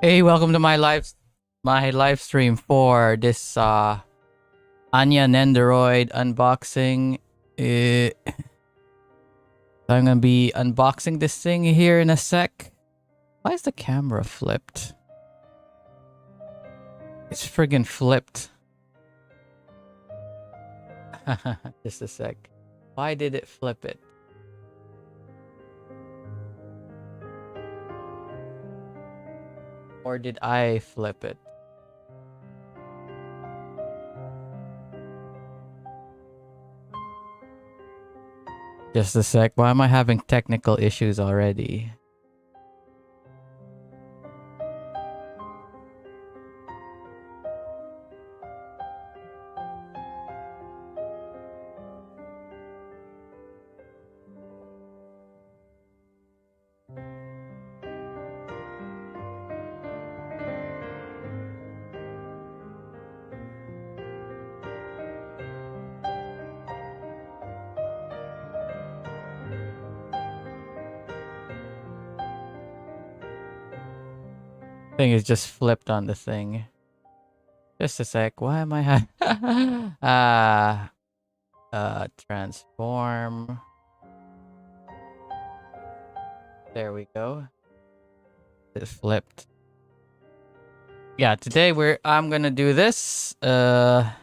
Hey, welcome to my live stream for this Anya Nendoroid unboxing. I'm gonna be unboxing this thing here in a sec. Why is the camera flipped? It's friggin' flipped. Just a sec. Why did it flip it? Or did I flip it? Just a sec. Why am I having technical issues already? Thing is just flipped on the thing. Just a sec. Why am I transform. There we go. It flipped. Yeah, today I'm gonna do this. Anya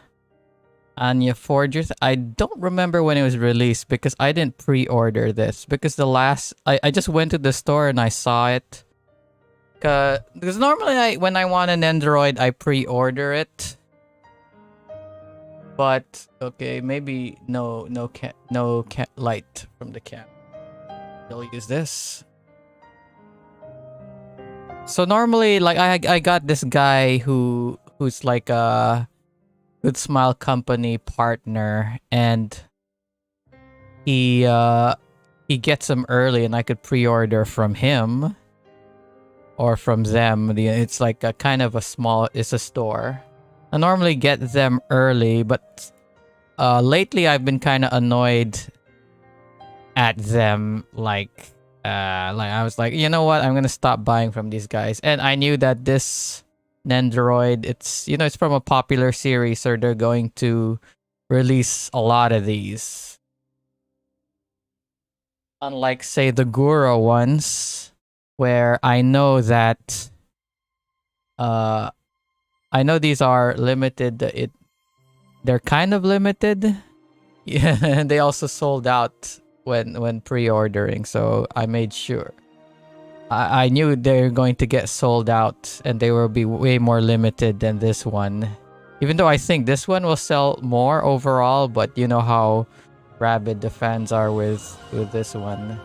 Forger. I don't remember when it was released because I didn't pre-order this. Because I just went to the store and I saw it. Because normally when I want an Nendoroid, I pre-order it. But okay, maybe no light from the cam. I'll use this. So normally, like I got this guy who's like a Good Smile Company partner, and he gets them early, and I could pre-order from him or from them. It's like a kind of it's a store. I normally get them early, but lately I've been kind of annoyed at them. Like I was like, you know what? I'm gonna stop buying from these guys. And I knew that this Nendoroid, it's from a popular series, so they're going to release a lot of these. Unlike, say, the Gura ones, where I know that I know these are limited. They're kind of limited. Yeah, and they also sold out when pre-ordering, so I made sure. I knew they're going to get sold out, and they will be way more limited than this one. Even though I think this one will sell more overall, but you know how rabid the fans are with this one.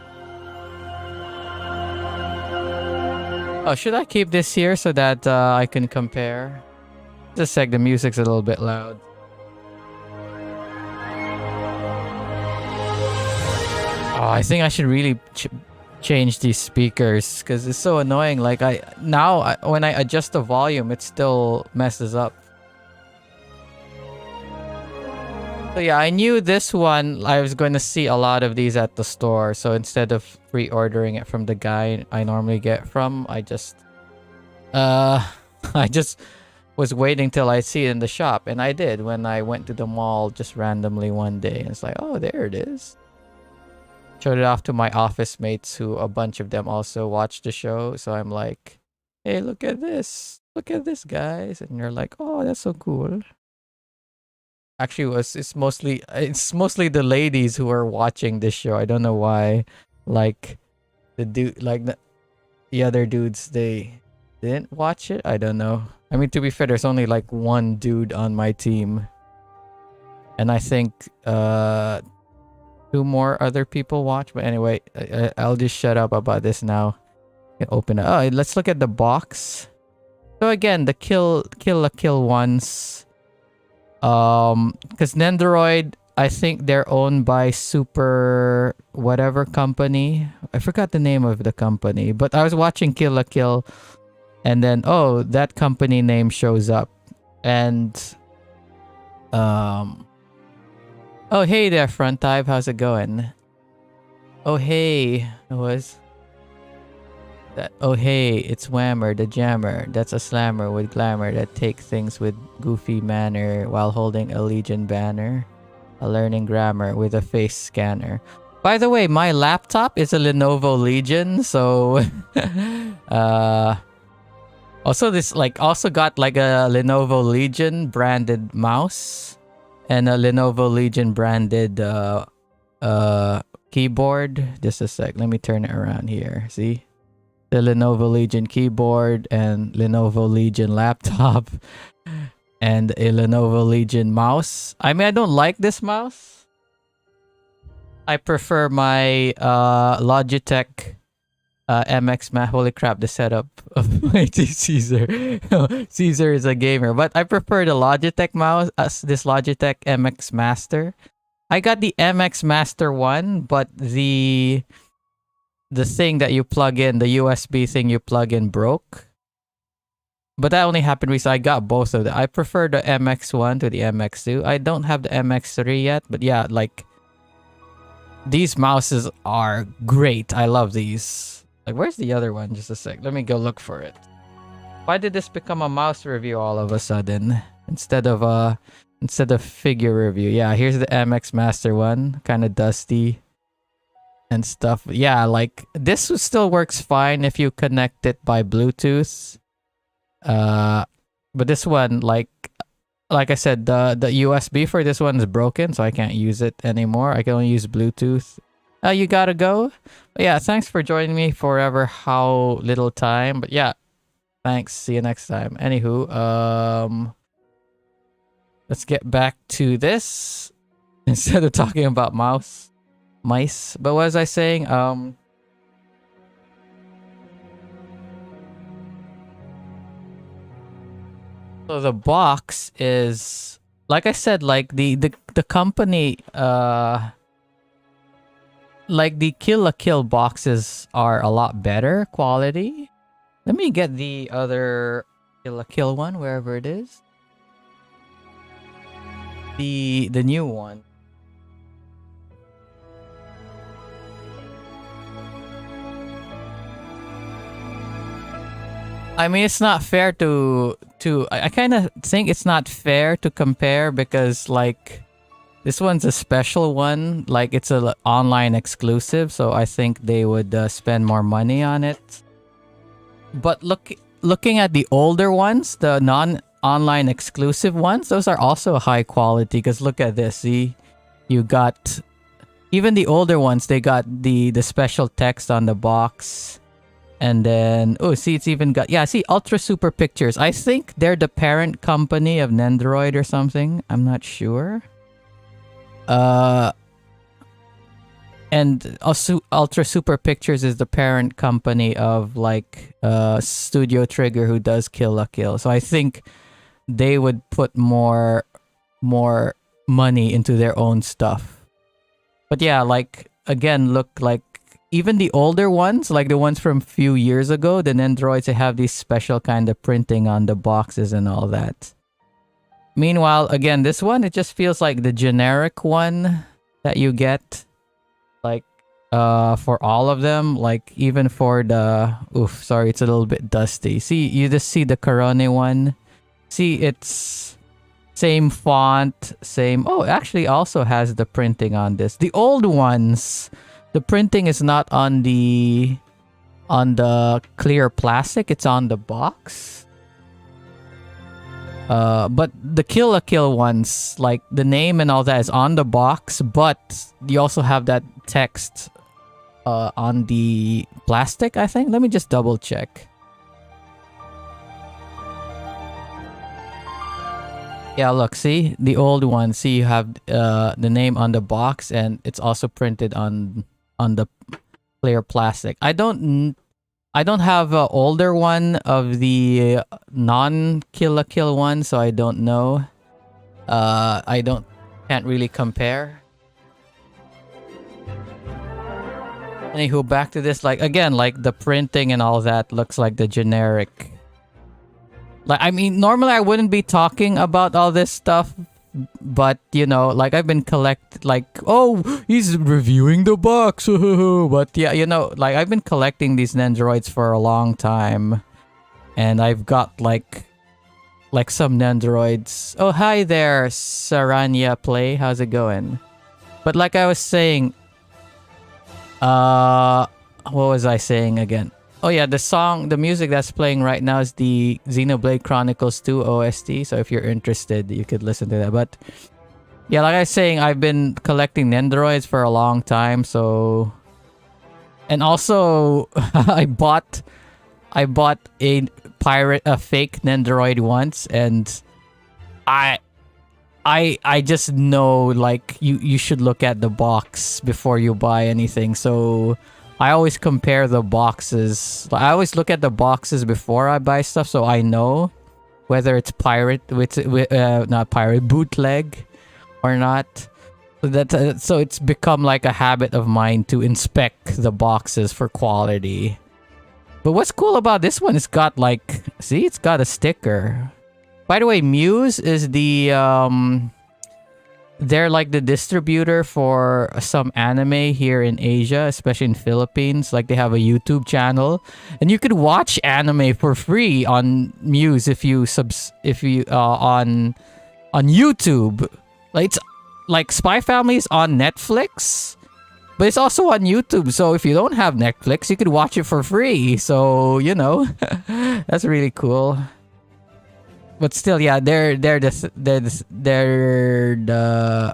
Oh, should I keep this here so that I can compare? Just a sec, the music's a little bit loud. Oh, I think I should really change these speakers because it's so annoying. Like when I adjust the volume, it still messes up. So yeah, I knew this one I was going to see a lot of these at the store. So instead of pre-ordering it from the guy I normally get from, I just was waiting till I see it in the shop, and I did when I went to the mall just randomly one day. And it's like, oh, there it is. Showed it off to my office mates, who a bunch of them also watched the show. So I'm like, hey, look at this, guys. And you're like, oh, that's so cool. Actually, it's mostly the ladies who are watching this show. I don't know why. Like the other dudes, they didn't watch it. I don't know. I mean, to be fair, there's only like one dude on my team, and I think two more other people watch. But anyway, I'll just shut up about this now. Open it. Oh, let's look at the box. So again, the Kill la Kill ones. Because Nendoroid, I think they're owned by Super whatever company. I forgot the name of the company, but I was watching Kill la Kill, and then that company name shows up, and oh, hey there, Front Type, how's it going? Oh, hey, That, oh hey, it's Whammer the Jammer. That's a slammer with glamour that takes things with goofy manner while holding a Legion banner. A learning grammar with a face scanner. By the way, my laptop is a Lenovo Legion, so also this also got like a Lenovo Legion branded mouse and a Lenovo Legion branded keyboard. Just a sec, let me turn it around here. See? The Lenovo Legion keyboard and Lenovo Legion laptop and a Lenovo Legion mouse. I mean, I don't like this mouse. I prefer my Logitech MX mouse. Holy crap, the setup of my Caesar. Caesar is a gamer, but I prefer the Logitech mouse, this Logitech MX Master. I got the MX Master 1, but the thing that you plug in, the USB thing you plug in broke. But that only happened recently. I got both of them. I prefer the MX1 to the MX2. I don't have the MX3 yet, but yeah, like these mouses are great. I love these. Like, where's the other one? Just a sec. Let me go look for it. Why did this become a mouse review all of a sudden instead of figure review? Yeah, here's the MX Master 1, kind of dusty and stuff. Yeah, like this still works fine if you connect it by Bluetooth. But this one, like I said, the USB for this one is broken, so I can't use it anymore. I can only use Bluetooth. You gotta go. But yeah, thanks for joining me forever. How little time, but yeah, thanks. See you next time. Anywho, let's get back to this instead of talking about mice. But what was I saying? So the box is, like I said, like the company, like the Kill la Kill boxes are a lot better quality. Let me get the other Kill la Kill one, wherever it is. The new one. I mean, it's not fair to I kind of think it's not fair to compare because like this one's a special one, like it's a online exclusive, so I think they would spend more money on it. But looking at the older ones, the non-online exclusive ones, those are also high quality because look at this. See, you got even the older ones, they got the special text on the box. And then, oh, see, it's even got, yeah, see, Ultra Super Pictures. I think they're the parent company of Nendoroid or something. I'm not sure. And also Ultra Super Pictures is the parent company of, like, Studio Trigger, who does Kill la Kill. So I think they would put more money into their own stuff. But yeah, like, again, look, like, even the older ones, like the ones from a few years ago, the Nendoroids, they have these special kind of printing on the boxes and all that. Meanwhile, again, this one, it just feels like the generic one that you get, like, for all of them. Like, even for the... Oof, sorry, it's a little bit dusty. See, you just see the Corone one. See, it's same font, same... Oh, it actually also has the printing on this. The old ones... The printing is not on the clear plastic, it's on the box. But the Kill la Kill ones, like the name and all that is on the box, but you also have that text on the plastic, I think. Let me just double check. Yeah, look, see? The old one, see, you have the name on the box and it's also printed on the clear plastic. I don't have an older one of the non-Kill la Kill one, so I don't know. Can't really compare. Anywho, back to this, like, again, like the printing and all that looks like the generic. Like, I mean, normally I wouldn't be talking about all this stuff but you know, like I've been like, oh, he's reviewing the box. But yeah, you know, like I've been collecting these Nendoroids for a long time, and I've got like some Nendoroids. Oh, hi there, Saranya Play. How's it going? But like I was saying, what was I saying again? Oh yeah, the music that's playing right now is the Xenoblade Chronicles 2 OST. So if you're interested, you could listen to that. But yeah, like I was saying, I've been collecting Nendoroids for a long time. So, and also I bought a fake Nendoroid once, and I just know like you should look at the box before you buy anything. So I always compare the boxes. I always look at the boxes before I buy stuff, so I know whether it's not pirate, bootleg or not. So it's become like a habit of mine to inspect the boxes for quality. But what's cool about this one, it's got like, see, it's got a sticker. By the way, Muse is they're like the distributor for some anime here in Asia, especially in Philippines. Like they have a YouTube channel, and you could watch anime for free on Muse if you on YouTube. Like it's like Spy Family is on Netflix, but it's also on YouTube. So if you don't have Netflix, you could watch it for free. So you know, that's really cool. But still, yeah, they're the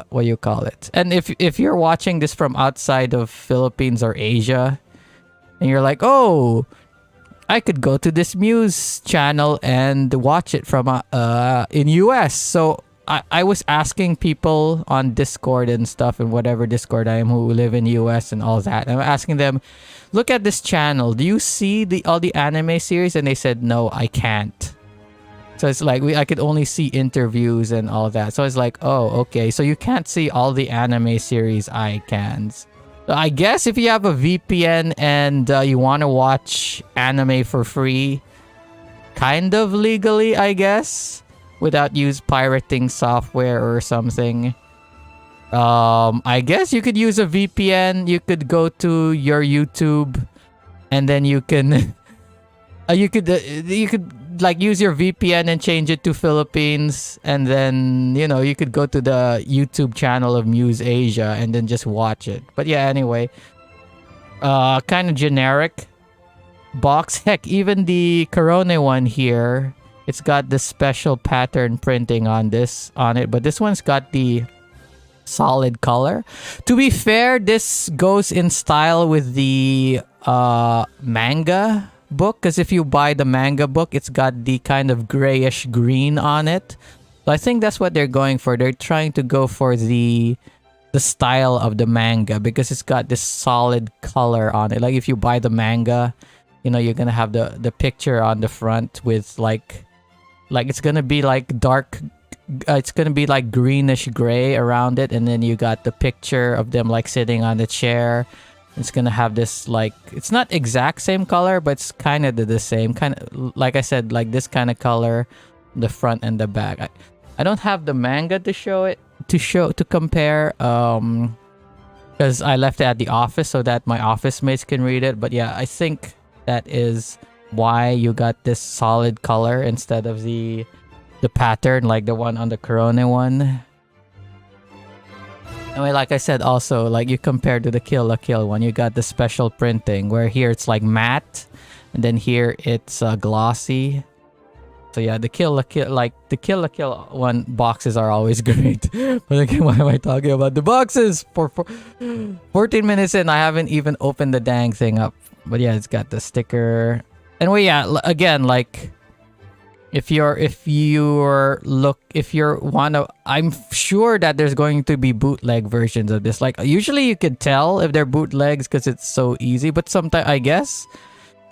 what do you call it? And if you're watching this from outside of Philippines or Asia, and you're like, oh, I could go to this Muse channel and watch it from in US. So I was asking people on Discord and stuff, and whatever Discord I am, who live in US and all that. I'm asking them, look at this channel. Do you see all the anime series? And they said, no, I can't. So it's like I could only see interviews and all that. So it's like, oh, okay. So you can't see all the anime series I can. So I guess if you have a VPN and you want to watch anime for free, kind of legally, I guess, without pirating software or something. I guess you could use a VPN. You could go to your YouTube, and then you can you could like use your VPN and change it to Philippines, and then you know you could go to the YouTube channel of Muse Asia and then just watch it. But yeah, anyway, kind of generic box. Heck, even the Corone one here, it's got this special pattern printing on it, but this one's got the solid color. To be fair, this goes in style with the manga book, because if you buy the manga book, it's got the kind of grayish green on it. So I think that's what they're going for. They're trying to go for the style of the manga, because it's got this solid color on it. Like if you buy the manga, you know, you're gonna have the picture on the front with like it's gonna be like dark, it's gonna be like greenish gray around it, and then you got the picture of them like sitting on the chair. It's gonna have this like, it's not exact same color, but it's kind of the same kind of, like I said, like this kind of color, the front and the back. I don't have the manga to compare, because I left it at the office so that my office mates can read it. But yeah, I think that is why you got this solid color instead of the pattern like the one on the Corone one. I mean, like I said, also, like you compare to the Kill la Kill one, you got the special printing, where here it's like matte, and then here it's glossy. So yeah, the Kill la Kill one boxes are always great. But again, why am I talking about the boxes? For 14 minutes in, I haven't even opened the dang thing up. But yeah, it's got the sticker. And well, yeah, again, like if you're wanna, I'm sure that there's going to be bootleg versions of this. Like usually you could tell if they're bootlegs because it's so easy, but sometimes I guess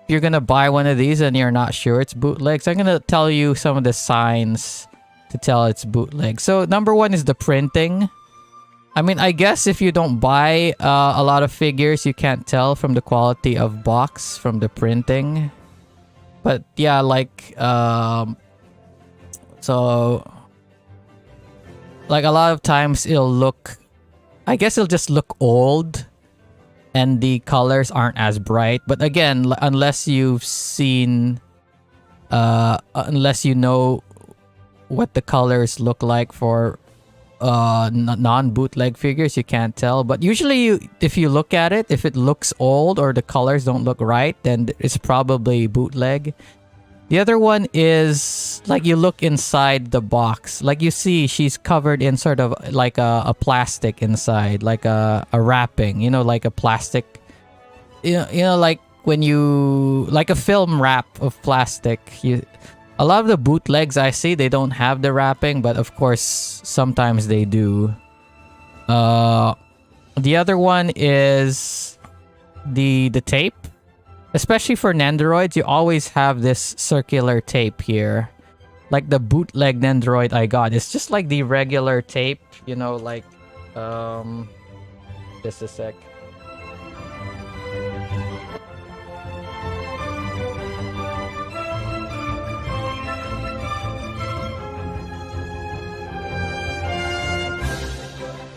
if you're gonna buy one of these and you're not sure it's bootlegs, I'm gonna tell you some of the signs to tell it's bootleg. So number one is the printing. I mean, I guess if you don't buy a lot of figures, you can't tell from the quality of box from the printing. But yeah, like so like a lot of times it'll look, I guess it'll just look old and the colors aren't as bright. But again, unless you've seen, unless you know what the colors look like for non-bootleg figures, you can't tell. But usually if you look at it, if it looks old or the colors don't look right, then it's probably bootleg. The other one is like you look inside the box, like you see she's covered in sort of like a plastic inside, like a wrapping, you know, like a plastic, you know, like when you, like a film wrap of plastic. A lot of the bootlegs I see, they don't have the wrapping, but of course sometimes they do. The other one is the tape. Especially for Nendoroids, you always have this circular tape here. Like the bootleg Nendoroid I got, it's just like the regular tape, you know, like, just a sec.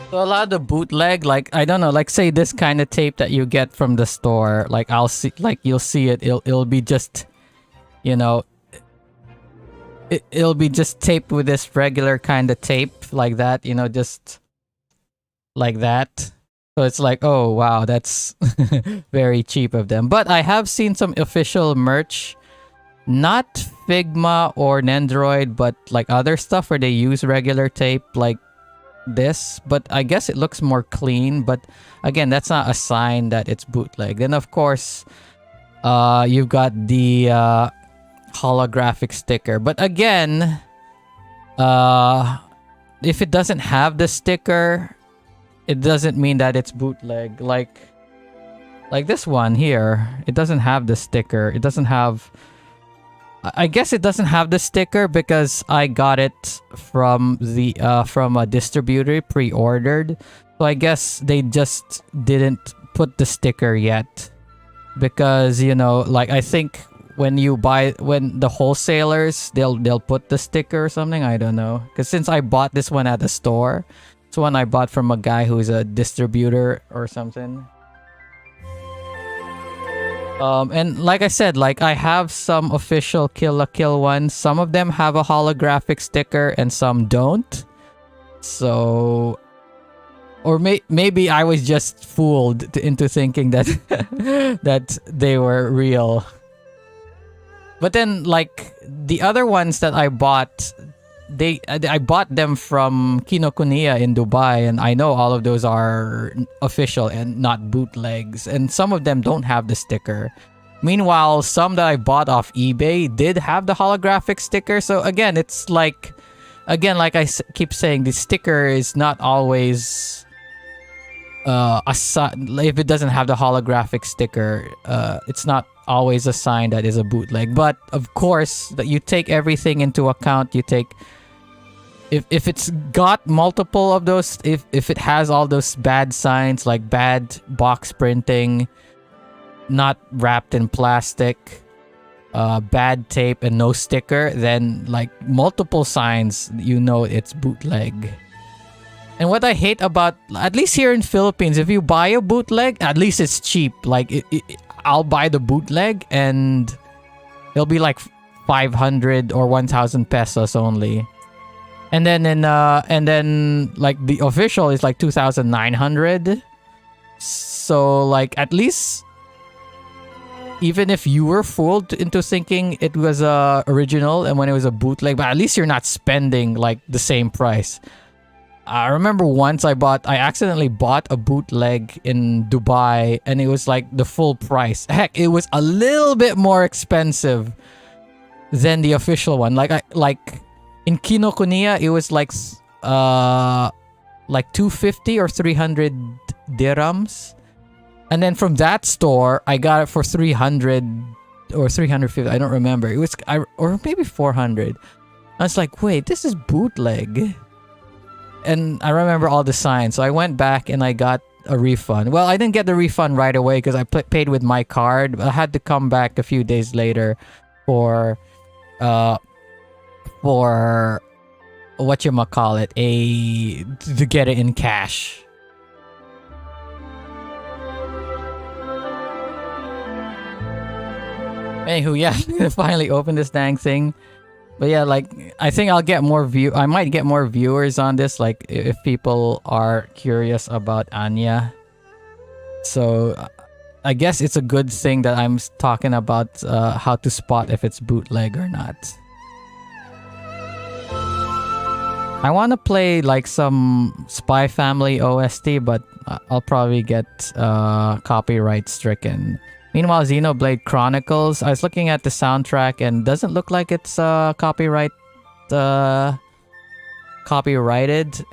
So a lot of the bootleg, like, I don't know, like say this kind of tape that you get from the store, like I'll see, like you'll see it, it'll be just, you know, it'll be just taped with this regular kind of tape like that, you know, just like that. So it's like, oh wow, that's very cheap of them. But I have seen some official merch, not Figma or Nendoroid, but like other stuff where they use regular tape, like this, but I guess it looks more clean. But again, that's not a sign that it's bootleg. Then of course you've got the holographic sticker, but again, if it doesn't have the sticker, it doesn't mean that it's bootleg. Like this one here, it doesn't have the sticker. It doesn't have, I guess it doesn't have the sticker because I got it from the from a distributor, pre-ordered. So I guess they just didn't put the sticker yet, because, you know, like I think when you buy, when the wholesalers, they'll put the sticker or something. I don't know, because since I bought this one at the store, it's one I bought from a guy who's a distributor or something. And like I said, like I have some official Kill la Kill ones. Some of them have a holographic sticker and some don't. So, or maybe I was just fooled into thinking that that they were real. But then, like the other ones that I bought, I bought them from Kinokuniya in Dubai, and I know all of those are official and not bootlegs, and some of them don't have the sticker. Meanwhile, some that I bought off eBay did have the holographic sticker. So again, it's like, again, like I keep saying, the sticker is not always if it doesn't have the holographic sticker, it's not always a sign that is a bootleg. But of course, that you take everything into account. You take, if it's got multiple of those, if it has all those bad signs like bad box printing, not wrapped in plastic, bad tape, and no sticker, then like multiple signs, you know it's bootleg. And what I hate about, at least here in Philippines, if you buy a bootleg, at least it's cheap. Like I'll buy the bootleg and it'll be like 500 or 1,000 pesos only. And then like the official is like 2,900. So like at least, even if you were fooled into thinking it was original and when it was a bootleg, but at least you're not spending like the same price. I remember once I accidentally bought a bootleg in Dubai, and it was like the full price. Heck, it was a little bit more expensive than the official one. Like in Kinokuniya, it was like 250 or 300 dirhams. And then from that store, I got it for 300 or 350. I don't remember. It was, or maybe 400. I was like, wait, this is bootleg. And I remember all the signs. So I went back and I got a refund. Well, I didn't get the refund right away because I paid with my card. But I had to come back a few days later for whatchamacallit, to get it in cash. Anywho, yeah, I'm gonna finally open this dang thing. But yeah, like, I think I'll get more I might get more viewers on this, like, if people are curious about Anya. So, I guess it's a good thing that I'm talking about how to spot if it's bootleg or not. I want to play, like, some Spy Family OST, but I'll probably get copyright stricken. Meanwhile, Xenoblade Chronicles, I was looking at the soundtrack and doesn't look like it's copyrighted.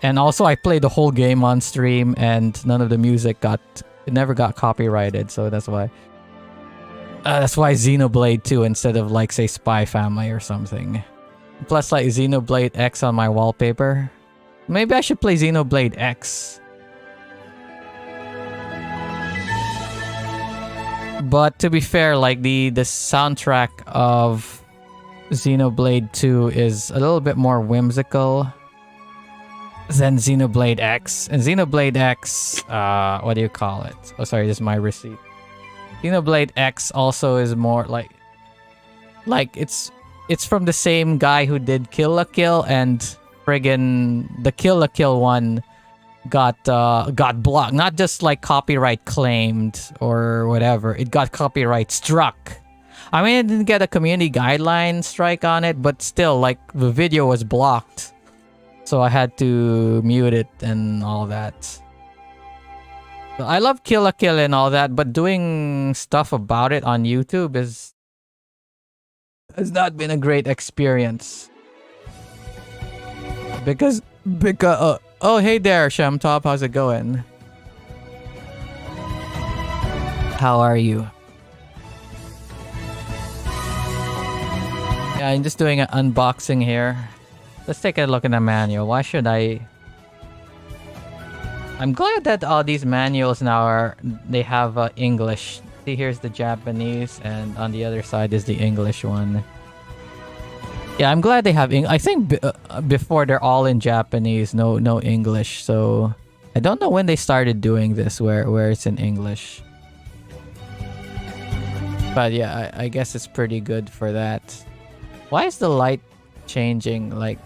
And also, I played the whole game on stream and none of the music never got copyrighted, so that's why. That's why Xenoblade 2 instead of, like, say, Spy Family or something. Plus, like, Xenoblade X on my wallpaper. Maybe I should play Xenoblade X. But to be fair, like, the soundtrack of Xenoblade 2 is a little bit more whimsical than Xenoblade X. And Xenoblade X, what do you call it? Oh, sorry, this is my receipt. Xenoblade X also is more like it's from the same guy who did Kill la Kill, and friggin' the Kill la Kill one got blocked. Not just like copyright claimed or whatever. It got copyright struck. I mean, it didn't get a community guideline strike on it, but still, like, the video was blocked. So I had to mute it and all that. So I love Kill la Kill and all that, but doing stuff about it on YouTube has not been a great experience. Because oh, hey there, Shamtop. How's it going? How are you? Yeah, I'm just doing an unboxing here. Let's take a look at the manual. Why should I? I'm glad that all these manuals now they have English. See, here's the Japanese, and on the other side is the English one. Yeah, I'm glad they have English. I think before they're all in Japanese, no English. So I don't know when they started doing this, where it's in English. But yeah, I guess it's pretty good for that. Why is the light changing? Like,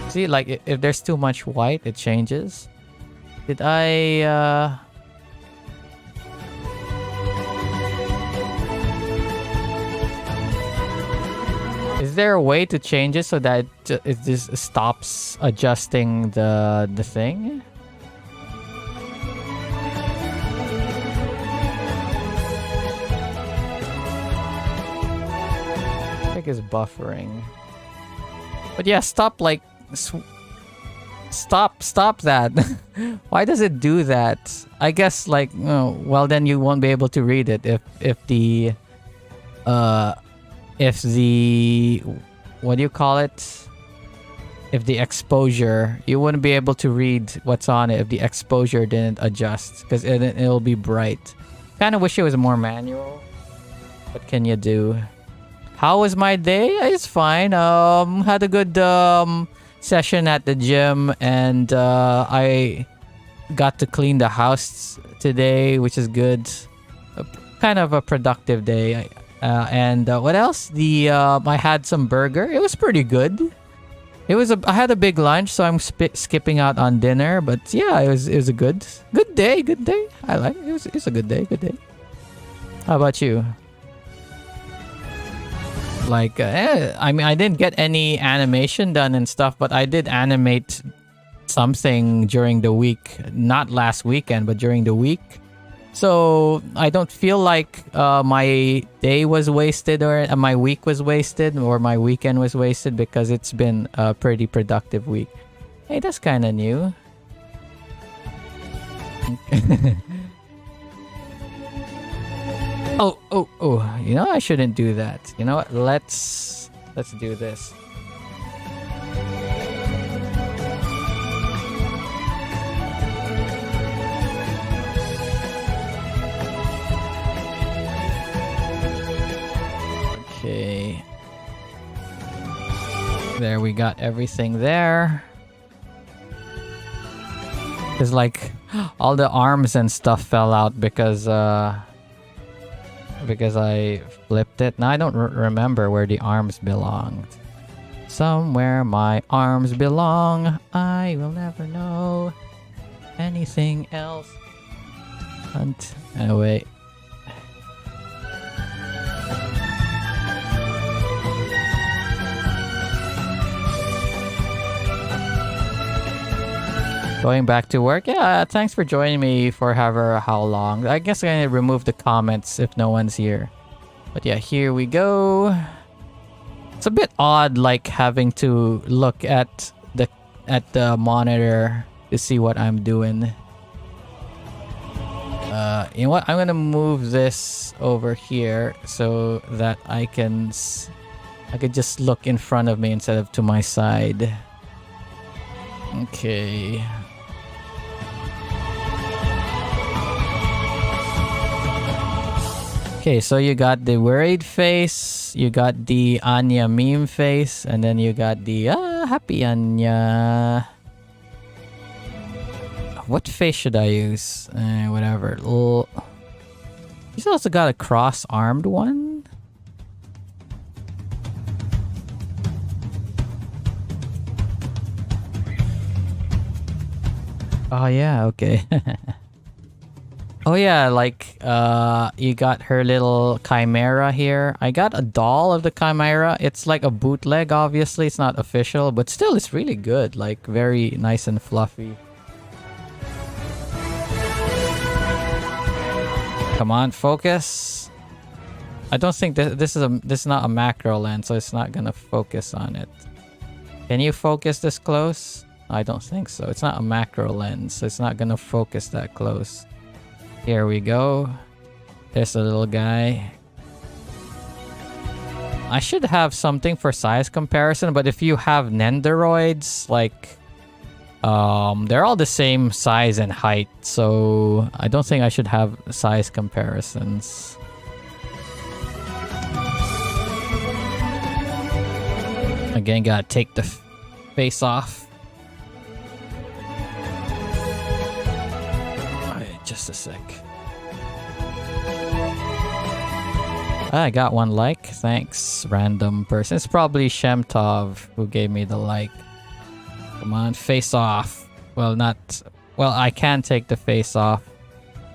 see, like if there's too much white, it changes. Did I? Is there a way to change it so that it just stops adjusting the thing? I think it's buffering. But yeah, stop stop that. Why does it do that? I guess, like, oh, well, then you won't be able to read it if the what do you call it? If the exposure, you wouldn't be able to read what's on it if the exposure didn't adjust, because it'll be bright. Kind of wish it was more manual. What can you do? How was my day? It's fine. Had a good session at the gym, and I got to clean the house today, which is good. Kind of a productive day. And what else? I had some burger. It was pretty good. I had a big lunch, so I'm skipping out on dinner. But yeah, it was a good day. Good day. I like it. It was a good day. Good day. How about you? Like, I mean, I didn't get any animation done and stuff, but I did animate something during the week. Not last weekend, but during the week. So I don't feel like my day was wasted, or my week was wasted, or my weekend was wasted, because it's been a pretty productive week. Hey, that's kind of new. Oh, you know, I shouldn't do that. You know what? Let's do this. Okay. there, we got everything there. Cause like all the arms and stuff fell out because I flipped it. Now I don't remember where the arms belonged. Somewhere my arms belong. I will never know anything else. Anyway. Going back to work. Yeah, thanks for joining me for however how long. I guess I'm gonna remove the comments if no one's here. But yeah, here we go. It's a bit odd, like having to look at the monitor to see what I'm doing. You know what? I'm gonna move this over here so that I could just look in front of me instead of to my side. Okay. Okay, so you got the worried face, you got the Anya meme face, and then you got the happy Anya. What face should I use? Whatever. He's also got a cross-armed one. Oh yeah, okay. Oh yeah, like you got her little chimera here. I got a doll of the chimera. It's like a bootleg, obviously. It's not official, but still it's really good. Like very nice and fluffy. Come on, focus. I don't think this is not a macro lens, so it's not gonna focus on it. Can you focus this close? I don't think so. It's not a macro lens, so it's not gonna focus that close. Here we go. There's a little guy. I should have something for size comparison, but if you have Nendoroids, like they're all the same size and height, so I don't think I should have size comparisons. Again, gotta take the face off. Alright, just a sec. I got one like. Thanks, random person. It's probably Shemtov who gave me the like. Come on, face off. Well, I can take the face off.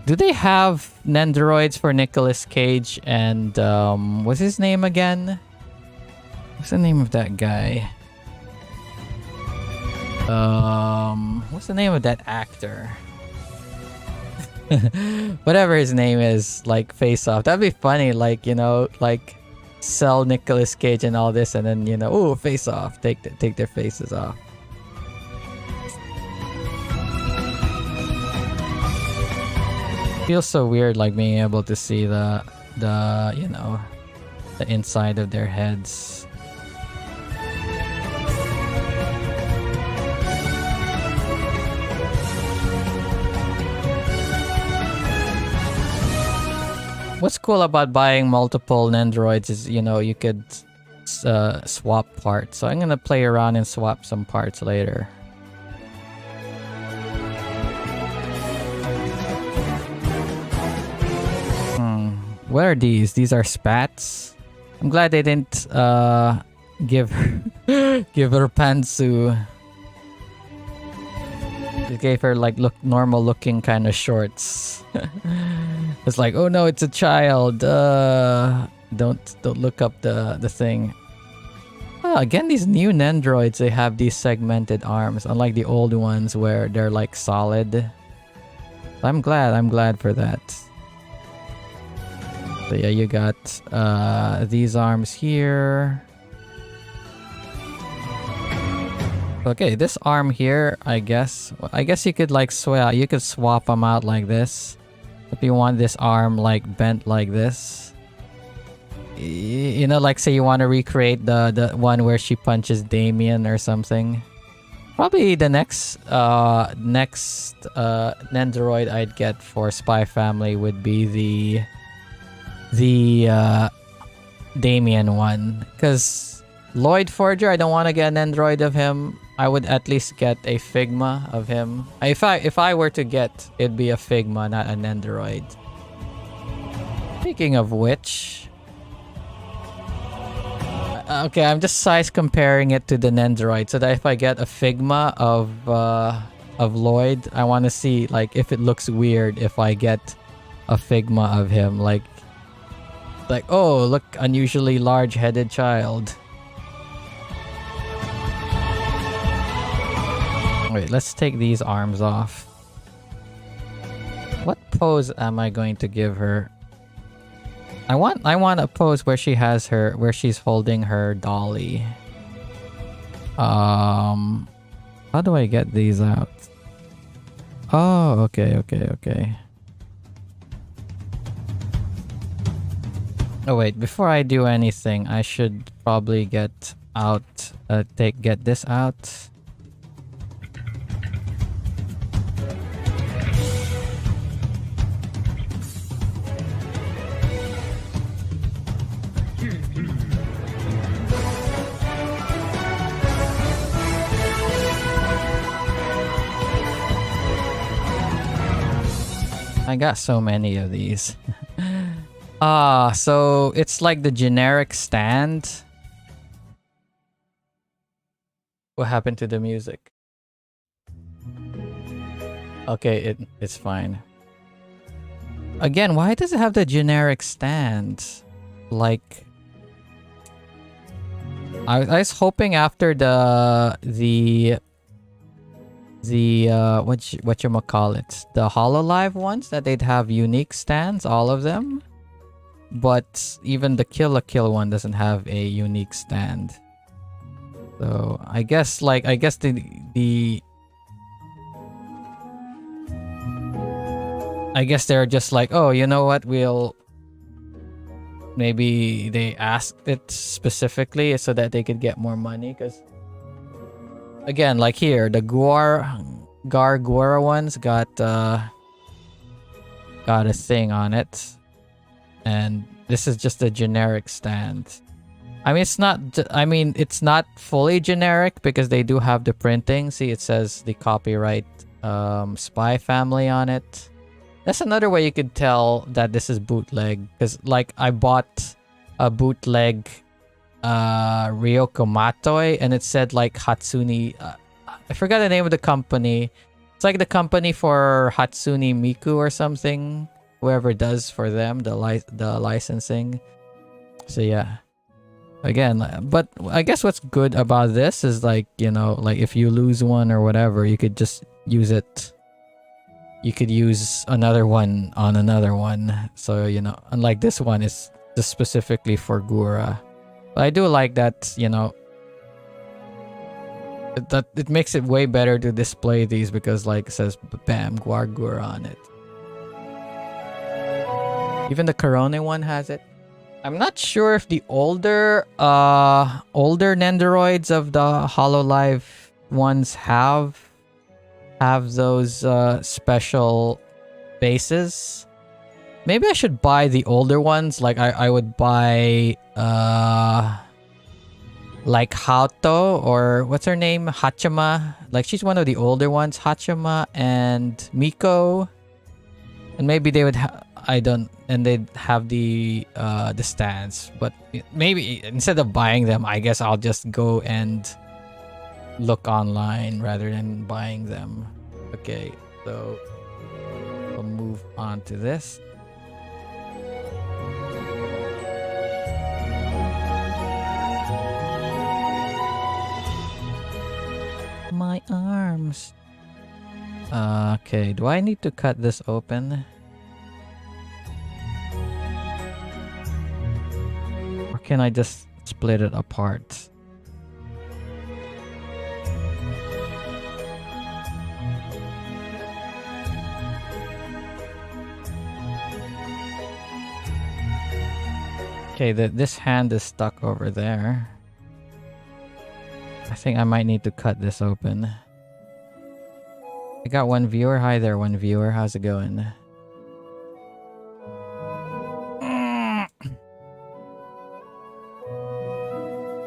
Do they have Nendoroids for Nicolas Cage and what's his name again? What's the name of that guy? What's the name of that actor? Whatever his name is, like face off. That'd be funny, like, you know, like sell Nicolas Cage and all this, and then, you know, ooh, face off. Take their faces off. Feels so weird, like being able to see the you know, the inside of their heads. What's cool about buying multiple Nendoroids is, you know, you could swap parts. So I'm gonna play around and swap some parts later. What are these? These are spats. I'm glad they didn't give her pantsu. They gave her like normal looking kind of shorts. It's like, oh no, it's a child. Don't look up the thing. Oh, again, these new Nendoroids, they have these segmented arms, unlike the old ones where they're like solid. I'm glad for that. So yeah, you got these arms here. Okay, this arm here, I guess you could like swap them out like this. If you want this arm like bent like this. You know, like say you want to recreate the one where she punches Damien or something. Probably the next Nendoroid I'd get for Spy Family would be the Damien one, because Lloyd Forger, I don't want to get an Nendoroid of him. I would at least get a Figma of him. If I were to get, it'd be a Figma, not a Nendoroid. Speaking of which, okay, I'm just size comparing it to the Nendoroid, so that if I get a Figma of Lloyd, I want to see like if it looks weird if I get a Figma of him, like oh look, unusually large-headed child. Wait, let's take these arms off. What pose am I going to give her? I want a pose where she's holding her dolly. How do I get these out? Oh, okay. Oh wait, before I do anything, I should probably get out get this out. I got so many of these. So it's like the generic stand. What happened to the music? Okay, it's fine. Again, why does it have the generic stand? Like, I was hoping after the whatchamacallit, the HoloLive ones, that they'd have unique stands, all of them. But even the Kill la Kill one doesn't have a unique stand. So I guess they're just like, oh, you know what, maybe they asked it specifically so that they could get more money, because again, like here, the Gargora ones got a thing on it, and this is just a generic stand. I mean, it's not fully generic because they do have the printing. See, it says the copyright Spy Family on it. That's another way you could tell that this is bootleg, because like I bought a bootleg Ryoko Matoi, and it said like Hatsune. I forgot the name of the company. It's like the company for Hatsune Miku or something. Whoever does for them the licensing. So yeah. Again, but I guess what's good about this is like, you know, like if you lose one or whatever, you could just use it. You could use another one on another one. So, you know, unlike this one, is just specifically for Gura. But I do like that, you know, that it makes it way better to display these because like it says bam, Gura on it. Even the Corone one has it. I'm not sure if the older Nendoroids of the HoloLive ones have those special bases. Maybe I should buy the older ones. Like I would buy like Hato, or what's her name? Hachima. Like she's one of the older ones. Hachima and Miko. And maybe they would and they'd have the stands. But maybe instead of buying them, I guess I'll just go and look online rather than buying them. Okay, so we'll move on to this. My arms. Okay, do I need to cut this open? Or can I just split it apart? Okay, this hand is stuck over there. I think I might need to cut this open. I got one viewer. Hi there, one viewer. How's it going?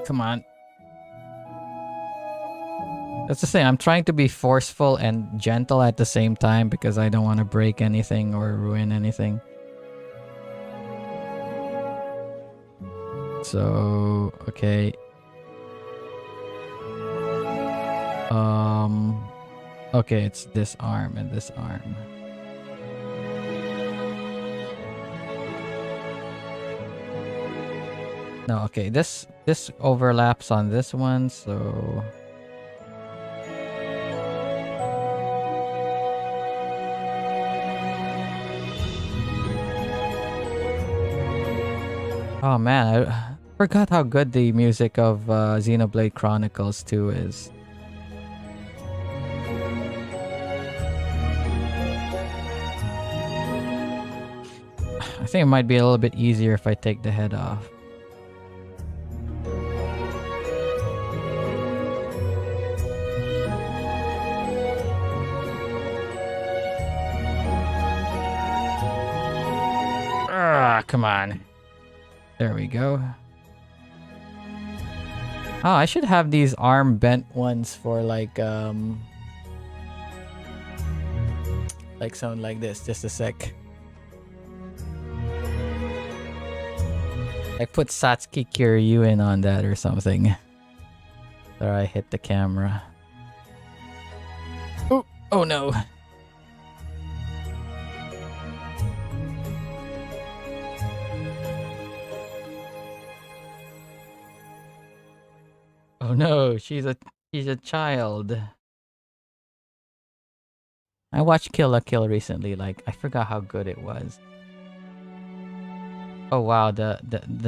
Come on. That's the thing. I'm trying to be forceful and gentle at the same time because I don't want to break anything or ruin anything. So, okay. Okay, it's this arm and this arm. No, okay, this overlaps on this one, so oh man, I forgot how good the music of Xenoblade Chronicles 2 is. I think it might be a little bit easier if I take the head off. Ah, come on. There we go. Oh, I should have these arm bent ones for like something like this. Just a sec. Like put Satsuki Kiryuin on that or something. Or I hit the camera. Oh, oh no. Oh no, she's a child. I watched Kill la Kill recently, like I forgot how good it was. Oh wow, the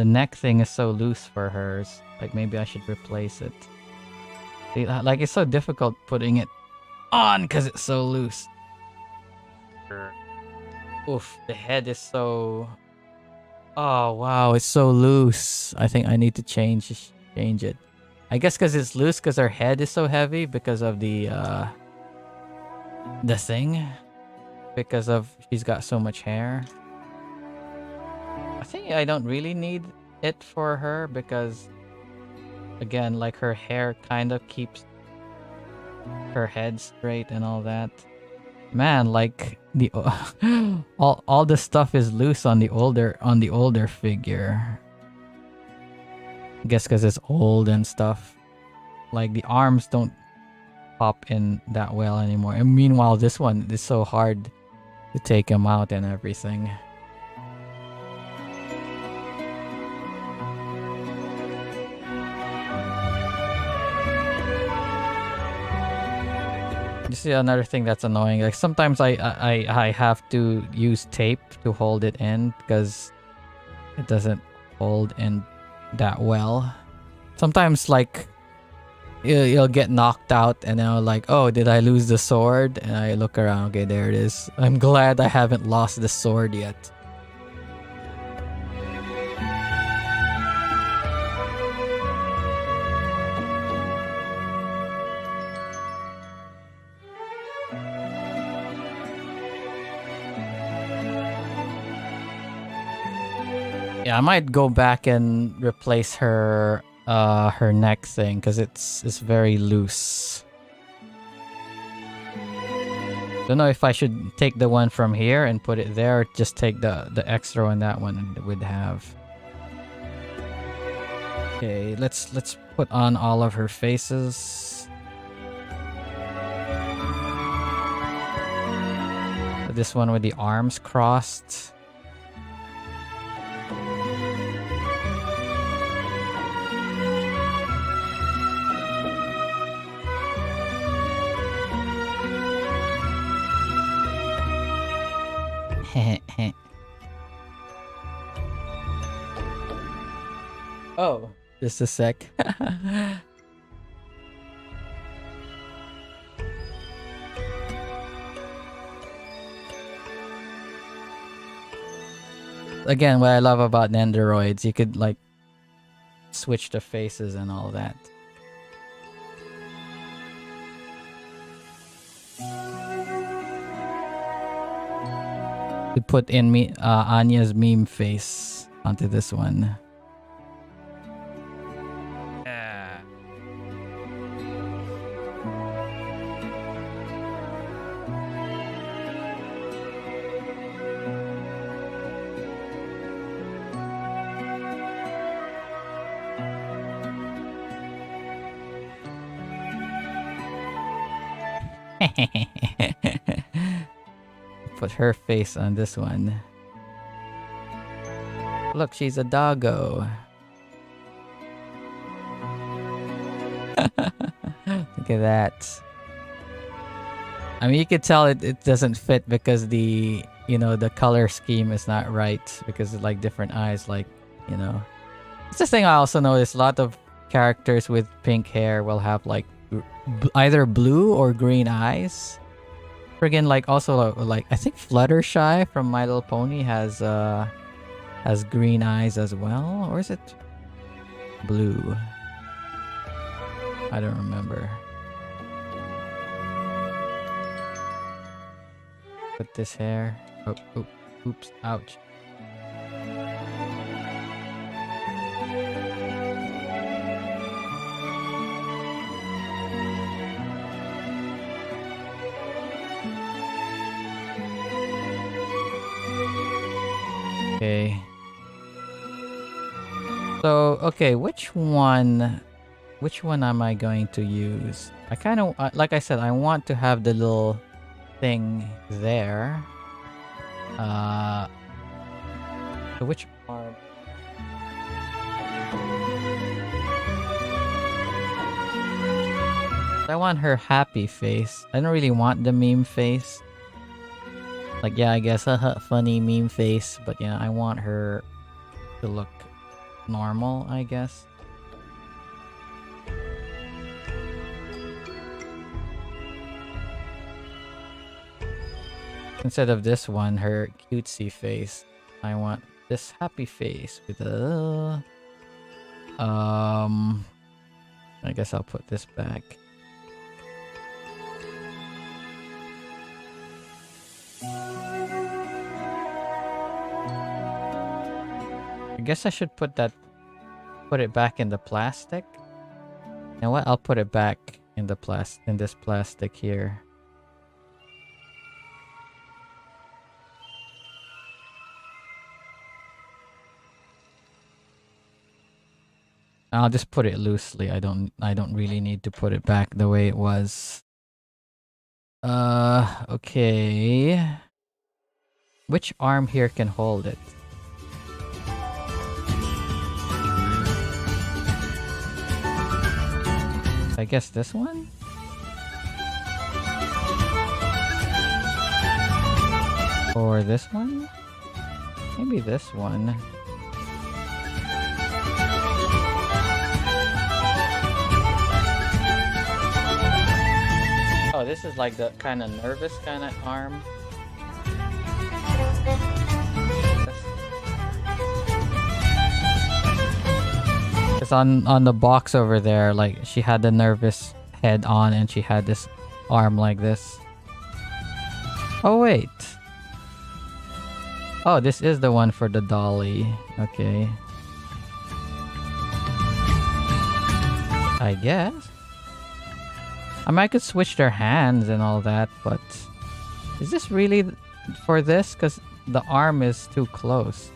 neck thing is so loose for hers. Like maybe I should replace it. See, like it's so difficult putting it on because it's so loose. Oof, the head is so... Oh wow, it's so loose. I think I need to change it. I guess because it's loose because her head is so heavy because of the thing. Because of she's got so much hair. I think I don't really need it for her because again, like her hair kind of keeps her head straight and all that. Man, like the all the stuff is loose on the older figure. I guess because it's old and stuff. Like the arms don't pop in that well anymore. And meanwhile, this one is so hard to take them out and everything. You see another thing that's annoying. Like sometimes I have to use tape to hold it in because it doesn't hold in that well. Sometimes like you'll get knocked out and now like, oh, did I lose the sword? And I look around, okay, there it is. I'm glad I haven't lost the sword yet. Yeah, I might go back and replace her neck thing because it's very loose. Don't know if I should take the one from here and put it there or just take the extra one that one would have. Okay, let's put on all of her faces. This one with the arms crossed. Oh, just a sec. Again, what I love about Nendoroids, you could like switch the faces and all that. To put in Anya's meme face onto this one. Put her face on this one. Look, she's a doggo. Look at that. I mean, you could tell it doesn't fit because the color scheme is not right because it's like different eyes, like, It's the thing I also noticed. A lot of characters with pink hair will have like either blue or green eyes. Friggin' like also like I think Fluttershy from My Little Pony has green eyes as well, or is it blue? I don't remember. Put this hair. Oh, oops, ouch. Okay. So, okay, which one am I going to use? I kind of, like I said, I want to have the little thing there. So which arm? I want her happy face. I don't really want the meme face. Like, yeah, I guess funny meme face, but yeah, I want her to look normal, I guess. Instead of this one, her cutesy face, I want this happy face with a I guess I'll put this back. I guess I should put it back in the plastic. You know what? I'll put it back in this plastic here. I'll just put it loosely. I don't really need to put it back the way it was. Okay. Which arm here can hold it? I guess this one? Or this one? Maybe this one. Oh, this is like the kind of nervous kind of arm. It's on the box over there, like she had the nervous head on and she had this arm like this. Oh wait. Oh, this is the one for the dolly. Okay. I guess. I mean, I could switch their hands and all that, but is this really for this? Because the arm is too close.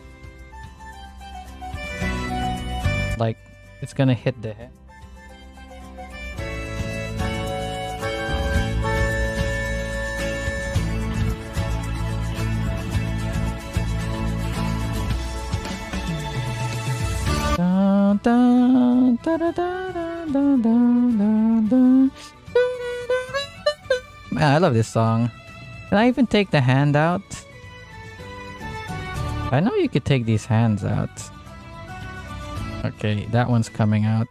Like, it's gonna hit the head. Dun, dun, da, da, da, da, da, da, da. Man, I love this song. Can I even take the hand out? I know you could take these hands out. Okay, that one's coming out.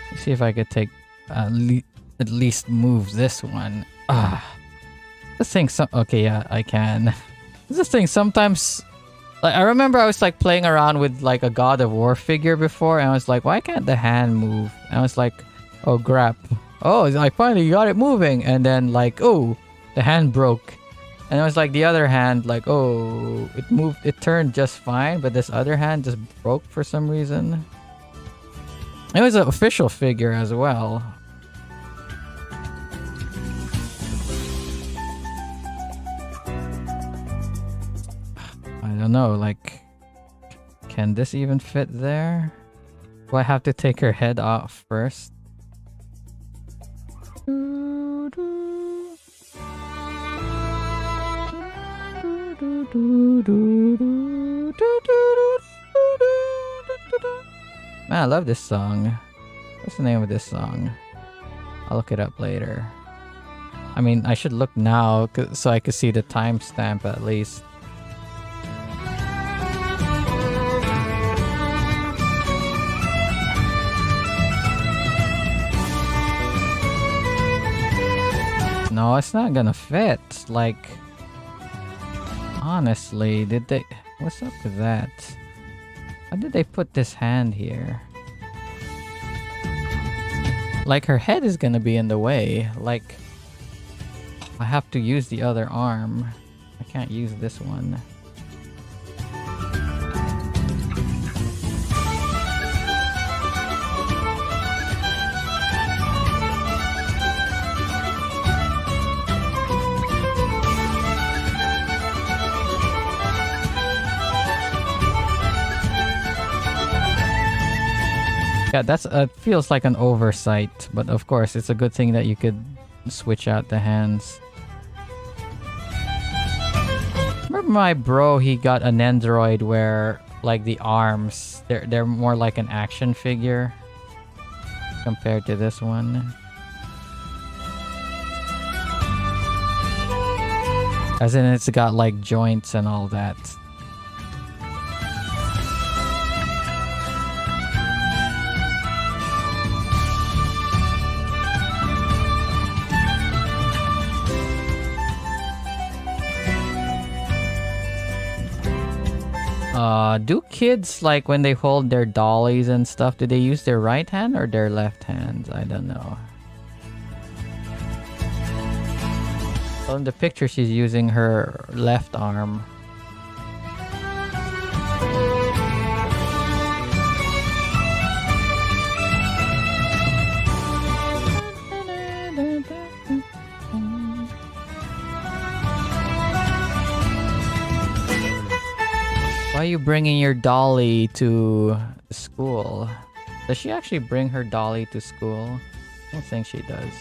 Let's see if I could take at least move this one. This thing. Okay, yeah, I can. This thing sometimes. Like, I remember I was like playing around with like a God of War figure before, and I was like, why can't the hand move? And I was like, oh crap. Oh, I finally got it moving, and then like, oh, the hand broke. And I was like, the other hand, like, oh, it moved, it turned just fine, but this other hand just broke for some reason. It was an official figure as well. I don't know, like, can this even fit there? Do I have to take her head off first? Man, I love this song. What's the name of this song? I'll look it up later. I mean, I should look now so I could see the timestamp at least. No, it's not gonna fit. Like, honestly, did they... What's up with that? How did they put this hand here? Like, her head is gonna be in the way. Like, I have to use the other arm. I can't use this one. Yeah, that's feels like an oversight, but of course it's a good thing that you could switch out the hands. Remember my bro, he got a Nendoroid where like the arms, they're more like an action figure compared to this one. As in it's got like joints and all that. Do kids, like, when they hold their dollies and stuff, do they use their right hand or their left hand? I don't know. So in the picture, she's using her left arm. Why are you bringing your dolly to school? Does she actually bring her dolly to school? I don't think she does.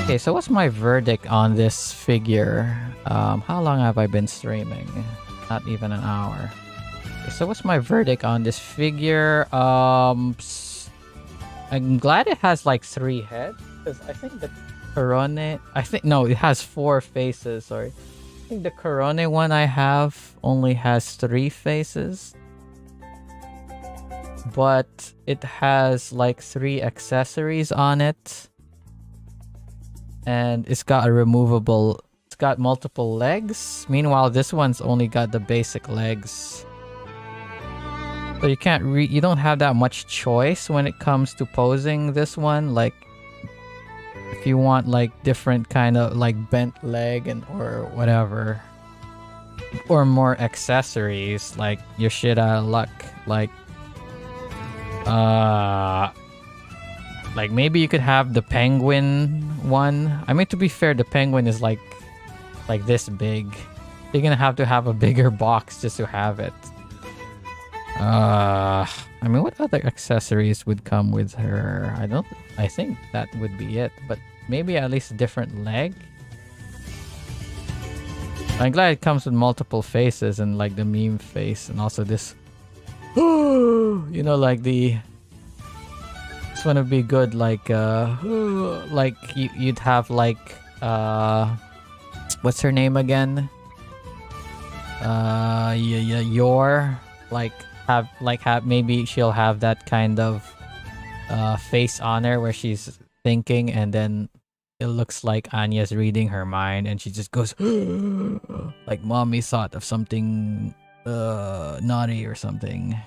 Okay, so what's my verdict on this figure? How long have I been streaming? Not even an hour. Okay, so what's my verdict on this figure? I'm glad it has like 3 heads, because I think the Corone... No, it has 4 faces, sorry. I think the Corone one I have only has 3 faces. But it has like 3 accessories on it. And it's got a removable... It's got multiple legs. Meanwhile, this one's only got the basic legs. So you can't you don't have that much choice when it comes to posing this one. Like, if you want like different kind of like bent leg and or whatever, or more accessories, like you're shit out of luck. Like maybe you could have the penguin one. I mean, to be fair, the penguin is like this big. You're gonna have to have a bigger box just to have it. I mean, what other accessories would come with her? I think that would be it, but maybe at least a different leg. I'm glad it comes with multiple faces and like the meme face, and also this, you know, like this one would be good, like you'd have like, what's her name again? Your, maybe she'll have that kind of face on her where she's thinking, and then it looks like Anya's reading her mind, and she just goes like mommy thought of something naughty or something.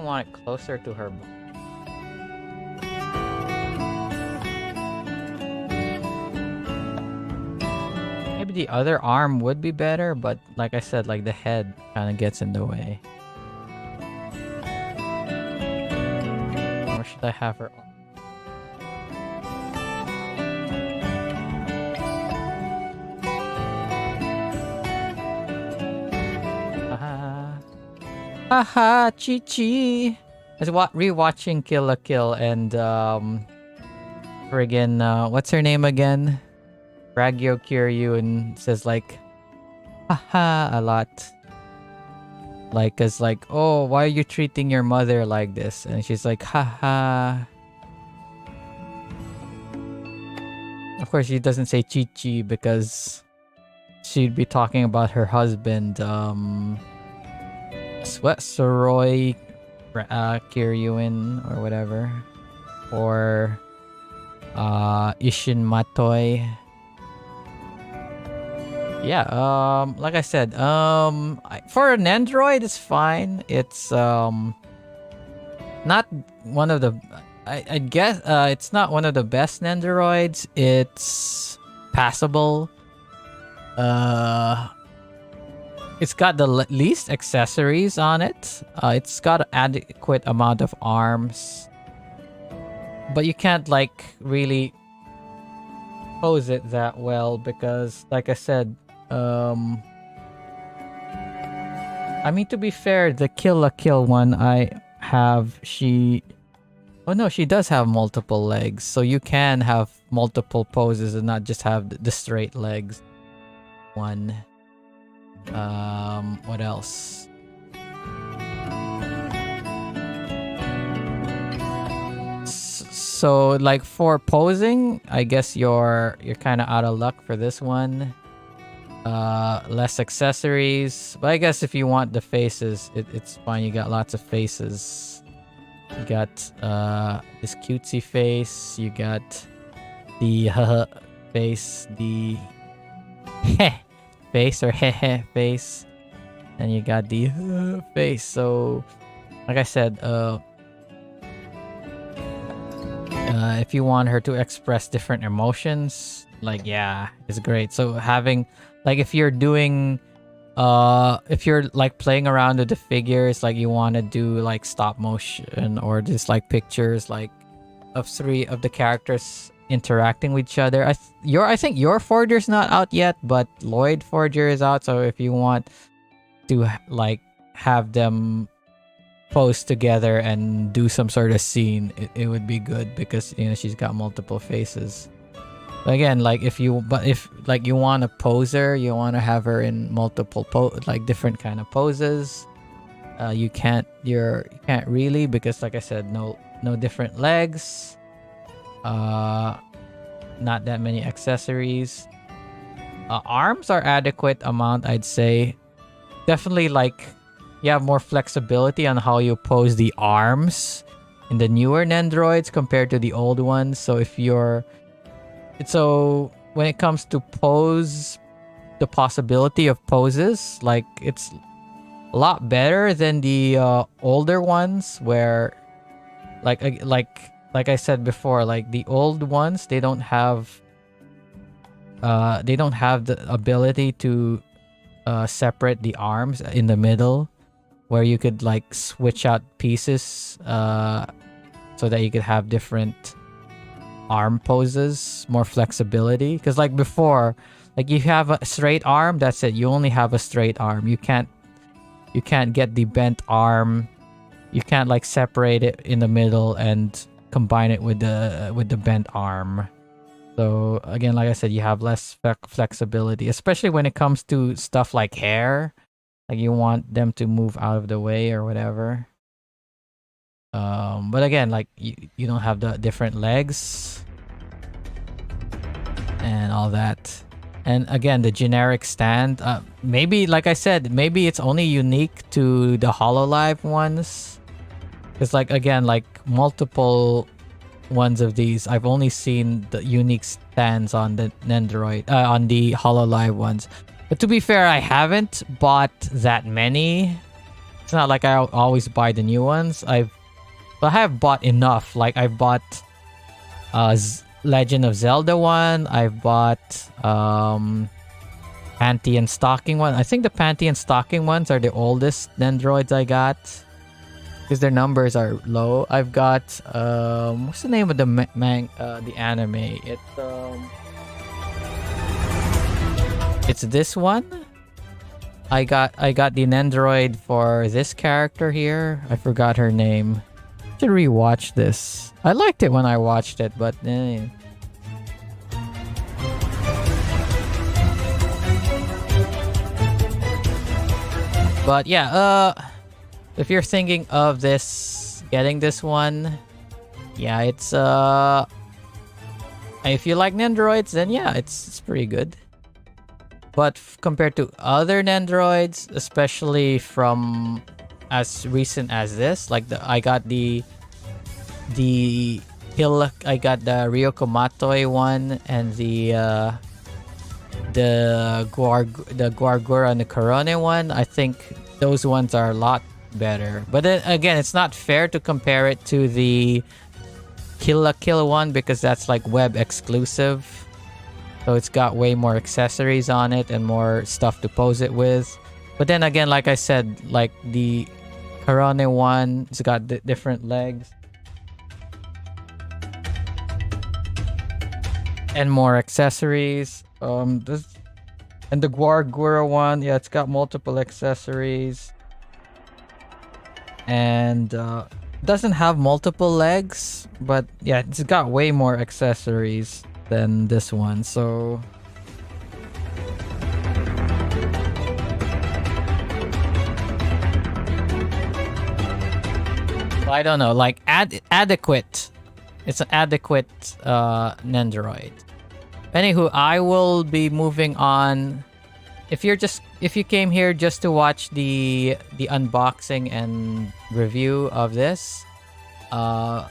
Want it closer to her. Maybe the other arm would be better, but like I said, like the head kind of gets in the way. Or should I have her? Haha, Chi-Chi. I was rewatching Kill la Kill and friggin' what's her name again? Ragyo Kiryuin says like haha a lot. Like, cause like, oh, why are you treating your mother like this? And she's like, haha. Of course, she doesn't say Chi-Chi because she'd be talking about her husband, Soroy Kiryuin or whatever. Or Ishin Matoy. Yeah, like I said, for an Nendoroid, it's fine. It's not one of the, I guess, it's not one of the best Nendoroids. It's passable. It's got the least accessories on it. It's got an adequate amount of arms, but you can't like really pose it that well because, like I said, I mean, to be fair, the Kill la Kill one I have, she does have multiple legs, so you can have multiple poses and not just have the straight legs. One. What else? So like for posing, I guess you're kind of out of luck for this one. Less accessories, but I guess if you want the faces, it's fine. You got lots of faces. You got this cutesy face. You got the face, the face or face, and you got the face. So, like I said, if you want her to express different emotions, like, yeah, it's great. So having, like, if you're doing, if you're like playing around with the figures, like you want to do like stop motion or just like pictures like of 3 of the characters interacting with each other. I think your Forger's not out yet, but Lloyd Forger is out. So if you want to like have them pose together and do some sort of scene, it would be good because, you know, she's got multiple faces. But again, like if you like you want a poser, you want to have her in multiple like different kind of poses, you can't really, because like I said, no different legs, not that many accessories. Arms are adequate amount, I'd say. Definitely, like, you have more flexibility on how you pose the arms in the newer Nendoroids compared to the old ones. So when it comes to pose, the possibility of poses, like, it's a lot better than the older ones, where like I said before, like the old ones, they don't have the ability to separate the arms in the middle, where you could like switch out pieces so that you could have different arm poses, more flexibility. Because like before, like you have a straight arm, that's it, you only have a straight arm. You can't get the bent arm. You can't like separate it in the middle and combine it with the bent arm. So again, like I said, you have less flexibility, especially when it comes to stuff like hair. Like you want them to move out of the way or whatever. But again, like you don't have the different legs and all that. And again, the generic stand, maybe, like I said, maybe it's only unique to the HoloLive ones. It's like, again, like multiple ones of these, I've only seen the unique stands on the Nendoroid, on the HoloLive ones. But to be fair, I haven't bought that many. It's not like I always buy the new ones. I have bought enough. Like I've bought Legend of Zelda one. I've bought Panty and Stocking one. I think the Panty and Stocking ones are the oldest Nendoroids I got, because their numbers are low. I've got what's the name of the anime? It's this one. I got the Nendoroid for this character here. I forgot her name. Should rewatch this. I liked it when I watched it, but But yeah, if you're thinking of getting this one, yeah, it's if you like Nendoroids, then yeah, it's pretty good. But compared to other Nendoroids, especially from as recent as this, like I got the Ryoko Matoi one and the Guargura and the Corone one. I think those ones are a lot better. But then again, it's not fair to compare it to the Kill la Kill one because that's like web exclusive. So it's got way more accessories on it and more stuff to pose it with. But then again, like I said, like the Corone one, it's got different legs. And more accessories. And the Guargura one, yeah, it's got multiple accessories. And doesn't have multiple legs, but yeah, it's got way more accessories than this one. So I don't know, like adequate. It's an adequate Nendoroid. Anywho, I will be moving on. If you came here just to watch the unboxing and review of this, I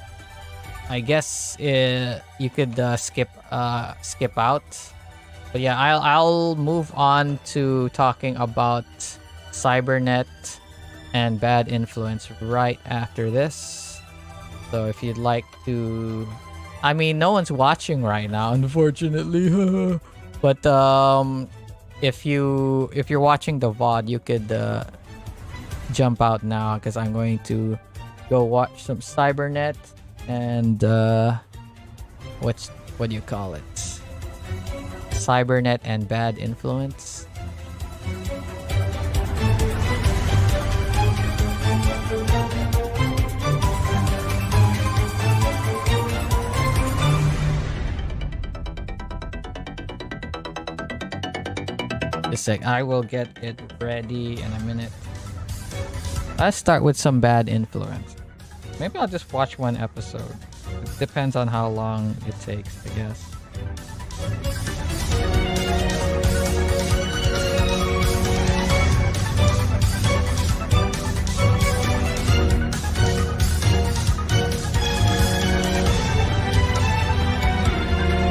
guess you could skip out. But yeah, I'll move on to talking about Cynernet and Bad Influence right after this. So if you'd like to, I mean, no one's watching right now, unfortunately. But if you're watching the VOD, you could jump out now because I'm going to go watch some Cynernet and what do you call it? Cynernet and Bad Influence. Just a sec, I will get it ready in a minute. Let's start with some Bad Influence. Maybe I'll just watch one episode. It depends on how long it takes, I guess.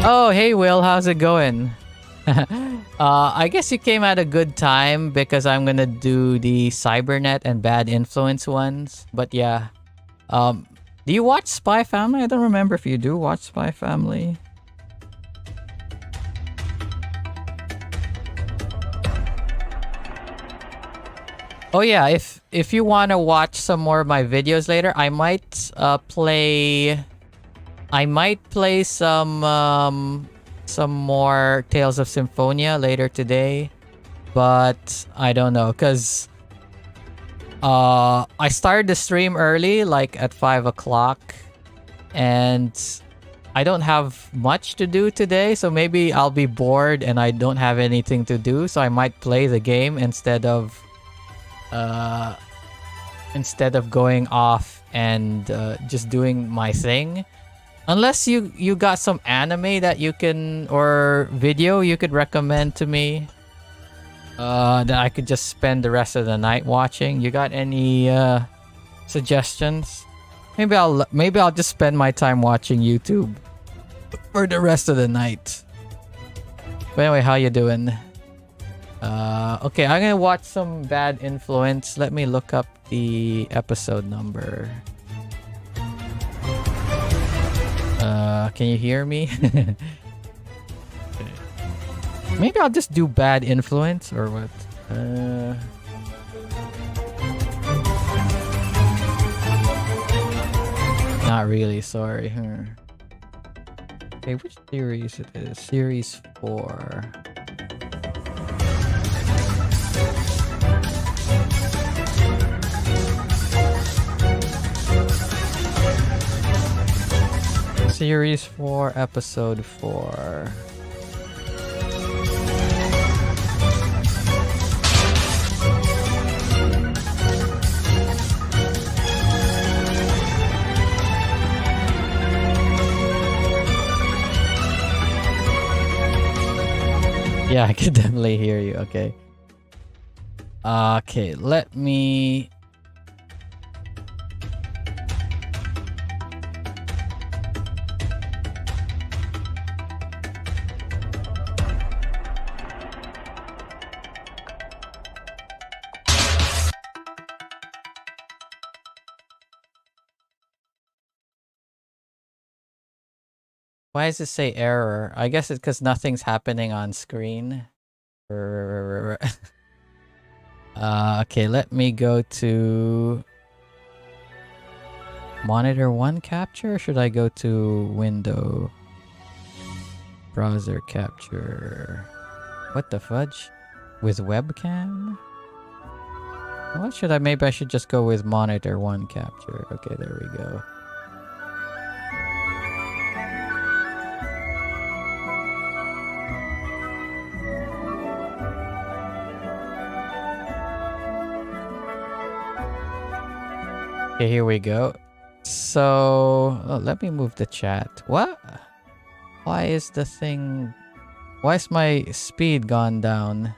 Oh, hey Will, how's it going? I guess you came at a good time because I'm gonna do the Cynernet and Bad Influence ones. But yeah, do you watch Spy Family? I don't remember if you do watch Spy Family. Oh yeah, if you want to watch some more of my videos later, I might play some more Tales of Symphonia later today, but I don't know because I started the stream early, like at 5 o'clock, and I don't have much to do today, so maybe I'll be bored and I don't have anything to do, so I might play the game instead of going off and just doing my thing. Unless you got some anime that you can, or video you could recommend to me that I could just spend the rest of the night watching. You got any suggestions? Maybe I'll just spend my time watching YouTube for the rest of the night. But anyway, how you doing? Okay, I'm gonna watch some Bad Influence. Let me look up the episode number. Can you hear me? Maybe I'll just do Bad Influence or what? Not really, sorry. Okay, which series it is? Series 4. Series 4, Episode 4. Yeah, I can definitely hear you. Okay. Okay, let me... Why does it say error? I guess it's because nothing's happening on screen. Okay, let me go to monitor 1 capture, or should I go to window browser capture? What the fudge? With webcam? What should I? Maybe I should just go with monitor 1 capture. Okay, there we go. Okay, here we go. So, let me move the chat. What? Why is the thing... Why is my speed gone down?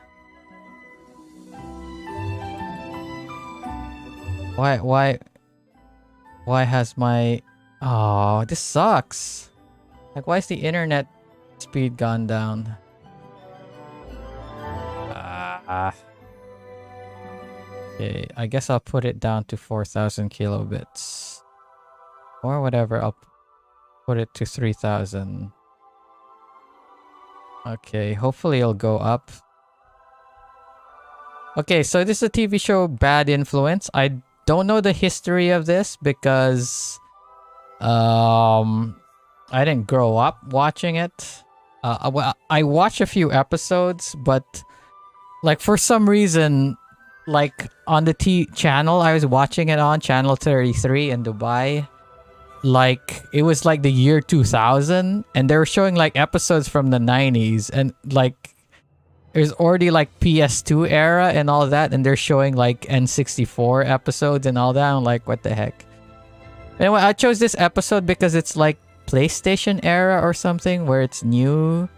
Why has my... Oh, this sucks. Like, why is the internet speed gone down? Okay, I guess I'll put it down to 4,000 kilobits. Or whatever, I'll put it to 3,000. Okay, hopefully it'll go up. Okay, so this is a TV show, Bad Influence. I don't know the history of this because I didn't grow up watching it. I watched a few episodes, but like for some reason, like on the channel I was watching it on, channel 33 in Dubai, like it was like the year 2000 and they were showing like episodes from the 90s and like there's already like PS2 era and all that, and they're showing like N64 episodes and all that. I'm like, what the heck? Anyway, I chose this episode because it's like PlayStation era or something where it's new.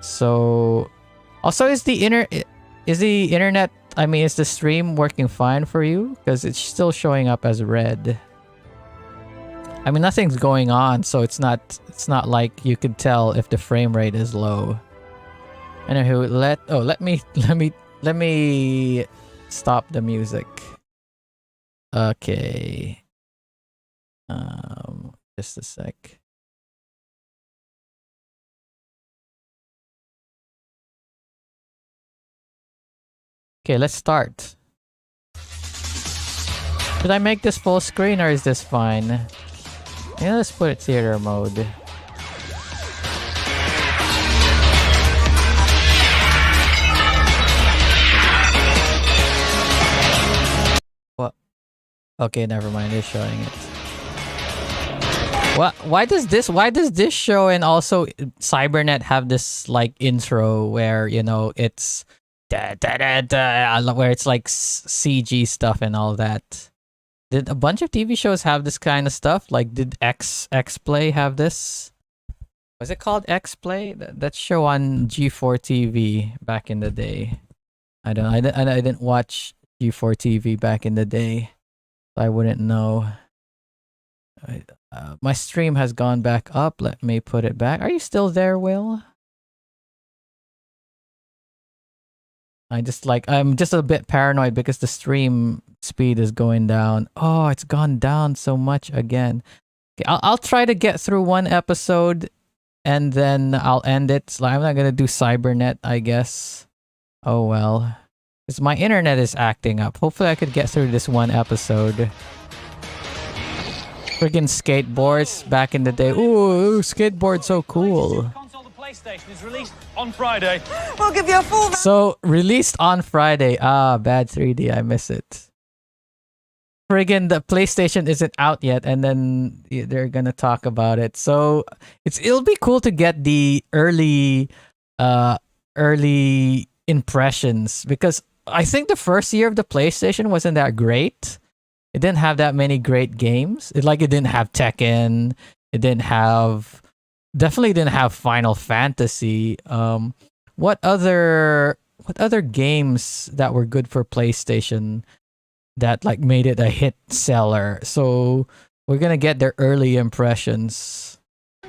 So also, is the internet, I mean, is the stream working fine for you? Because it's still showing up as red. I mean, nothing's going on, so it's not like you could tell if the frame rate is low. Anywho, let me stop the music. Okay. Just a sec. Okay, let's start. Should I make this full screen or is this fine? Yeah, let's put it theater mode. What? Okay, never mind. It's showing it. What? Why does this show and also Cybernet have this like intro where, you know, it's da, da, da, da, where it's like CG stuff and all that? Did a bunch of TV shows have this kind of stuff? Like, did X Play have this? Was it called X Play? That show on G4 TV back in the day. I didn't watch G4 TV back in the day, so I wouldn't know. My stream has gone back up. Let me put it back. Are you still there, Will? I'm just a bit paranoid because the stream speed is going down. Oh, it's gone down so much again. Okay, I'll try to get through one episode and then I'll end it. So I'm not gonna do Cybernet, I guess. Oh well. Because my internet is acting up. Hopefully I could get through this one episode. Friggin' skateboards back in the day. Ooh, skateboard's so cool. PlayStation is released on Friday. We'll give you a full... So, released on Friday. Ah, bad 3D. I miss it. friggin' the PlayStation isn't out yet, and then they're gonna talk about it. So it'll be cool to get the early impressions, because I think the first year of the PlayStation wasn't that great. It didn't have that many great games. It didn't have Tekken. It definitely didn't have Final Fantasy. What other games that were good for PlayStation that like made it a hit seller? So we're gonna get their early impressions.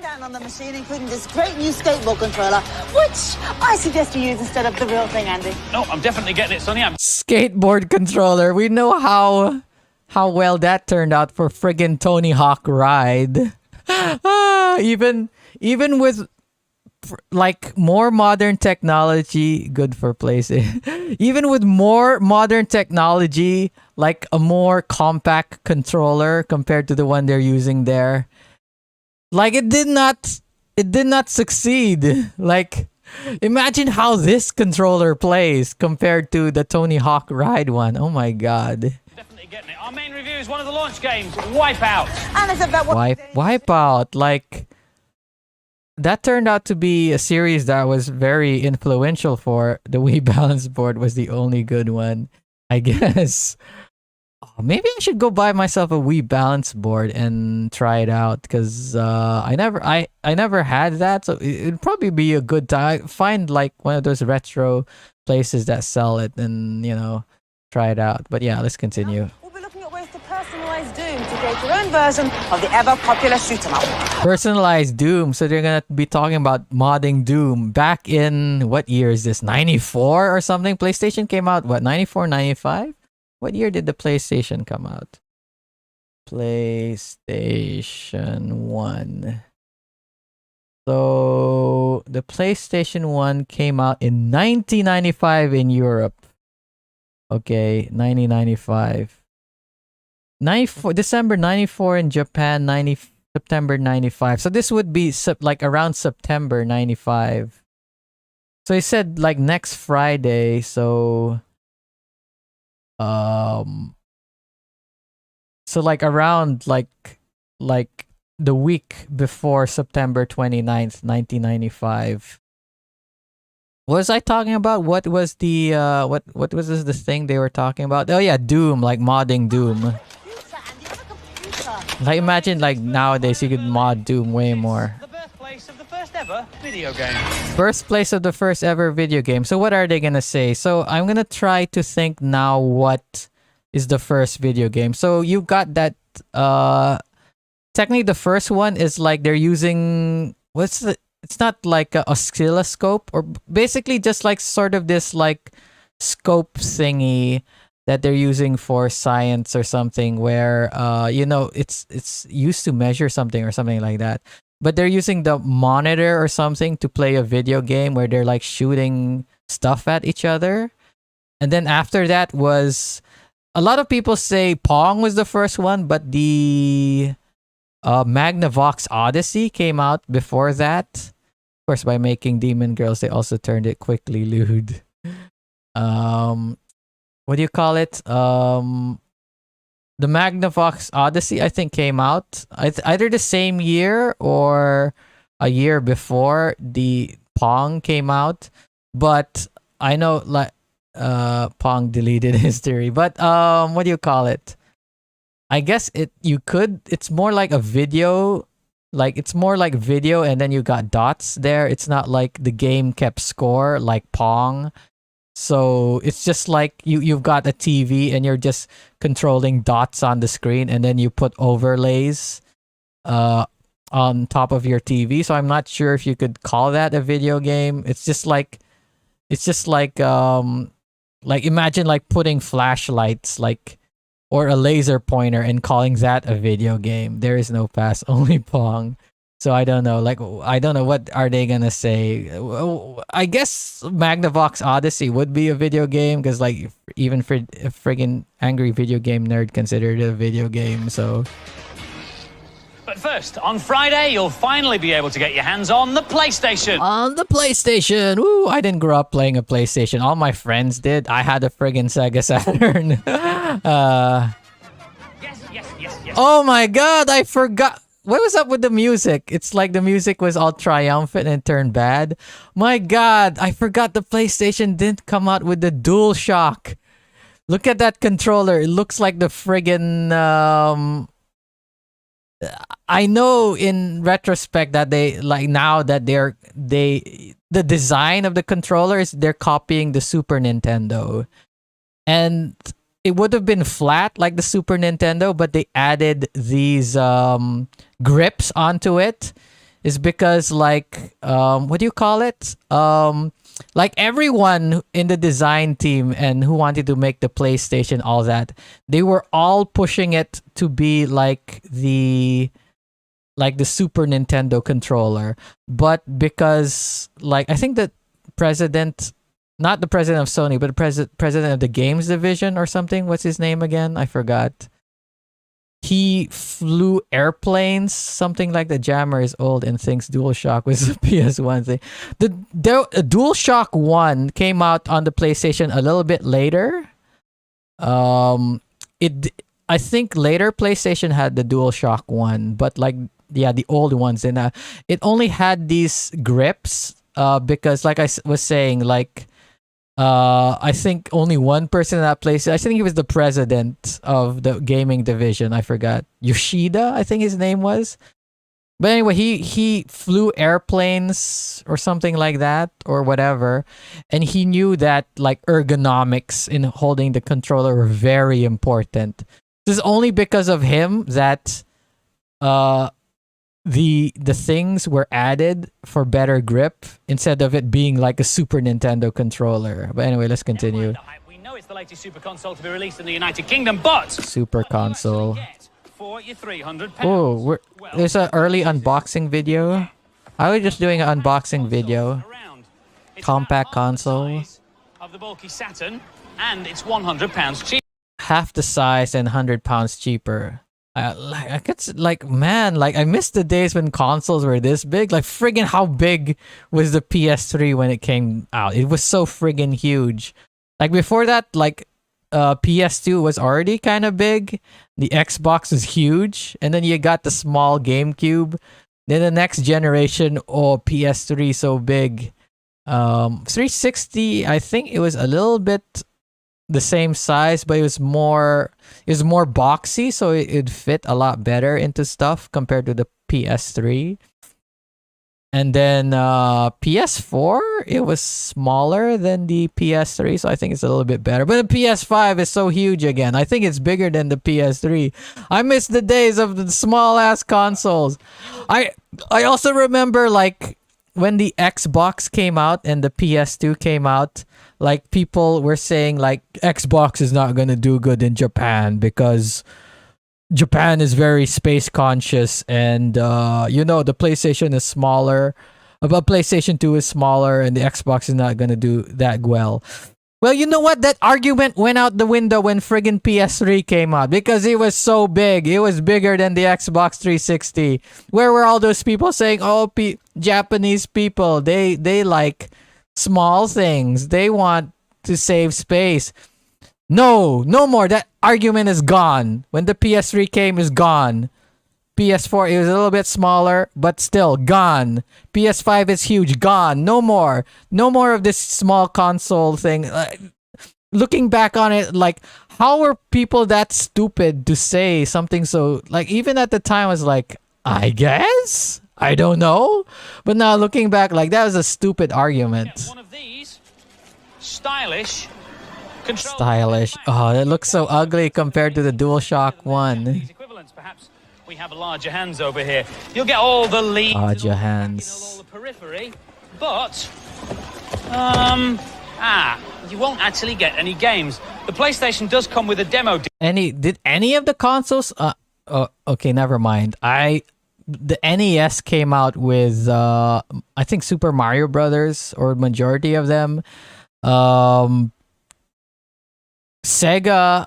Down on the machine, including this great new skateboard controller, which I suggest you use instead of the real thing, Andy. No, I'm definitely getting it, Sonny. Skateboard controller. We know how well that turned out for friggin' Tony Hawk Ride. Even with like more modern technology, good for PlayStation. Even with more modern technology, like a more compact controller compared to the one they're using there, like it did not succeed. Like, imagine how this controller plays compared to the Tony Hawk Ride one. Oh my god. Definitely getting it. Our main review is one of the launch games, Wipeout. And it's about what Wipeout. Like, that turned out to be a series that was very influential for the Wii Balance board. Was the only good one, I guess. Oh, maybe I should go buy myself a Wii Balance board and try it out, because I never had that, so it'd probably be a good time. Find like one of those retro places that sell it, and try it out. But yeah, let's continue. we'll be looking at ways to personalize Doom to create your own version of the ever-popular shoot 'em up. Personalized Doom. So they're gonna be talking about modding Doom. Back in, what year is this? 94 or something? PlayStation came out, what, 94, 95? What year did the PlayStation come out? PlayStation 1. So the PlayStation 1 came out in 1995 in Europe. Okay, 1995. 94, December 94 in Japan, September 95. So this would be like around September 95. So he said like next Friday, so like around like the week before September 29th, 1995. What was I talking about? What was the what was the thing they were talking about? Oh yeah, Doom, like modding Doom. Like imagine like nowadays you could mod Doom way more. The birthplace of the first ever video game. Birthplace of the first ever video game. So what are they gonna say? So I'm gonna try to think now what is the first video game. So you got that technically the first one is like they're using it's not like a oscilloscope, or basically just like sort of this like scope thingy that they're using for science or something, where it's used to measure something or something like that. But they're using the monitor or something to play a video game where they're like shooting stuff at each other. And then after that was, a lot of people say Pong was the first one, but the Magnavox Odyssey came out before that. Of course, by making Demon Girls, they also turned it quickly lewd. What do you call it? The Magnavox Odyssey, I think, came out either the same year or a year before the Pong came out. But I know like Pong deleted history. But what do you call it? I guess it's more like a video. Like it's more like video, and then you got dots there. It's not like the game kept score like Pong. So it's just like you've got a TV and you're just controlling dots on the screen, and then you put overlays on top of your TV. So I'm not sure if you could call that a video game. It's just like imagine like putting flashlights or a laser pointer and calling that a video game. There is no pass, only Pong. So I don't know. Like, I don't know what are they gonna say. I guess Magnavox Odyssey would be a video game, because like even for a friggin' angry video game nerd considered it a video game. So. But first, on Friday, you'll finally be able to get your hands on the PlayStation. On the PlayStation! Woo! I didn't grow up playing a PlayStation. All my friends did. I had a friggin' Sega Saturn. Oh my god, I forgot. What was up with the music? It's like the music was all triumphant and turned bad. My god, I forgot the PlayStation didn't come out with the DualShock. Look at that controller. It looks like the friggin' I know in retrospect that they like now that the design of the controller is they're copying the Super Nintendo. And it would have been flat like the Super Nintendo, but they added these grips onto it. Is because like what do you call it? Like everyone in the design team and who wanted to make the PlayStation, all that, they were all pushing it to be like the Super Nintendo controller. But because like I think the president, not the president of Sony, but the president of the games division or something. What's his name again? I forgot. He flew airplanes, something like the Jammer is old and thinks DualShock was a PS1 thing. The DualShock 1 came out on the PlayStation a little bit later. I think later PlayStation had the DualShock 1, but like yeah, the old ones, and it only had these grips because like I was saying, like I think only one person in that place. I think he was the president of the gaming division. I forgot. Yoshida, I think his name was. But anyway, he flew airplanes or something like that or whatever, and he knew that like ergonomics in holding the controller were very important. This is only because of him that the things were added for better grip instead of it being like a Super Nintendo controller. But anyway, let's continue. We know it's the latest Super Console to be released in the United Kingdom, but Super Console. For your £300. Oh, there's an early unboxing video. I was just doing an unboxing video. Compact console. Of the bulky Saturn, and it's £100 cheaper. Half the size and £100 cheaper. I guess, like, man, like, I miss the days when consoles were this big. Like, friggin' how big was the PS3 when it came out? It was so friggin' huge. Like, before that, like, PS2 was already kind of big. The Xbox was huge. And then you got the small GameCube. Then the next generation, PS3 so big. 360, I think it was a little bit the same size, but it was more boxy, so it'd fit a lot better into stuff compared to the PS3. And then PS4, it was smaller than the PS3, so I think it's a little bit better. But the PS5 is so huge again. I think it's bigger than the PS3. I miss the days of the small ass consoles. I also remember like when the Xbox came out and the PS2 came out, like people were saying like Xbox is not going to do good in Japan because Japan is very space conscious, and the PlayStation is smaller, but PlayStation 2 is smaller and the Xbox is not going to do that well. Well, you know what? That argument went out the window when friggin' PS3 came out because it was so big. It was bigger than the Xbox 360. Where were all those people saying, Japanese people, they like small things. They want to save space. No more. That argument is gone. When the PS3 came, is gone. PS4, it was a little bit smaller, but still gone. PS5 is huge, gone. No more of this small console thing. Looking back on it, like, how were people that stupid to say something so, like, even at the time I was like, I guess? I don't know. But now looking back, like, that was a stupid argument. One of these, stylish. Oh, it looks so ugly compared to the DualShock 1. Perhaps we have larger hands over here. You'll get all the leads, larger hands, all the periphery, but you won't actually get any games. The PlayStation does come with a demo. Did any of the consoles? Okay, never mind. The NES came out with I think Super Mario Brothers, or majority of them. Sega,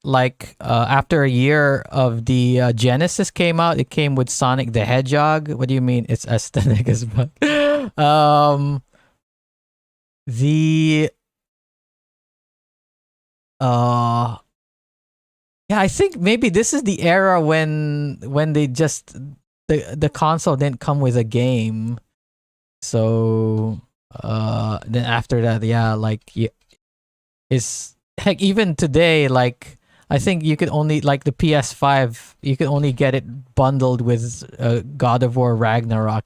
like after a year of the Genesis came out, it came with Sonic the Hedgehog. What do you mean it's aesthetic as fuck? Yeah, I think maybe this is the era when they just the console didn't come with a game. So then after that, yeah, like it's heck even today, like I think you could only like the PS5, you could only get it bundled with God of War Ragnarok.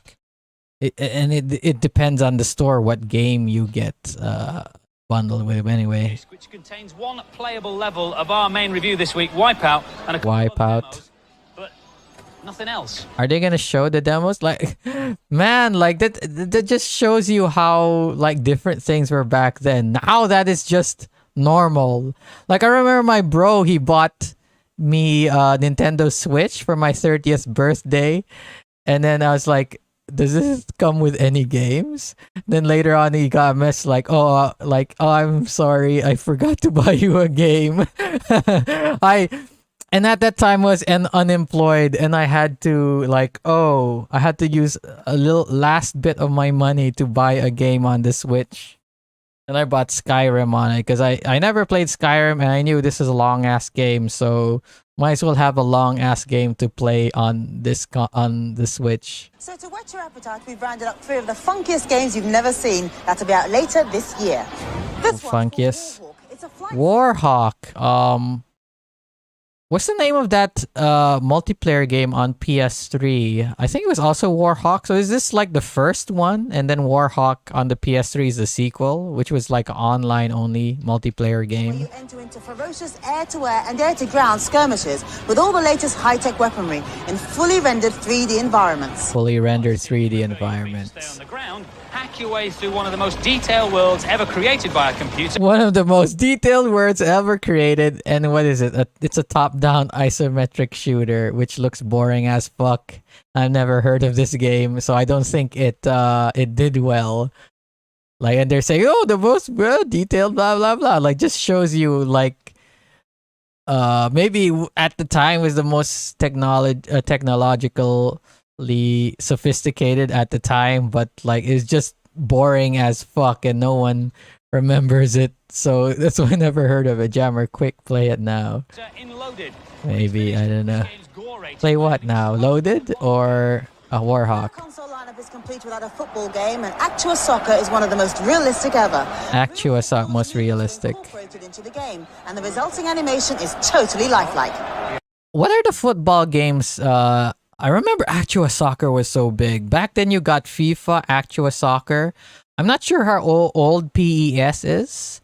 It depends on the store what game you get bundled with anyway. Which contains one playable level of our main review this week, Wipeout, and a couple of Wipeout. demos, but nothing else. Are they gonna show the demos? Like, man, like that just shows you how like different things were back then. Now that is just normal. Like I remember my bro, he bought me Nintendo Switch for my 30th birthday, and then I was like, does this come with any games? Then later on he got a message like, oh, I'm sorry, I forgot to buy you a game. And at that time was unemployed, and I had to I had to use a little last bit of my money to buy a game on the Switch. And I bought Skyrim on it because I never played Skyrim, and I knew this is a long ass game, so might as well have a long ass game to play on on the Switch. So to whet your appetite, we've rounded up 3 of the funkiest games you've never seen. That'll be out later this year. This one's called Funkiest. Warhawk. It's a flight Warhawk. What's the name of that multiplayer game on PS3? I think it was also Warhawk. So is this like the first one, and then Warhawk on the PS3 is the sequel, which was like an online only multiplayer where game? you enter into ferocious air-to-air and air-to-ground skirmishes with all the latest high-tech weaponry in fully rendered 3D environments. Fully rendered 3D Stay environments. on the ground, hack your way through one of the most detailed worlds ever created by a computer. One of the most detailed words ever created, and what is it? It's a top-down isometric shooter, which looks boring as fuck. I've never heard of this game, so I don't think it did well. Like, and they're saying, oh, the most detailed, blah blah blah. Like, just shows you like, maybe at the time was the most technologically sophisticated at the time, but like it's just boring as fuck, and no one remembers it. So that's why I never heard of it. Jammer, quick, play it now. In Loaded. Maybe, I don't know. Play what now? Loaded or a The Warhawk? console lineup is complete without a football game, and Actua Soccer is one of the most realistic ever. Actua Soccer, most realistic. Incorporated into the game, and the resulting animation is totally lifelike. What are the football games? I remember Actua Soccer was so big. Back then you got FIFA, Actua Soccer. I'm not sure how old PES is.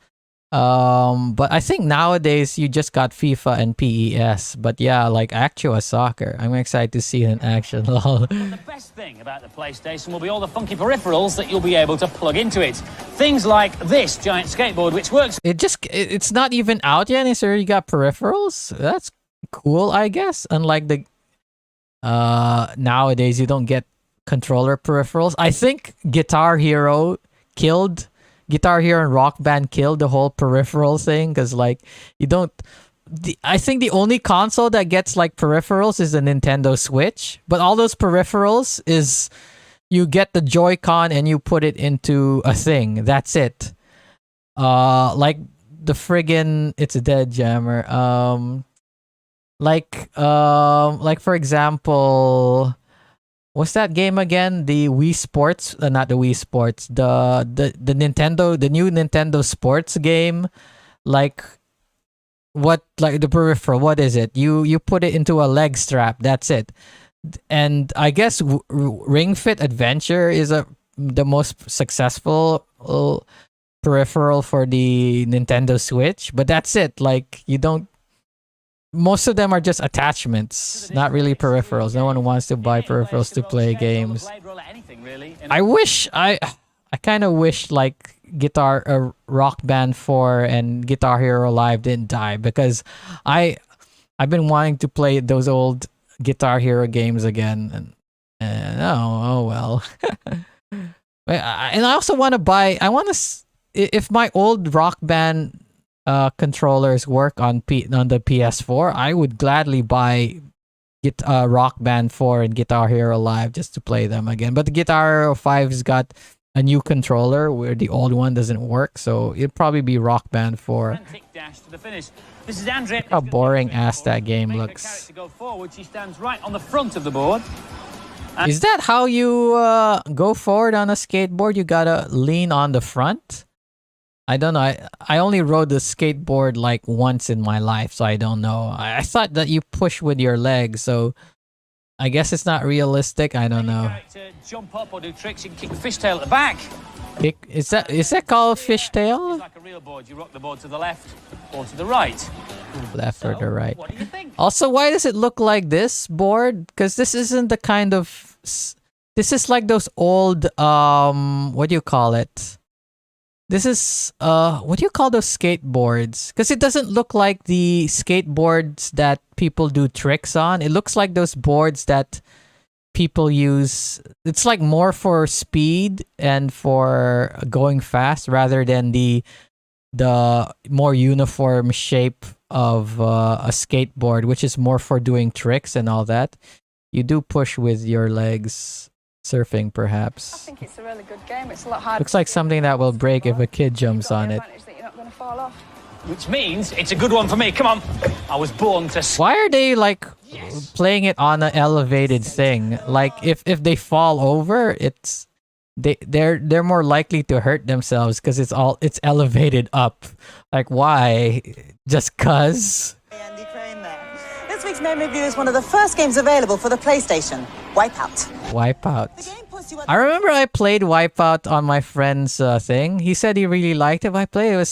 But I think nowadays you just got FIFA and PES. But yeah, like Actua Soccer. I'm excited to see it in action. Lol. The best thing about the PlayStation will be all the funky peripherals that you'll be able to plug into it. Things like this giant skateboard, which works. It's not even out yet, and it's already got peripherals. That's cool, I guess. Unlike the nowadays you don't get controller peripherals. I think Guitar Hero and Rock Band killed the whole peripheral thing, because like you don't. I think the only console that gets like peripherals is the Nintendo Switch, but all those peripherals is you get the Joy-Con and you put it into a thing. That's it. Like the friggin' it's a dead jammer. Like for example, what's that game again? The Wii Sports, not the Wii Sports. The Nintendo, the new Nintendo Sports game. Like what? Like the peripheral. What is it? You put it into a leg strap. That's it. And I guess Ring Fit Adventure is the most successful peripheral for the Nintendo Switch. But that's it. Like you don't. Most of them are just attachments, not really peripherals. No one wants to buy peripherals to play games. I kind of wish like Rock Band 4 and Guitar Hero Live didn't die, because I've been wanting to play those old Guitar Hero games again, and oh well. And I also want to buy. If my old Rock Band controllers work on the PS4, I would gladly buy Rock Band 4 and Guitar Hero Live just to play them again. But the Guitar Hero 5's got a new controller where the old one doesn't work. So it'd probably be Rock Band 4. Frantic dash to the finish. This is Andrea. How boring ass that game Make her looks. character go forward. She stands right on the front of the board. Is that how you go forward on a skateboard? You gotta lean on the front? I don't know. I only rode the skateboard like once in my life, so I don't know. I thought that you push with your legs, so I guess it's not realistic. I don't know. Character jump up or do tricks. You can kick the fishtail at the back. Is that called fishtail? It's like a real board. You rock the board to the left or to the right. Left or the right. What do you think? Also, why does it look like this board? Because this isn't the kind of... This is like those old... what do you call it? This is... what do you call those skateboards? Because it doesn't look like the skateboards that people do tricks on. It looks like those boards that people use. It's like more for speed and for going fast rather than the more uniform shape of a skateboard, which is more for doing tricks and all that. You do push with your legs, surfing perhaps. I think it's a really good game. It's a lot harder. Looks like something that will break if a kid jumps on it. That you're not going to fall off. Which means it's a good one for me. Come on. I was born to... Why are they like playing it on an elevated thing? Like if they fall over, they're more likely to hurt themselves because it's elevated up. Like why? Just cuz? Andy Crane there. This week's main review is one of the first games available for the PlayStation, Wipeout. Wipeout. The game puts you at I remember I played Wipeout on my friend's thing. He said he really liked it. But I played it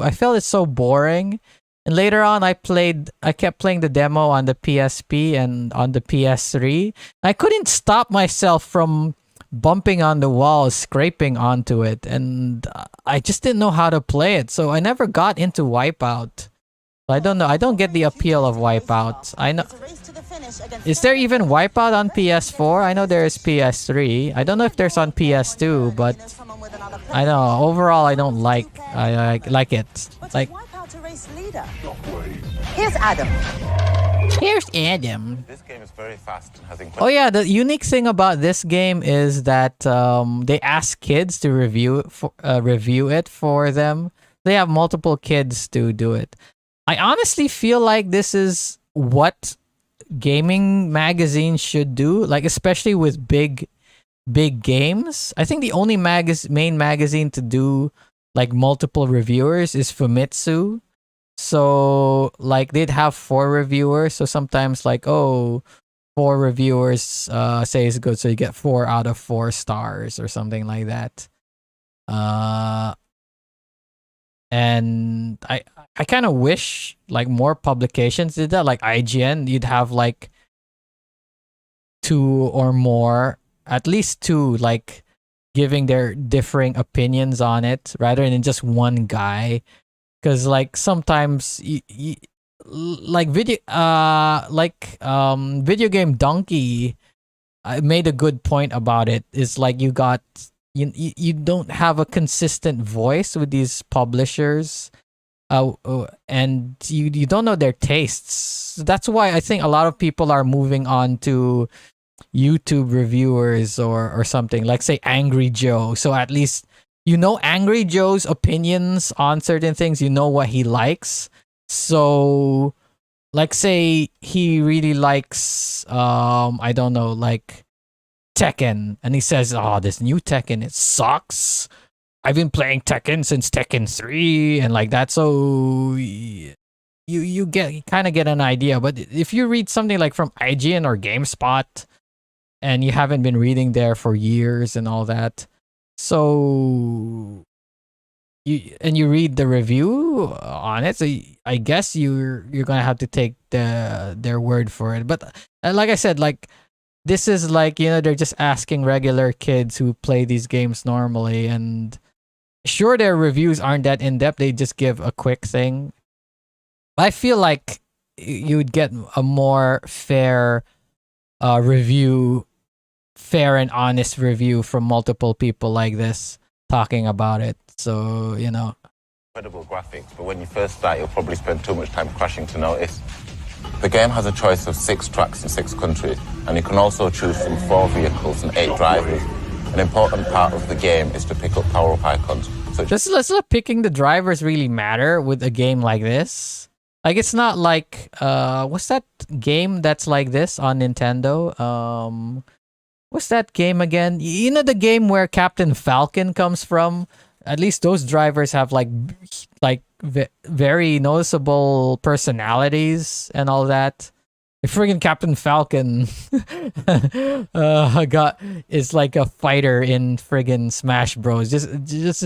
I felt it's so boring. And later on, I kept playing the demo on the PSP and on the PS3. I couldn't stop myself from bumping on the walls, scraping onto it, and I just didn't know how to play it. So I never got into Wipeout. I don't know. I don't get the appeal of Wipeout. I know. It's a race to the finish against Is there even Wipeout on PS4? I know there is PS3. I don't know if there's on PS2, but someone with another I know overall I don't like like it. But Like Wipeout a race leader. Here's Adam. here's Adam. This game is very fast and has Oh incredible. yeah, the unique thing about this game is that they ask kids to review it for them. They have multiple kids to do it. I honestly feel like this is what gaming magazines should do, like especially with big games. I think the only main magazine to do like multiple reviewers is Famitsu. So like they'd have 4 reviewers. So sometimes like 4 reviewers say it's good, so you get 4 out of 4 stars or something like that. And I kind of wish like more publications did that. Like IGN, you'd have like 2 or more, at least 2, like giving their differing opinions on it rather than just one guy. Because like sometimes like video game donkey made a good point about it. Is like you don't have a consistent voice with these publishers, and you don't know their tastes. That's why I think a lot of people are moving on to YouTube reviewers or something like, say, Angry Joe. So at least you know Angry Joe's opinions on certain things. You know what he likes. So like, say he really likes I don't know, like Tekken, and he says, "Oh, this new Tekken, it sucks. I've been playing Tekken since Tekken 3," and like that. So you kind of get an idea. But if you read something like from IGN or GameSpot, and you haven't been reading there for years and all that, so you read the review on it, so I guess you're gonna have to take their word for it. But like I said, like, this is like, you know, they're just asking regular kids who play these games normally, and sure, their reviews aren't that in-depth. They just give a quick thing. I feel like you'd get a more fair review, fair and honest review from multiple people like this talking about it. So, you know. Incredible graphics, but when you first start, you'll probably spend too much time crashing to notice. The game has a choice of 6 tracks in 6 countries, and you can also choose from 4 vehicles and 8 drivers. And An important part of the game is to pick up power-up icons. So Does picking the drivers really matter with a game like this? Like, it's not like what's that game that's like this on Nintendo? What's that game again? You know the game where Captain Falcon comes from? At least those drivers have like very noticeable personalities and all that. Like friggin' Captain Falcon is like a fighter in friggin' Smash Bros. Just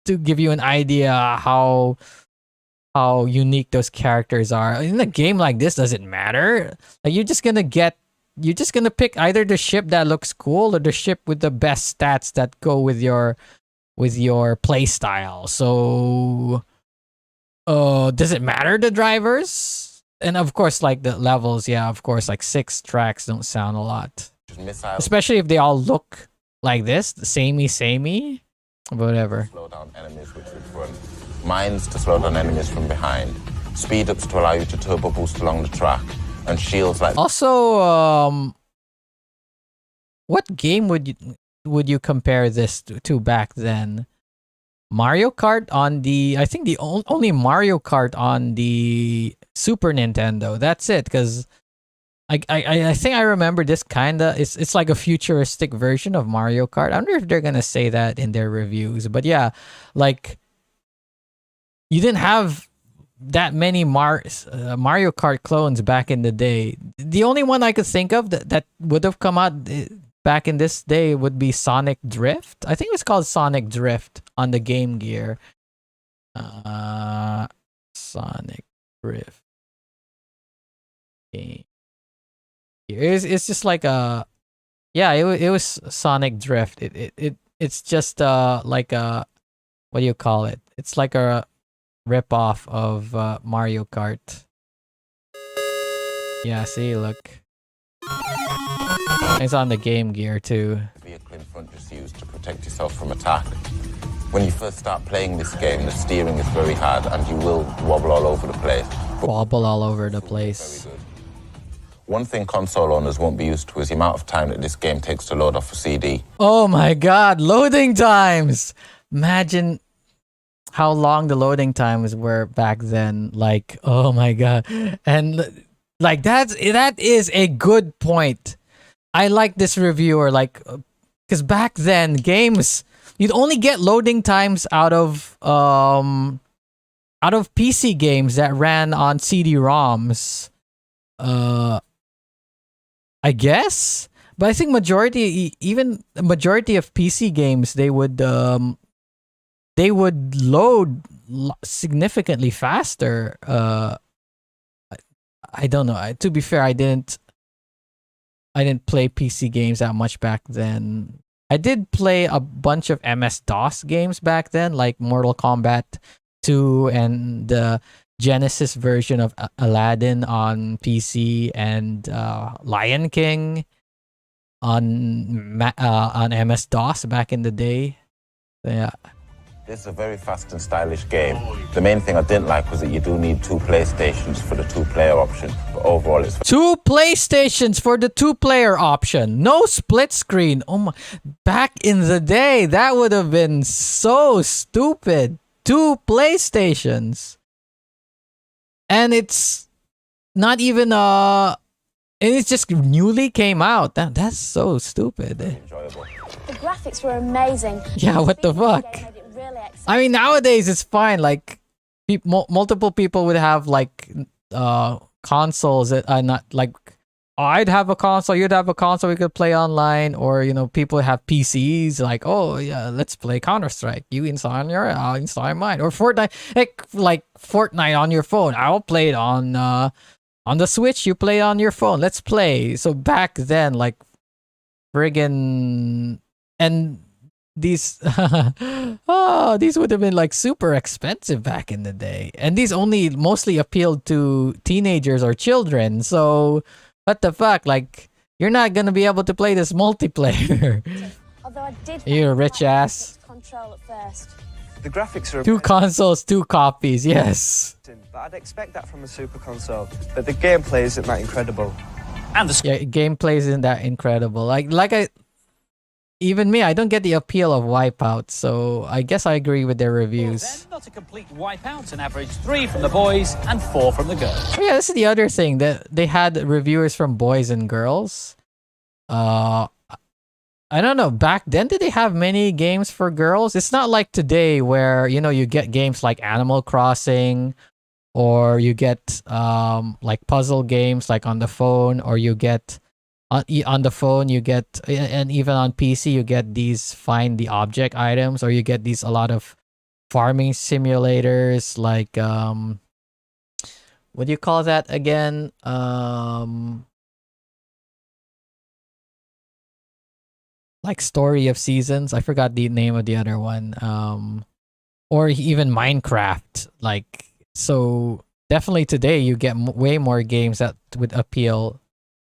to give you an idea how unique those characters are. In a game like this, does it matter? Like you're just gonna pick either the ship that looks cool or the ship with the best stats that go with your play style. So does it matter, the drivers? And of course, like the levels, yeah, of course, like 6 tracks don't sound a lot. missiles Especially if they all look like this, samey, whatever. slow down enemies which would run. Mines to slow down enemies from behind. Speed ups to allow you to turbo boost along the track. And shields like... Also, what game would you compare this to back then? Mario Kart on the... I think the only Mario Kart on the Super Nintendo. That's it, because I think I remember this kinda... It's like a futuristic version of Mario Kart. I wonder if they're gonna say that in their reviews. But yeah, like... You didn't have that many Mario Kart clones back in the day. The only one I could think of that would have come out back in this day would be Sonic Drift. I think it was called Sonic Drift on the Game Gear. Sonic Drift game. It's just like a... Yeah, it was Sonic Drift. It's just like a... What do you call it? It's like a rip-off of Mario Kart. Yeah, see, look. It's on the Game Gear too. Vehicle in front just used to protect yourself from attack. When you first start playing this game, the steering is very hard and you will wobble all over the place. Wobble all over the place. Very good. One thing console owners won't be used to is the amount of time that this game takes to load off a CD. Oh my god, loading times! Imagine how long the loading times were back then. Like, oh my god. And like that is a good point. I like this reviewer, like, because back then games, you'd only get loading times out of PC games that ran on CD-ROMs. I guess, but I think majority of PC games, they would load significantly faster. I don't know. To be fair, I didn't play PC games that much back then. I did play a bunch of MS-DOS games back then, like Mortal Kombat 2 and the Genesis version of Aladdin on PC, and Lion King on MS-DOS back in the day. So, yeah. This is a very fast and stylish game. The main thing I didn't like was that you do need 2 PlayStations for the 2-player option. But overall, it's... 2 PlayStations for the 2-player option. No split screen. Oh my... Back in the day, that would have been so stupid. 2 PlayStations. And it's not even... And it's just newly came out. That's so stupid. enjoyable. The graphics were amazing. Yeah, what the fuck? I mean, nowadays it's fine. Like, multiple people would have like consoles that are not like... I'd have a console, you'd have a console, we could play online, or people have PCs. Like, oh yeah, let's play Counter-Strike. You install your, I'll install mine, or Fortnite. Like Fortnite on your phone. I'll play it on the Switch. You play it on your phone. Let's play. So back then, like, friggin' and these these would have been like super expensive back in the day, and these only mostly appealed to teenagers or children. So what the fuck, like, you're not gonna be able to play this multiplayer. Although I did You're a rich ass. Control at first. The graphics are 2 consoles, 2 copies, yes. but I'd expect that from a super console. But the gameplay isn't that incredible. And the Yeah, gameplay isn't that incredible. Like even me, I don't get the appeal of Wipeout, so I guess I agree with their Then, reviews. not a complete wipeout, an average 3 from the boys and 4 from the girls. Oh, yeah, this is the other thing that they had reviewers from boys and girls. I don't know. Back then, did they have many games for girls? It's not like today where, you know, you get games like Animal Crossing, or you get like puzzle games like on the phone, or you get on the phone you get, and even on PC you get these find the object items, or you get these a lot of farming simulators like what do you call that again? Like Story of Seasons. I forgot the name of the other one. Or even Minecraft. Like, so definitely today you get way more games that would appeal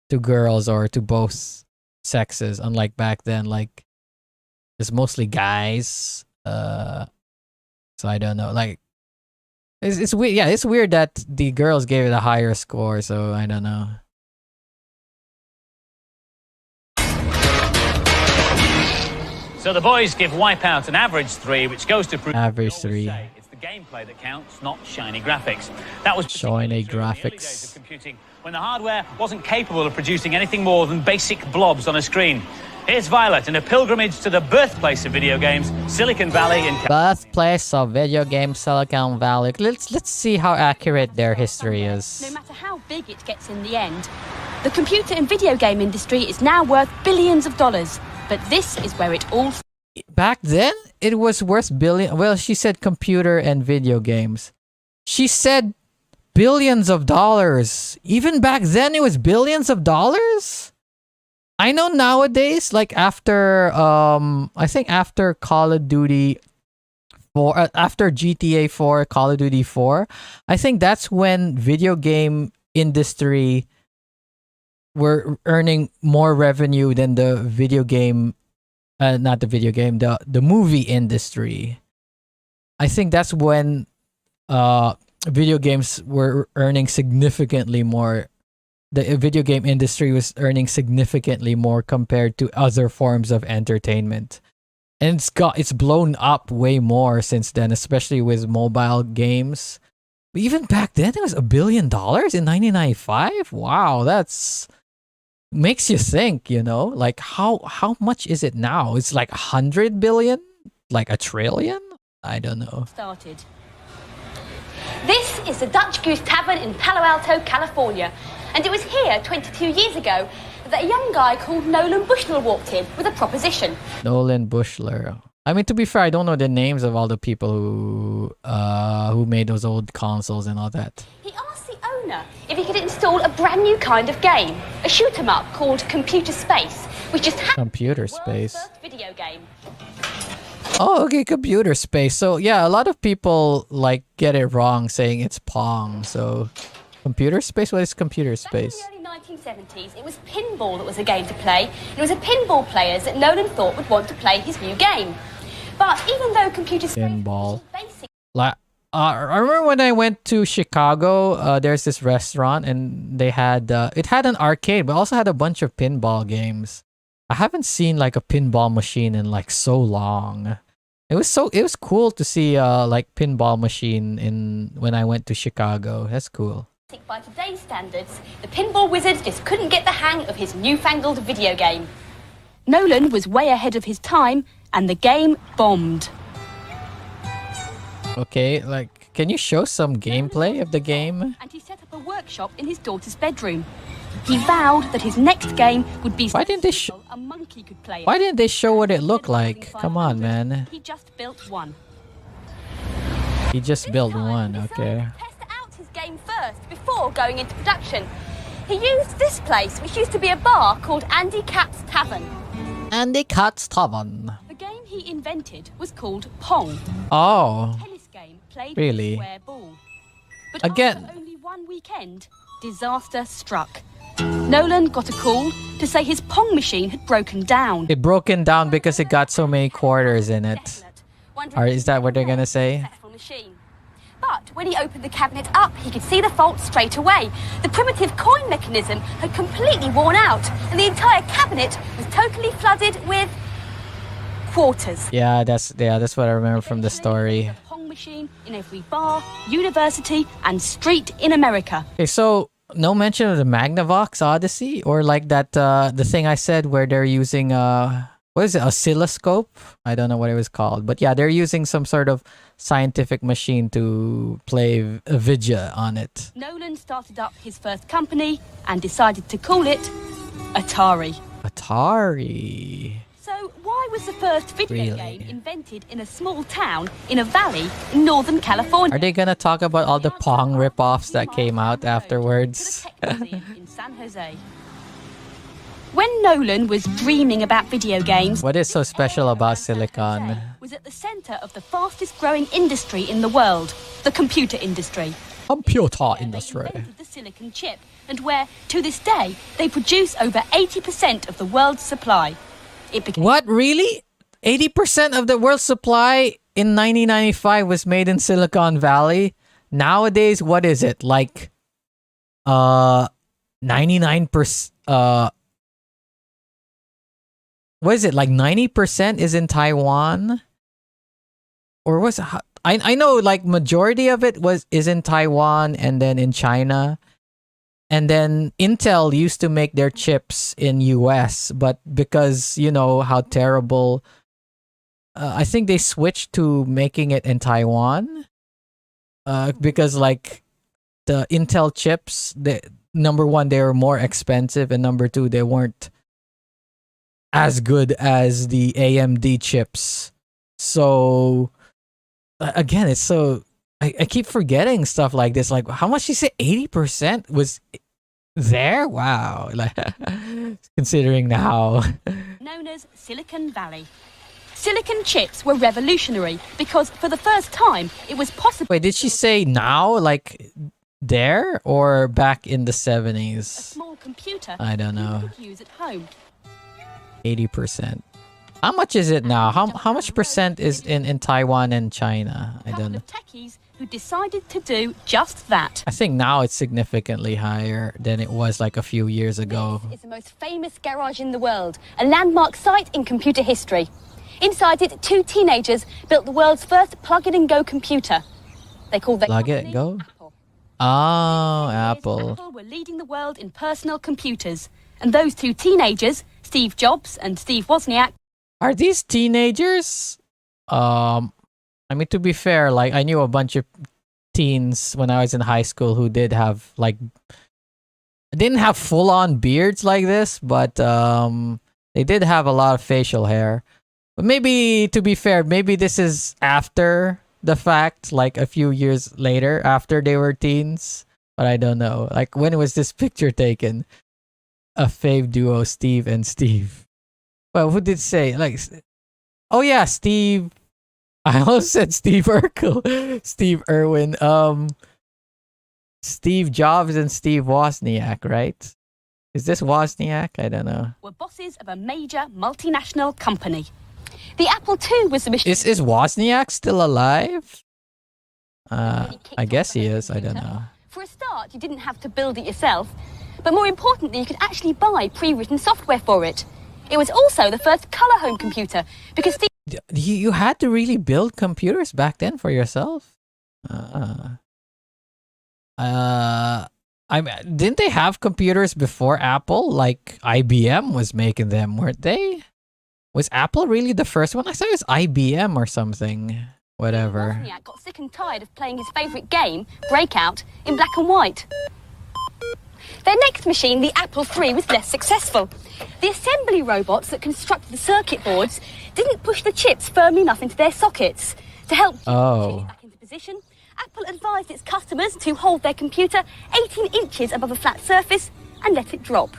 to girls or to both sexes, unlike back then, like it's mostly guys. So I don't know. Like, it's weird. Yeah, it's weird that the girls gave it a higher score. So I don't know. So the boys give Wipeout an average 3, which goes to prove Average what we always 3. say, it's the gameplay that counts, not shiny graphics. That was Shiny particularly true in the early days graphics. of computing, when the hardware wasn't capable of producing anything more than basic blobs on a screen. Here's Violet in a pilgrimage to the birthplace of video games, Silicon Valley in Birthplace of video game Silicon Valley. Let's see how accurate their history No is. matter how big it gets in the end, the computer and video game industry is now worth billions of dollars. But this is where it all Back then, it was worth billion. Well, she said computer and video games. She said billions of dollars. Even back then, it was billions of dollars. I know nowadays, like after I think after Call of Duty 4, after GTA 4, Call of Duty 4, I think that's when video game industry were earning more revenue than the video game, not the video game, the movie industry. I think that's when video games were earning significantly more. The video game industry was earning significantly more compared to other forms of entertainment. And it's blown up way more since then, especially with mobile games. But even back then, it was $1 billion in 1995. Wow, that's makes you think, you know, like how much is it now? It's like 100 billion, like a trillion. I don't know. started. This is the Dutch Goose Tavern in Palo Alto, California. And it was here 22 years ago that a young guy called Nolan Bushnell walked in with a proposition. Nolan Bushler. I mean, to be fair, I don't know the names of all the people who made those old consoles and all that. He asked the owner if he could install a brand new kind of game, a shoot 'em up called Computer Space, which just happened Computer to be the world's Space. first video game. Oh, okay, Computer Space. So yeah, a lot of people like get it wrong saying it's Pong. So Computer Space? What is Computer Space? Back in the early 1970s, it was pinball that was a game to play. It was the pinball players that Nolan thought would want to play his new game. But even though Computer Space Pinball. was basic, I remember when I went to Chicago, there's this restaurant and they had it had an arcade, but also had a bunch of pinball games. I haven't seen like a pinball machine in like so long. It was cool to see like pinball machine when I went to Chicago. That's cool. by today's standards, the pinball wizard just couldn't get the hang of his newfangled video game. Nolan was way ahead of his time, and the game bombed. Okay, like, can you show some gameplay of the game? And he set up a workshop in his daughter's bedroom. He vowed that his next game would be Why didn't they a monkey could play it. Why didn't they show what it looked like? Come on, man. He just built one. He just built This time, one, he okay. decided to test out his game first before going into production. He used this place, which used to be a bar called Andy Cat's Tavern. Andy Cat's Tavern. The game he invented was called Pong. Oh, A tennis game played Really? with a square ball. But Again- after only one weekend, disaster struck. Nolan got a call to say his Pong machine had broken down. it broken down because it got so many quarters in it. Desolate, wondering Or if is that what they're gonna say? successful machine. But when he opened the cabinet up, he could see the fault straight away. The primitive coin mechanism had completely worn out, and the entire cabinet was totally flooded with quarters. Yeah, that's what I remember from the story. A Pong machine in every bar, university, and street in America. Okay, so no mention of the Magnavox Odyssey or like that the thing I said where they're using what is it, oscilloscope? I don't know what it was called, but yeah, they're using some sort of scientific machine to play Vidya on it. Nolan started up his first company and decided to call it Atari. Atari. So why was the first video Really? game invented in a small town in a valley in Northern California? Are they gonna talk about all the Pong ripoffs that came out afterwards? To the Tech Museum in San Jose. When Nolan was dreaming about video games, What is so special about Silicon? was at the center of the fastest growing industry in the world, the computer industry. Computer Where they industry. invented the silicon chip, and where, to this day, they produce over 80% of the world's supply. It became What, really? 80% of the world's supply in 1995 was made in Silicon Valley. Nowadays, what is it? Like 99% what is it? Like 90% is in Taiwan? Or was it, I know like majority of it is in Taiwan and then in China. And then Intel used to make their chips in US, but because you know how terrible, I think they switched to making it in Taiwan. Because like the Intel chips, number one, they were more expensive, and number two, they weren't as good as the AMD chips. So again, it's so I keep forgetting stuff like this. Like, how much you say 80% was there? Wow. Like, considering now. known as Silicon Valley. Silicon chips were revolutionary because for the first time it was possible. Wait, did she say now? Like, there? Or back in the 70s? A small computer I don't know. you could use at home. 80%. How much is it now? How much percent is in Taiwan and China? I A don't couple know. of techies who decided to do just that. I think now it's significantly higher than it was like a few years ago. This is the most famous garage in the world, a landmark site in computer history. Inside it, two teenagers built the world's first plug-it-and-go computer. They called their Plug it, company go? Apple. Oh, Years, Apple. Apple were leading the world in personal computers. And those two teenagers, Steve Jobs and Steve Wozniak, Are these teenagers? I mean, to be fair, like I knew a bunch of teens when I was in high school who did have like didn't have full-on beards like this, but they did have a lot of facial hair. But maybe, to be fair, maybe this is after the fact, like a few years later, after they were teens. But I don't know. Like, when was this picture taken? A fave duo, Steve and Steve. Well, who did say? Like, oh yeah, Steve. I almost said Steve Urkel. Steve Irwin. Steve Jobs and Steve Wozniak, right? Is this Wozniak? I don't know. were bosses of a major multinational company. The Apple II was the machine. Is Wozniak still alive? that kicked I off guess the he home is. I don't computer. know. For a start, you didn't have to build it yourself, but more importantly, you could actually buy pre-written software for it. It was also the first color home computer because Steve You had to really build computers back then for yourself? I mean, didn't they have computers before Apple? Like IBM was making them, weren't they? Was Apple really the first one? I thought it was IBM or something. Whatever. Wozniak got sick and tired of playing his favorite game, Breakout, in black and white. Their next machine, the Apple III, was less successful. The assembly robots that constructed the circuit boards didn't push the chips firmly enough into their sockets. To help get the chip back into position, Apple advised its customers to hold their computer 18 inches above a flat surface and let it drop.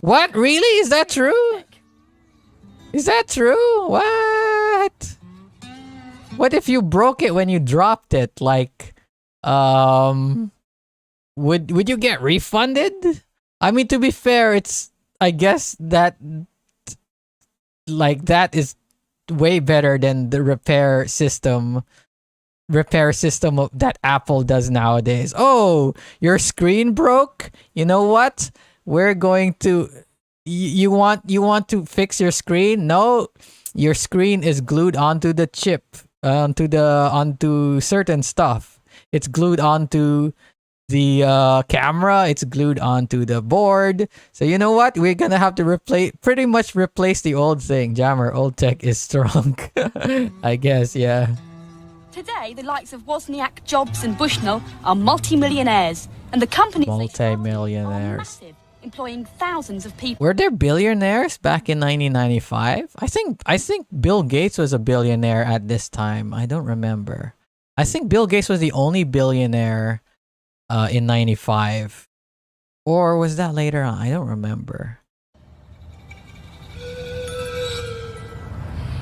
What? Really? Is that true? Is that true? What? What if you broke it when you dropped it? Like, would you get refunded? I mean, to be fair, I guess that is way better than the repair system that Apple does nowadays. Oh, your screen broke? You know what? We're going to you want to fix your screen? No. your screen is glued onto the chip, onto certain stuff. It's glued onto the camera. It's glued onto the board. So you know what? We're gonna have to pretty much replace the old thing. Jammer, old tech is strong. I guess, yeah. Today, the likes of Wozniak, Jobs, and Bushnell are multi-millionaires, and the companies they started Multi-millionaires. are massive, employing thousands of people. Were there billionaires back in 1995? I think Bill Gates was a billionaire at this time. I don't remember. I think Bill Gates was the only billionaire in 95. Or was that later on? I don't remember.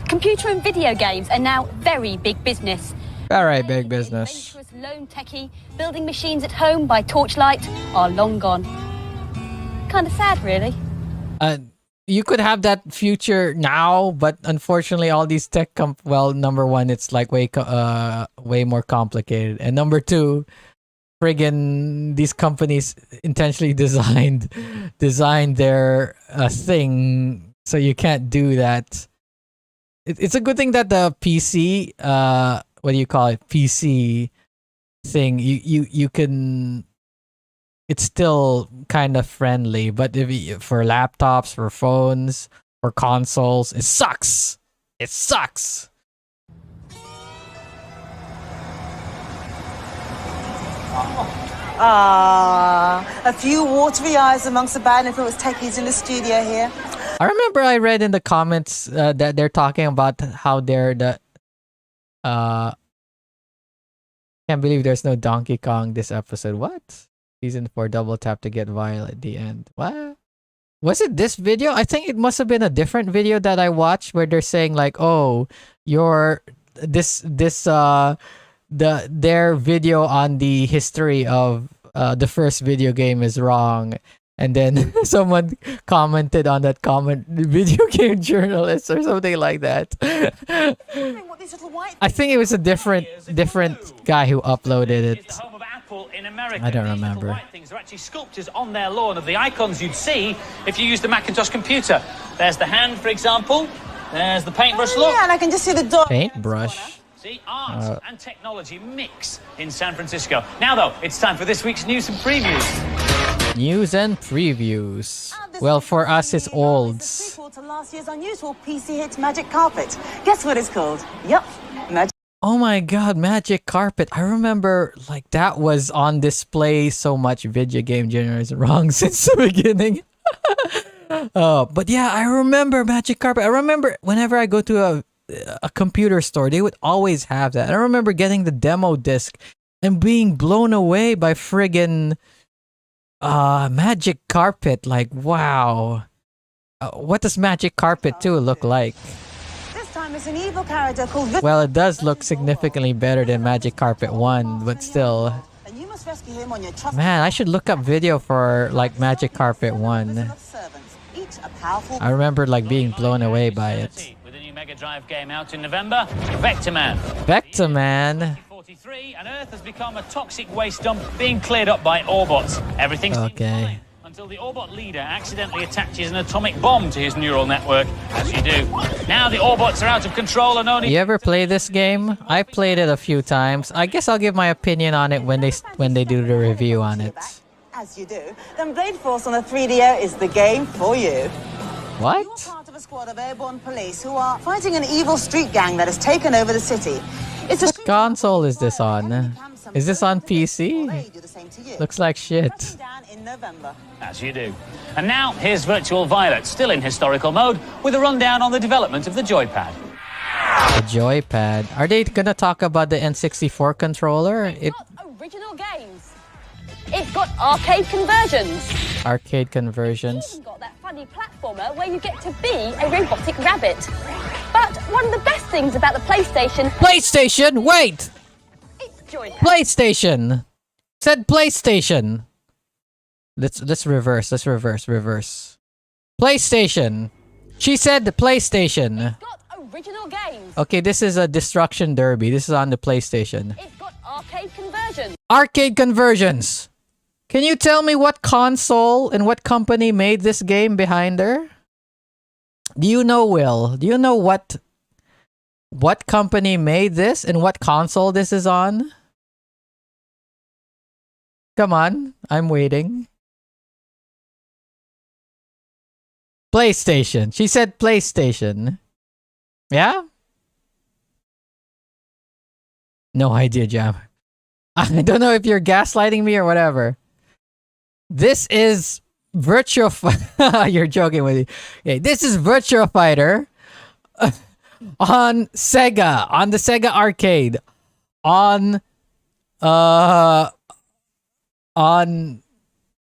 Computer and video games are now very big business. All right, big business. Adventurous lone techie building machines at home by torchlight are long gone. Kind of sad, really. You could have that future now, but unfortunately, all these tech well, number one, it's like way more complicated, and number two, friggin' these companies intentionally designed their thing so you can't do that. It's a good thing that the PC, what do you call it, PC thing, you can. It's still kind of friendly, but for laptops, for phones, for consoles, it sucks. It sucks. A few watery eyes amongst the Bad Influence techies in the studio here. I remember I read in the comments that they're talking about how they're the. Can't believe there's no Donkey Kong this episode. What? Season 4 double tap to get Violet at the end. What? Was it this video? I think it must have been a different video that I watched where they're saying like, "Oh, their video on the history of the first video game is wrong." And then someone commented on that comment, video game journalist or something like that. I think it was a different guy who uploaded it. I don't remember. White things are actually sculptures on their lawn of the icons you'd see if you used a Macintosh computer. There's the hand, for example. There's the paintbrush look. Yeah, and I can just see the dog. Paintbrush. See, art and technology mix in San Francisco. Now, though, it's time for this week's news and previews. News and previews. Well, for us, it's olds. Sequel to last year's unusual PC hit Magic Carpet. Guess what it's called? Yep, Magic. Oh my god, Magic Carpet. I remember like that was on display so much. Video game generation wrong since the beginning. But yeah, I remember Magic Carpet. I remember whenever I go to a computer store, they would always have that. I remember getting the demo disc and being blown away by friggin' Magic Carpet. Like, wow. What does Magic Carpet 2 look like? It's an evil character called Well, it does look significantly better than Magic Carpet 1, but still. And you must rescue him on your trust. Man, I should look up video for like Magic Carpet 1. I remember like being blown away by it. With a new Mega Drive game out in November, Vectorman. Vectorman. 43, and Earth has become a toxic waste dump being cleared up by Orbots. Everything's fine until the Orbot leader accidentally attaches an atomic bomb to his neural network, as you do. Now the Orbots are out of control and only... You ever play this game? I played it a few times. I guess I'll give my opinion on it when they do the review on it. As you do, then Blade Force on the 3DO is the game for you. What? You're part of a squad of airborne police who are fighting an evil street gang that has taken over the city. It's What console is this on? Is this on PC? Looks like shit. As you do. And now, here's Virtual Violet, still in historical mode, with a rundown on the development of the Joypad. The Joypad. Are they gonna talk about the N64 controller? It's got original games. It's got arcade conversions. Arcade conversions. It's even got that funny platformer where you get to be a robotic rabbit. But one of the best things about the PlayStation... PlayStation! Wait! It's Joypad. PlayStation! Said PlayStation! Let's reverse. Let's reverse. PlayStation! She said the PlayStation! It's got original games. Okay, this is a Destruction Derby. This is on the PlayStation. It's got arcade conversions. Arcade conversions! Can you tell me what console and what company made this game behind her? Do you know, Will? Do you know what company made this and what console this is on? Come on, I'm waiting. PlayStation. She said PlayStation. Yeah? No idea, Jam. I don't know if you're gaslighting me or whatever. This is You're joking with me. Okay, this is Virtua Fighter on Sega, on the Sega Arcade, on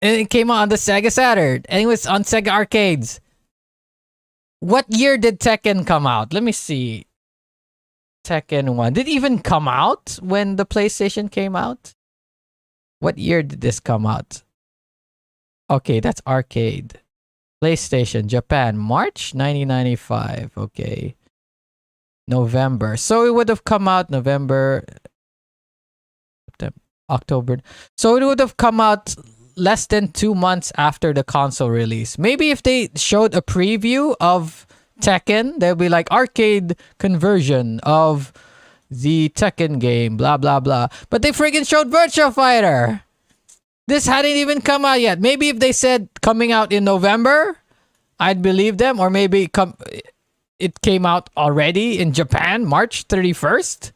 it came out on the Sega Saturn, and it was on Sega Arcades. What year did Tekken come out? Let me see. Tekken 1. Did it even come out when the PlayStation came out? What year did this come out? Okay, that's arcade. PlayStation, Japan, March 1995. Okay. November. So it would have come out November, September, October. So it would have come out less than 2 months after the console release. Maybe if they showed a preview of Tekken, they'll be like arcade conversion of the Tekken game, blah, blah, blah. But they friggin' showed Virtua Fighter. This hadn't even come out yet. Maybe if they said coming out in November, I'd believe them. Or maybe it came out already in Japan, March 31st.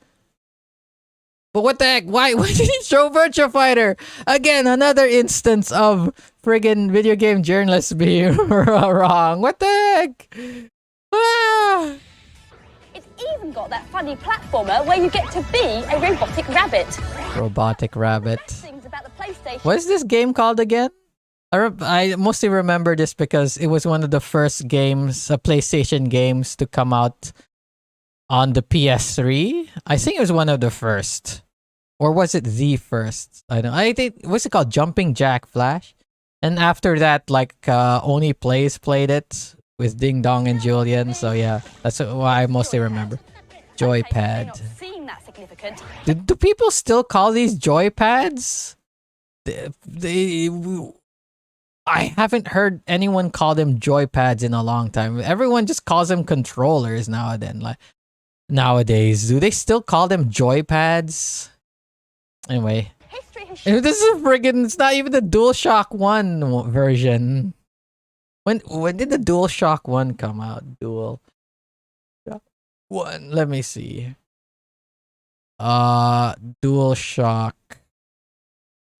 But what the heck? Why did he show Virtua Fighter? Again, another instance of friggin' video game journalists being wrong. What the heck? Ah! It's even got that funny platformer where you get to be a robotic rabbit. Robotic rabbit. Things about the PlayStation. What is this game called again? I mostly remember this because it was one of the first games, PlayStation games, to come out on the PS3. I think it was one of the first. Or was it the first? I don't know. I think, what's it called? Jumping Jack Flash? And after that, like, Only Plays played it with Ding Dong and Julian. So yeah, that's why I mostly remember. Joypad. Do people still call these joypads? I haven't heard anyone call them joypads in a long time. Everyone just calls them controllers nowadays. Do they still call them joypads? Anyway, this is friggin', it's not even the DualShock 1 version. When did the DualShock 1 come out? DualShock 1. Let me see. DualShock.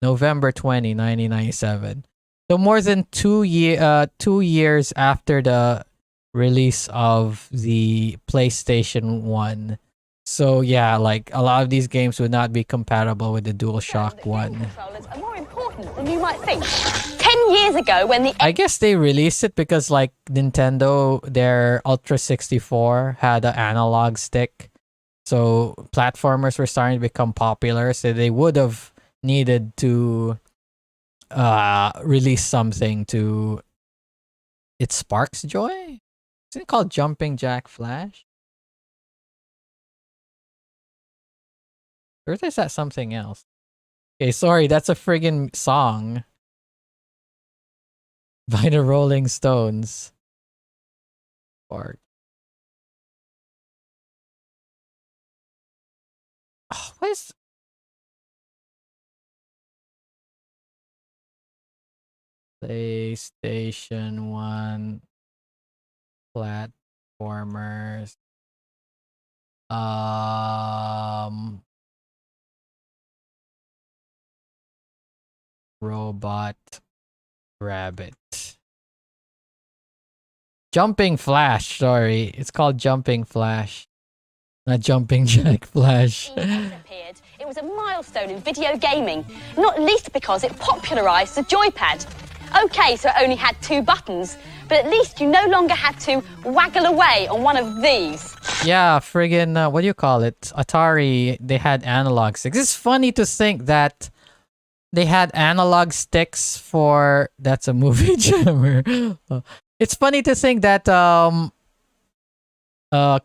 November 20, 1997. So more than 2 years after the release of the PlayStation 1. So yeah, like a lot of these games would not be compatible with the DualShock 1. Controllers are more important than you might think. 10 years ago when the... I guess they released it because like Nintendo, their Ultra 64 had an analog stick. So platformers were starting to become popular. So they would have needed to release something to... It sparks joy? Isn't it called Jumping Jack Flash? Or is that something else? Okay, sorry, that's a friggin' song by the Rolling Stones. Spark. Oh, what is... PlayStation 1 platformers. Robot rabbit. Jumping Flash, sorry. It's called Jumping Flash. Not Jumping Jack Flash. It was a milestone in video gaming, not least because it popularized the joypad. Okay, so it only had 2 buttons, but at least you no longer had to waggle away on one of these. Yeah, friggin', what do you call it? Atari, they had analog sticks. It's funny to think that they had analog sticks for... That's a movie jammer. It's funny to think that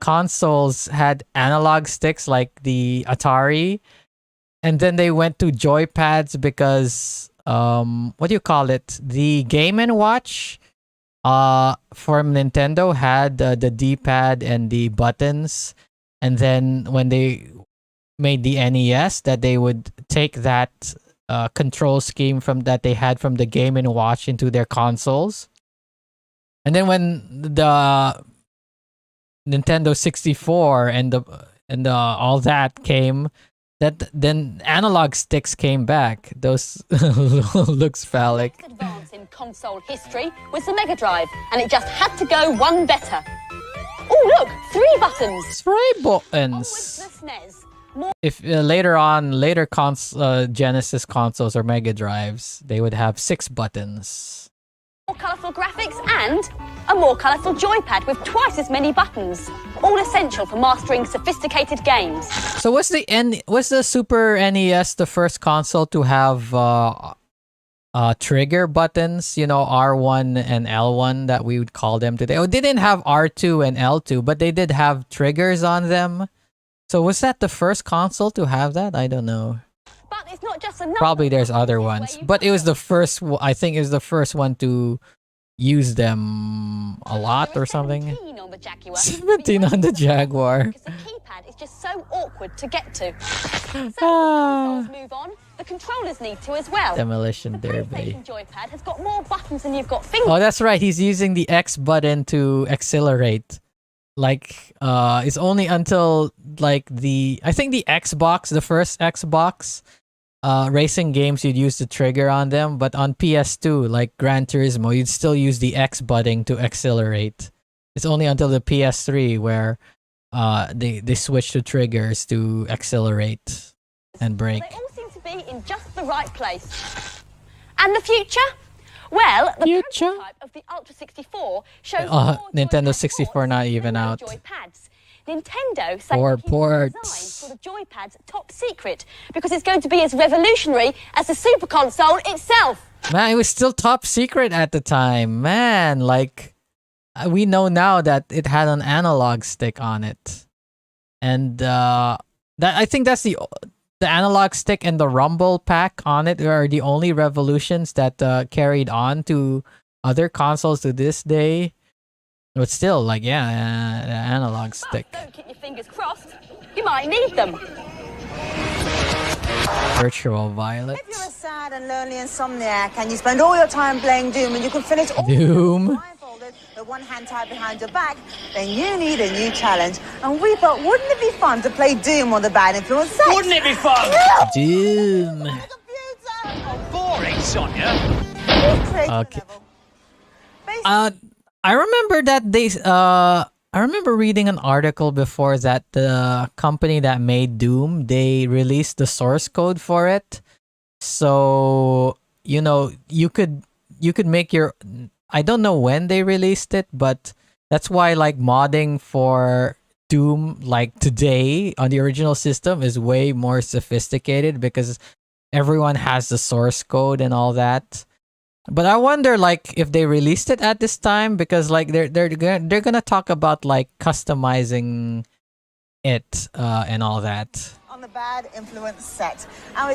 consoles had analog sticks like the Atari, and then they went to joypads because... what do you call it? The Game & Watch from Nintendo had the D-pad and the buttons, and then when they made the NES, that they would take that control scheme from that they had from the Game & Watch into their consoles. And then when the Nintendo 64 and all that came, then analog sticks came back. Those looks phallic. The next advance in console history was the Mega Drive, and it just had to go one better. Oh, look, 3 buttons. 3 buttons. Onwards the SNES. If later Genesis consoles or Mega Drives, they would have 6 buttons. More colourful graphics and a more colourful joypad with twice as many buttons. All essential for mastering sophisticated games. So was the Super NES the first console to have trigger buttons? You know, R1 and L1 that we would call them today. Oh, they didn't have R2 and L2, but they did have triggers on them. So was that the first console to have that? I don't know. But it's not just another. Probably there's other ones, but it was the first. I think it was the first one to use them a lot or something. 17 on the Jaguar. 17 on the Jaguar. Because the keypad is just so awkward to get to. So as consoles move on, the controllers need to as well. Demolition The Derby. PlayStation joypad has got more buttons than you've got fingers. Oh, that's right. He's using the X button to accelerate. Like, it's only until like I think the Xbox, the first Xbox, racing games, you'd use the trigger on them, but on PS2, like Gran Turismo, you'd still use the X button to accelerate. It's only until the PS3 where they switch to triggers to accelerate and brake. They all seem to be in just the right place. And the future? Well, the prototype of the Ultra 64 shows Nintendo 64 not even out. Joypads. Nintendo say 4 the design ports. for the joypads top secret because it's going to be as revolutionary as the Super Console itself. Man, it was still top secret at the time. Man, like, we know now that it had an analog stick on it. And I think that's the analog stick and the rumble pack on it are the only revolutions that carried on to other consoles to this day. But still, like, yeah, the analog stick. Don't keep your fingers crossed. You might need them. Virtual Violet. If you're a sad and lonely insomniac and you spend all your time playing Doom and you can finish all Doom. blindfolded with one hand tied behind your back, then you need a new challenge. And we thought, wouldn't it be fun to play Doom on the Bad Influence set? Wouldn't it be fun? Doom. Oh, boring, Sonia. Okay. I remember that I remember reading an article before that the company that made Doom, they released the source code for it. So, you know, you could make your, I don't know when they released it, but that's why like modding for Doom like today on the original system is way more sophisticated because everyone has the source code and all that. But I wonder, like, if they released it at this time, because like they're gonna talk about like customizing it and all that. On the Bad Influence set.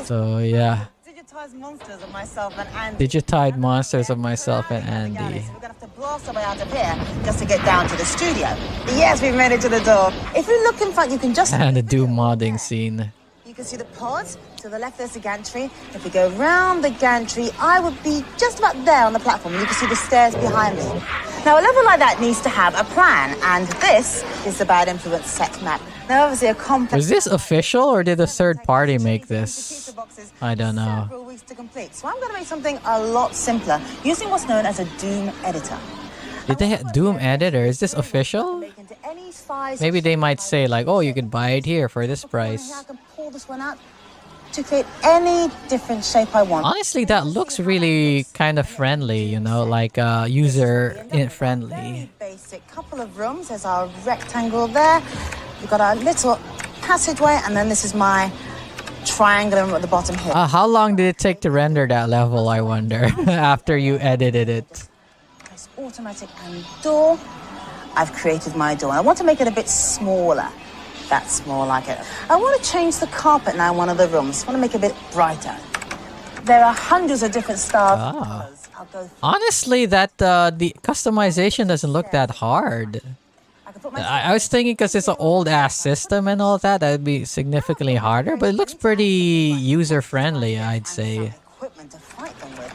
So yeah. Digitized monsters of myself and Andy. Digitized monsters of myself and Andy. We're gonna have to blast our way out of here just to get down to the studio. Yes, we've made it to the door. If you look in front, you can just And the Doom modding scene. You can see the pods. To the left, there's the gantry. If we go round the gantry, I would be just about there on the platform. You can see the stairs behind me. Now, a level like that needs to have a plan, and this is the Bad Influence set map. Now, obviously, a complex... Was this official, or did a third party make this? I don't know. Several weeks to complete. So I'm going to make something a lot simpler, using what's known as a Doom editor. Did they have Doom editor? Is this official? Maybe they might say like, oh, you can buy it here for this price. I can pull this one out to create any different shape I want. Honestly, that looks really kind of friendly, you know, like user friendly. Very basic couple of rooms. There's our rectangle there. We've got our little passageway, and then this is my triangular room at the bottom here. How long did it take to render that level, I wonder, after you edited it? Press automatic and door. I've created my door. I want to make it a bit smaller. That's more like it. I want to change the carpet now in one of the rooms. I want to make it a bit brighter. There are hundreds of different styles. Ah. I'll go through. Honestly, that the customization doesn't look that hard. I can put my I was thinking because it's an old-ass system and all that would be significantly harder, but it looks pretty user-friendly, I'd say. equipment to fight them with.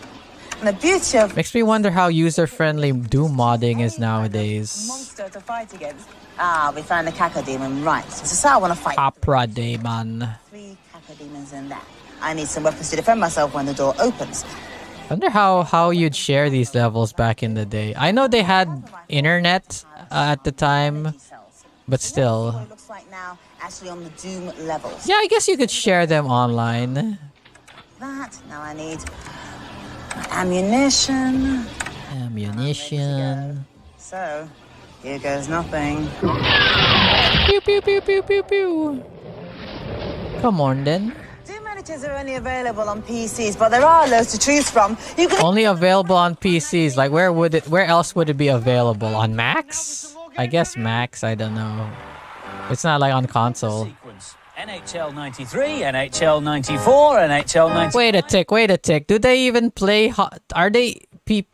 And the beauty of Makes me wonder how user-friendly Doom modding is nowadays. monster to fight against. Ah, we found the Cacodemon. Right. So I want to fight. Opera Demon. 3 Cacodemons in there. I need some weapons to defend myself when the door opens. Wonder how you'd share these levels back in the day. I know they had internet at the time, but still. What it looks like now, actually on the Doom levels. Yeah, I guess you could share them online. That. Now I need ammunition. Ammunition. So, here goes nothing. Pew pew pew pew pew pew. Come on then. Doom editors are only available on PCs, but there are loads to choose from. You can Only available on PCs. Like where else would it be available? On Macs? I guess Macs, I don't know. It's not like on console. NHL 93, NHL 94, NHL 90. Wait a tick. Do they even play are they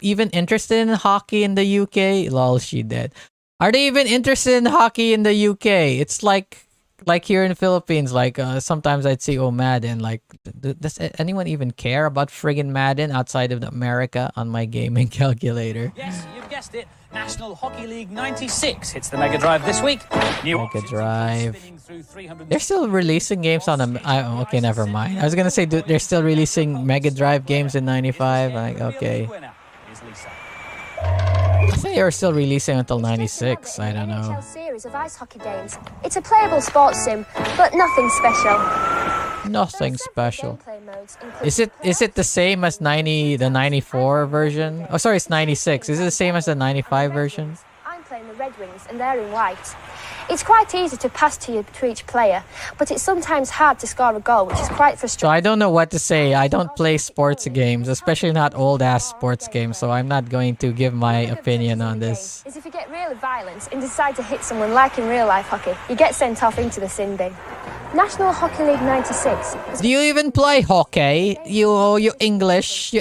even interested in hockey in the UK? Lol, she dead. Are they even interested in hockey in the UK? It's like here in the Philippines, like sometimes I'd see Madden. Like, does anyone even care about friggin' Madden outside of America on my gaming calculator? Yes, you've guessed it. National Hockey League 96 hits the Mega Drive this week. New Mega Drive. spinning through 300 They're still releasing games on them. Okay, never mind. I was gonna say they're still releasing Mega Drive games in '95. Like, okay. I think they were still releasing until '96. I don't know. NHL series of ice hockey games. It's a playable sports sim, but nothing special. Nothing special. Gameplay modes include Is it the same as the 94 version? Oh, sorry, it's 96. Is it the same as the 95 version? I'm playing the Red Wings and they're in white. It's quite easy to pass to each player, but it's sometimes hard to score a goal, which is quite So frustrating. I don't know what to say. I don't play sports games, especially not old-ass sports games, so I'm not going to give my opinion on this. Is if you get really violent and decide to hit someone like in real life hockey, you get sent off into the sin bin. National Hockey League 96. Do you even play hockey? You English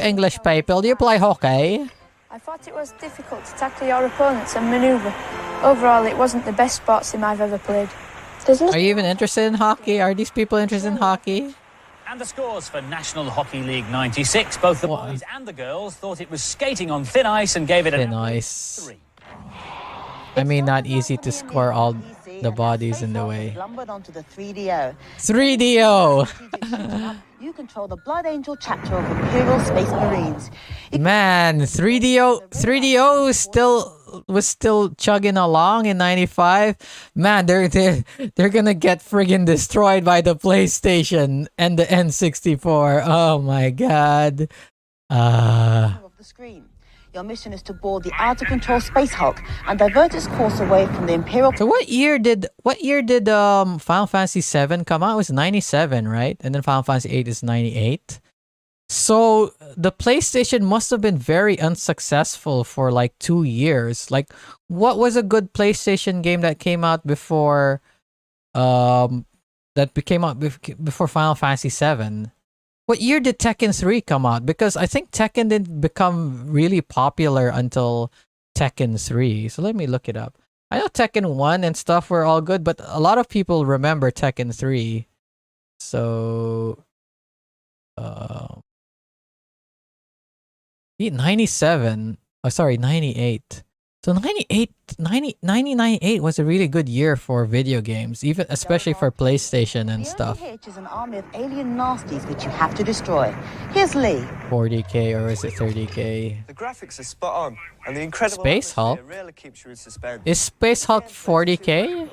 people, do you play hockey? I thought it was difficult to tackle your opponents and manoeuvre. Overall, it wasn't the best sports sim I've ever played. Are you even interested in hockey? Are these people interested in hockey? And the scores for National Hockey League 96. Both the boys and the girls thought it was skating on thin ice and gave it Thin a ice. 3. I mean, not easy to score all the bodies in the way. Lumbered onto the 3DO. 3DO! You control the Blood Angel chapter of Imperial Space Marines. Man, 3DO was still chugging along in '95. Man, they're gonna get friggin' destroyed by the PlayStation and the N64. Oh my god. Of the screen. Your mission is to board the out-of-control Space Hulk and divert its course away from the Imperial. So what year did Final Fantasy VII come out? It was 97, right? And then Final Fantasy VIII is 98. So the PlayStation must have been very unsuccessful for like 2 years. Like, what was a good PlayStation game that came out before before Final Fantasy VII? What year did Tekken 3 come out? Because I think Tekken didn't become really popular until Tekken 3. So let me look it up. I know Tekken 1 and stuff were all good, but a lot of people remember Tekken 3. So 97. Oh, sorry, 98. So 98 was a really good year for video games, even especially for PlayStation and stuff. The is an army of alien nasties which you have to destroy. Here's Lee. 40k or is it 30k? The graphics are spot on, and the incredible Space Hulk? atmosphere really keeps you in suspense. Is Space Hulk 40k?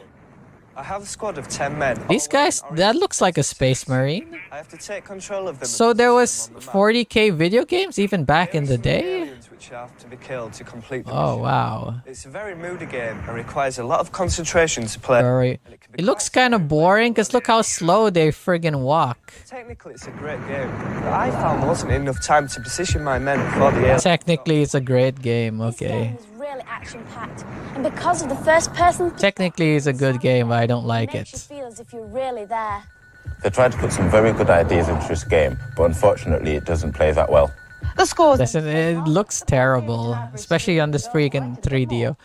I have a squad of 10 men. These guys, that looks like a Space Marine. I have to take control of them. So there was 40k video games even back in the day? Aliens which have to be killed to complete the Oh mission. wow. It's a very moody game and requires a lot of concentration to play. Very. It looks kind of boring because look how slow they friggin' walk. Technically, it's a great game, but I found there wasn't enough time to position my men before the aliens. Technically, it's a great game. This game Okay. is really action-packed, and because of the first-person, Technically, it's a good game, but I don't like makes you it. feel as if you're really there. They tried to put some very good ideas into this game, but unfortunately it doesn't play that well. The scores. Listen, it looks terrible, especially on this freaking 3DO.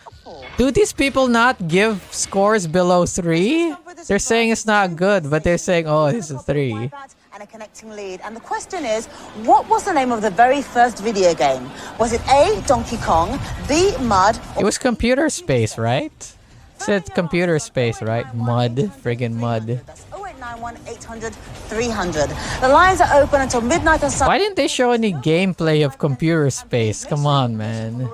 Do these people not give scores below 3? They're saying it's not good, but they're saying, oh, it's a 3. And a connecting lead. And the question is, what was the name of the very first video game? Was it A, Donkey Kong, B, Mud? It was Computer Space, right? It said Computer Space, right? Mud, friggin' Mud. 0891 800 300. The lines are open until midnight on Sunday. Why didn't they show any gameplay of Computer Space? Come on, man.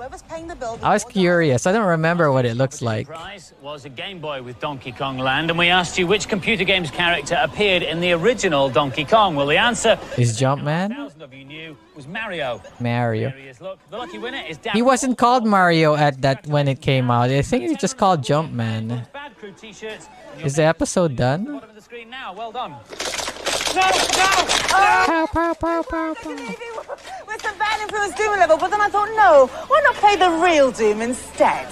I was curious. I don't remember what it looks like. The prize was a Game Boy with Donkey Kong Land, and we asked you which computer game's character appeared in the original Donkey Kong. Well, the answer Is Jumpman? thousands of you knew was Mario. Mario. Here he is. Look, the lucky winner is He wasn't called Mario at that when it came out. I think it's just called Jumpman. Bad Crew t-shirts. Is the episode done? Bottom of the screen now. Well done. Pow, pow, pow, pow, pow. With the Bad Influence Doom level, but then I thought, no, why not play the real Doom instead?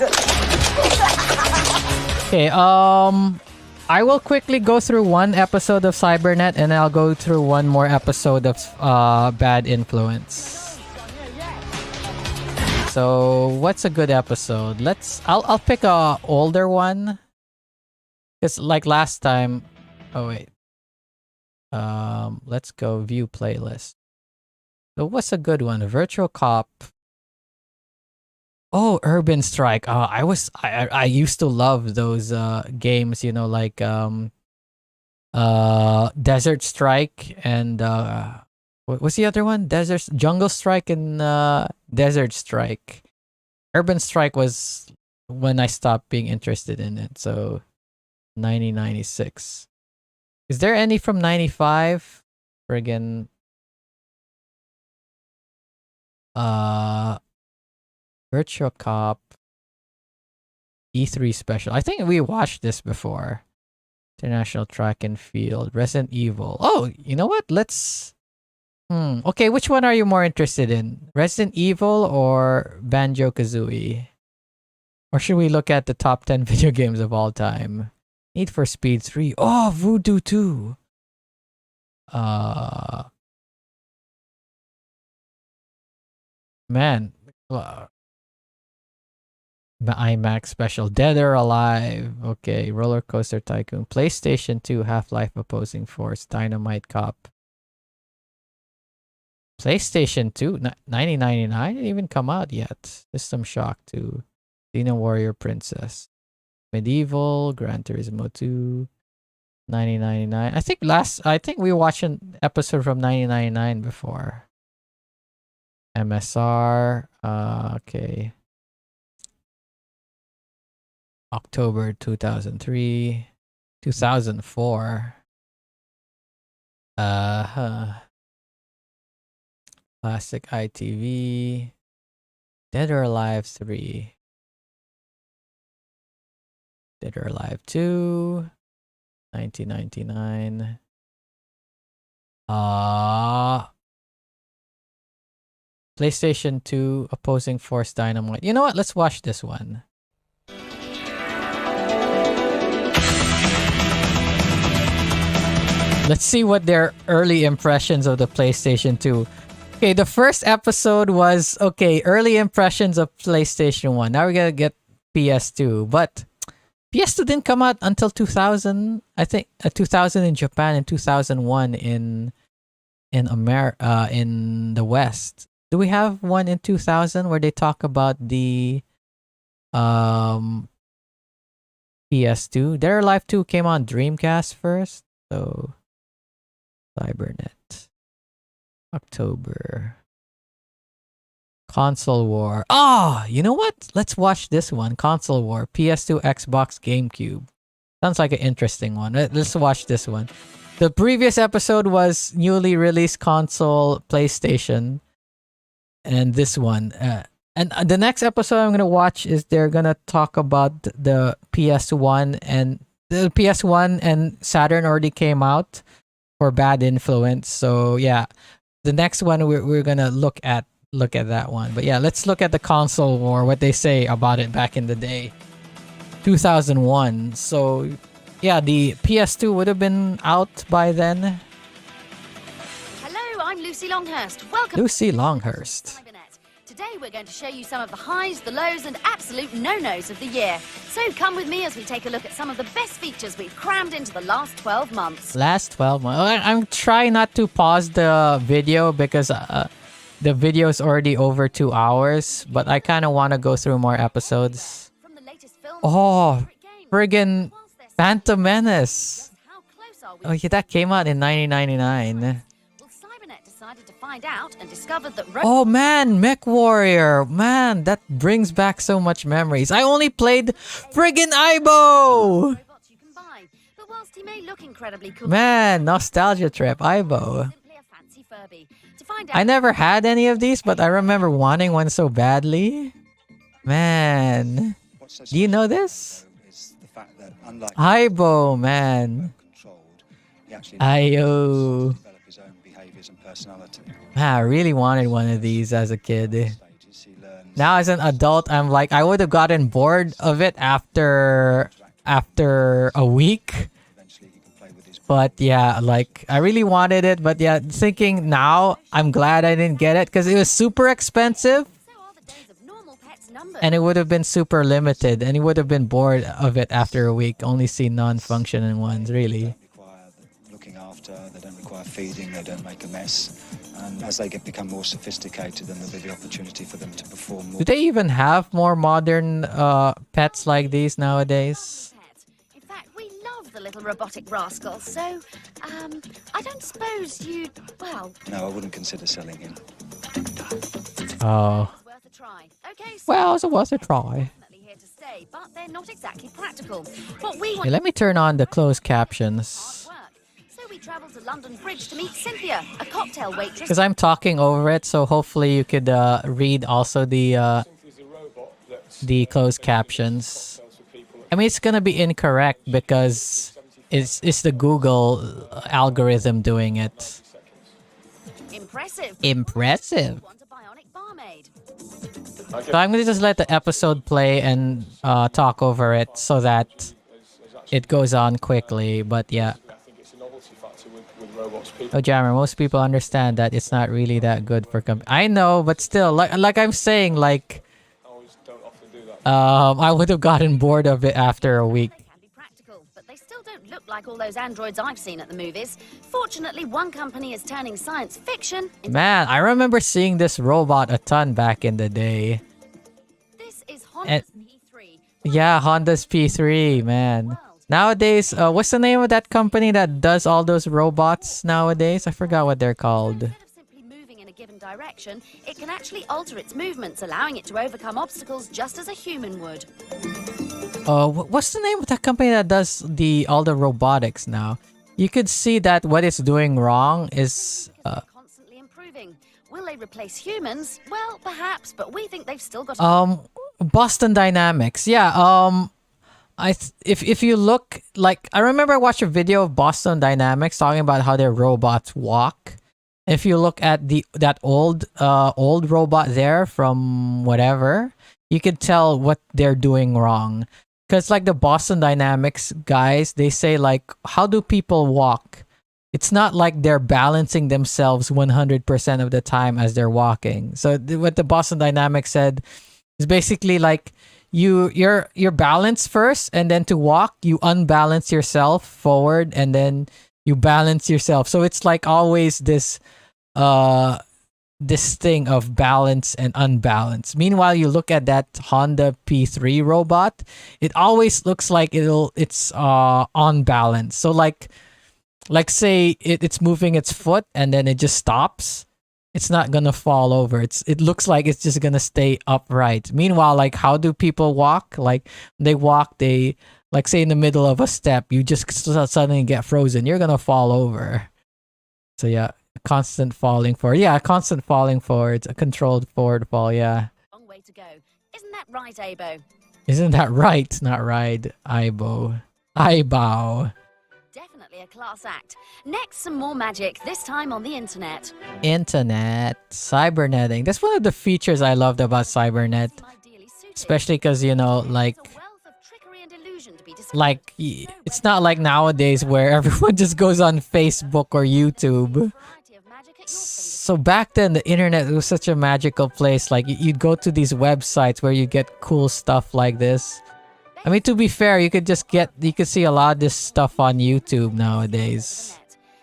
Okay, I will quickly go through one episode of Cybernet and I'll go through one more episode of Bad Influence. So, what's a good episode? I'll pick a older one. Cuz like last time, oh wait. Let's go view playlist. So what's a good one? Virtual Cop. Oh, Urban Strike. I used to love those games, you know, like Desert Strike and what's the other one? Jungle Strike and Desert Strike. Urban Strike was when I stopped being interested in it. So 1996. Is there any from 95? Friggin' Virtual Cop E3 special. I think we watched this before. International Track and Field, Resident Evil. Oh, you know what? Let's okay, which one are you more interested in? Resident Evil or Banjo-Kazooie? Or should we look at the top 10 video games of all time? Need for Speed 3. Oh, Voodoo 2. Man. The IMAX special. Dead or Alive. Okay. Roller Coaster Tycoon. PlayStation 2. Half-Life Opposing Force. Dynamite Cop. PlayStation 2. 1999? Didn't even come out yet. System Shock 2. Xeno Warrior Princess. Medieval, Gran Turismo 2, 1999. I think we watched an episode from 1999 before. MSR, okay. October 2003, 2004. Classic ITV. Dead or Alive 3. Dead or Alive 2, 1999. PlayStation 2, Opposing Force Dynamite. You know what? Let's watch this one. Let's see what their early impressions of the PlayStation 2. Okay, the first episode was, okay, early impressions of PlayStation 1. Now we're gonna get PS2, but PS2 didn't come out until 2000. I think 2000 in Japan and 2001 in America, in the West. Do we have one in 2000 where they talk about the PS2? Dead or Alive 2 came on Dreamcast first, so Cybernet. October. Console War. You know what? Let's watch this one. Console War. PS2, Xbox, GameCube. Sounds like an interesting one. Let's watch this one. The previous episode was newly released console, PlayStation. And this one. And the next episode I'm going to watch is they're going to talk about the PS1. And the PS1 and Saturn already came out for Bad Influence. So yeah, the next one we're going to look at that one. But yeah, let's look at the console war, what they say about it back in the day. 2001. So yeah, the PS2 would have been out by then. Hello, I'm Lucy Longhurst. Welcome. Lucy Longhurst. Today we're going to show you some of the highs, the lows, and absolute no-nos of the year. So come with me as we take a look at some of the best features we've crammed into the last 12 months. Last 12 months. I'm trying not to pause the video because the video is already over 2 hours, but I kind of want to go through more episodes. Oh, friggin' Phantom Menace. Oh, yeah, that came out in 1999. Decided to find out and discovered that oh man, Mech Warrior. Man, that brings back so much memories. I only played friggin' Aibo. But whilst he may look incredibly cool, man, nostalgia trip, Aibo. I never had any of these, but I remember wanting one so badly. Man, do you know this? Aibo, man. Ayo. Man, I really wanted one of these as a kid. Now as an adult, I'm like, I would have gotten bored of it after a week. But yeah, like, I really wanted it. But yeah, thinking now, I'm glad I didn't get it because it was super expensive. And it would have been super limited. And you would have been bored of it after a week. Only see non-functioning ones, really. They don't require feeding, they don't make a mess. And as they become more sophisticated, then there'll be the opportunity for them to perform more. Do they even have more modern pets like these nowadays? In fact, we love the little robotic rascal, so I don't suppose you'd, well... No, I wouldn't consider selling him. Oh. Worth a try. Okay, so well, it's worth a try. Here to stay, but they're not exactly practical. What we want... Hey, let me turn on the closed captions. We traveled to London Bridge to meet Cynthia, a cocktail waitress. Because I'm talking over it, so hopefully you could read also the closed captions. I mean, it's gonna be incorrect because it's the Google algorithm doing it. Impressive. Impressive. So I'm gonna just let the episode play and talk over it so that it goes on quickly. But yeah. Oh, Jammer, most people understand that it's not really that good for I know, but still, like I'm saying, like, I would have gotten bored of it after a week. Can be practical, but they still don't look like all those androids I've seen at the movies. Fortunately, one company is turning science fiction into... Man, I remember seeing this robot a ton back in the day. This is Honda's P3. Yeah, Honda's P3, man. Nowadays, what's the name of that company that does all those robots nowadays? I forgot what they're called. Instead of simply moving in a given direction, it can actually alter its movements, allowing it to overcome obstacles just as a human would. What's the name of that company that does all the robotics now? You could see that what it's doing wrong is... constantly improving. Will they replace humans? Well, perhaps, but we think they've still got... Boston Dynamics. Yeah, if you look, like, I remember I watched a video of Boston Dynamics talking about how their robots walk. If you look at that old robot there from whatever, you could tell what they're doing wrong. Because like the Boston Dynamics guys, they say like, how do people walk? It's not like they're balancing themselves 100% of the time as they're walking. So what the Boston Dynamics said is basically like, you're balanced first, and then to walk you unbalance yourself forward, and then you balance yourself. So it's like always this thing of balance and unbalance. Meanwhile, you look at that Honda P3 robot, it always looks like it's on balance. So like say it's moving its foot and then it just stops. It's not gonna fall over. It looks like it's just gonna stay upright. Meanwhile, like, how do people walk? Like, they walk, they, like, say in the middle of a step, you just suddenly get frozen. You're gonna fall over. So yeah, constant falling forward. Yeah, constant falling forward. A controlled forward fall, yeah. Long way to go. Isn't that right, Abo? Isn't that right? Not right. Aibo. Aibo. Definitely a class act. Next, some more magic, this time on the internet. Internet. Cybernetting. That's one of the features I loved about Cybernet. Especially because, you know, like... like it's not like nowadays where everyone just goes on Facebook or YouTube. So back then, the internet was such a magical place. Like you'd go to these websites where you get cool stuff like this. I mean, to be fair, you could see a lot of this stuff on YouTube nowadays.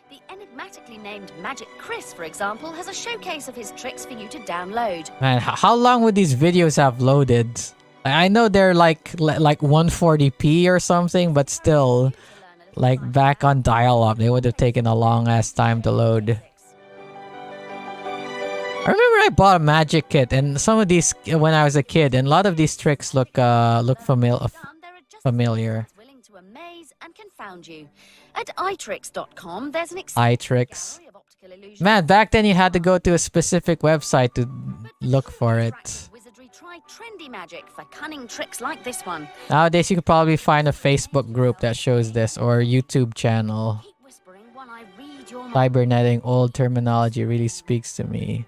The enigmatically named Magic Chris, for example, has a showcase of his tricks for you to download. Man, how long would these videos have loaded? I know they're like 140p or something, but still, like back on dial-up, they would have taken a long ass time to load. I remember I bought a magic kit, and some of these when I was a kid, and a lot of these tricks look familiar. Willing to amaze and confound you. At itricks.com, there's an iTricks. Man, back then you had to go to a specific website to look for it. Wizardry, try trendy magic for cunning tricks like this one. Nowadays, you could probably find a Facebook group that shows this, or a YouTube channel. Cyberneting old terminology really speaks to me.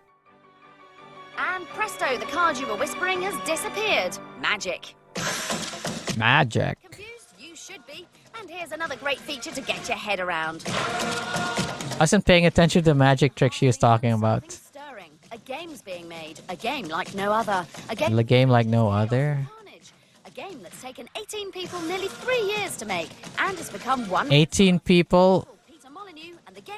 And presto, the card you were whispering has disappeared. Magic. Magic. Confused? You should be. And here's another great feature to get your head around. I wasn't paying attention to the magic trick she was talking about. Stirring. A game's being made. A game like no other. A game like no other? A game that's taken 18 people nearly 3 years to make and has become one. 18 people?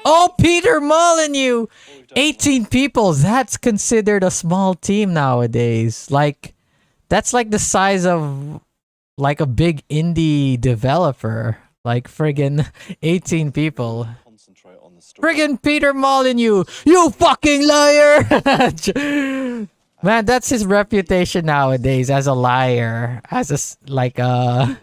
Oh, Peter Molyneux! 18 people! That's considered a small team nowadays. Like, that's like the size of like a big indie developer. Like friggin' 18 people. Friggin' Peter Molyneux! You fucking liar! Man, that's his reputation nowadays as a liar. As a, like, In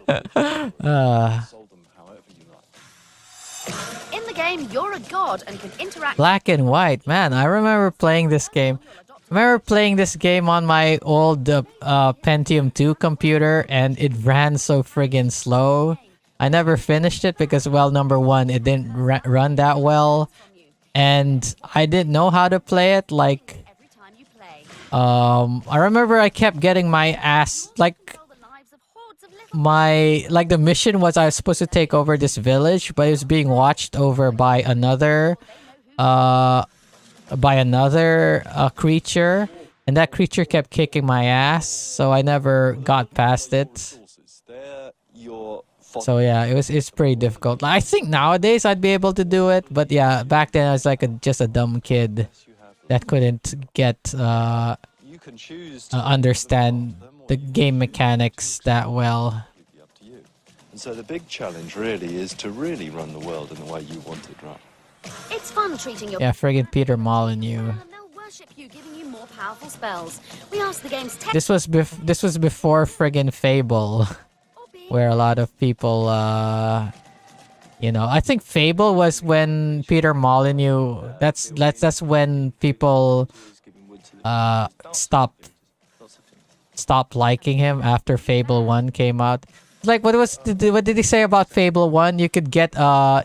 the game, you're a god and can interact. Black and White. Man, I remember playing this game. I remember playing this game on my old Pentium 2 computer, and it ran so friggin' slow. I never finished it because, well, number one, it didn't run that well, and I didn't know how to play it. Like, I remember I kept getting my ass, like, the mission was I was supposed to take over this village, but it was being watched over by another creature, and that creature kept kicking my ass, so I never got past it. So yeah, it's pretty difficult. I think nowadays I'd be able to do it, but yeah, back then I was like just a dumb kid that couldn't get understand the game mechanics that well. And so the big challenge really is to really run the world in the way you want it run. It's fun treating your friggin' Peter Molyneux. Worship you, giving you more powerful spells. We asked the game's this was before friggin' Fable, where a lot of people, I think Fable was when Peter Molyneux. That's when people stopped liking him after Fable 1 came out. Like, what did he say about Fable 1? You could get a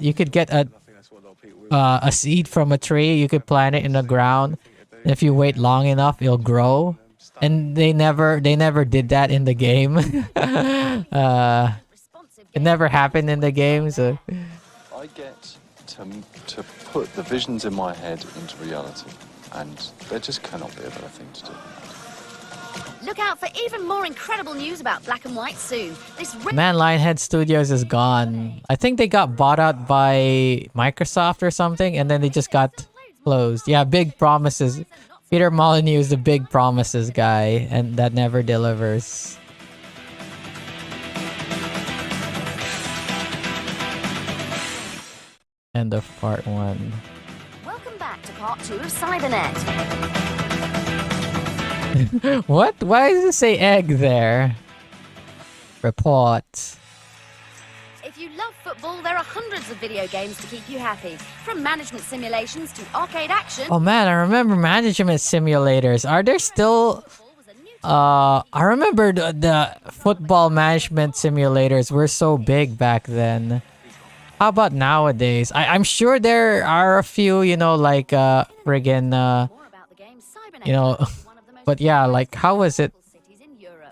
seed from a tree. You could plant it in the ground. And if you wait long enough, it'll grow. And they never did that in the game. It never happened in the game. So I get to put the visions in my head into reality, and there just cannot be a better thing to do. Look out for even more incredible news about Black and White soon. Man, Lionhead Studios is gone. I think they got bought out by Microsoft or something, and then they just got closed. Yeah, big promises. Peter Molyneux is the big promises guy, and that never delivers. End of part 1. Welcome back to part 2 of Cybernet. What? Why does it say egg there? Report. If you love football, there are hundreds of video games to keep you happy. From management simulations to arcade action. Oh man, I remember management simulators. Are there still... I remember the football management simulators were so big back then. How about nowadays? I'm sure there are a few, like friggin', but yeah, like how was it?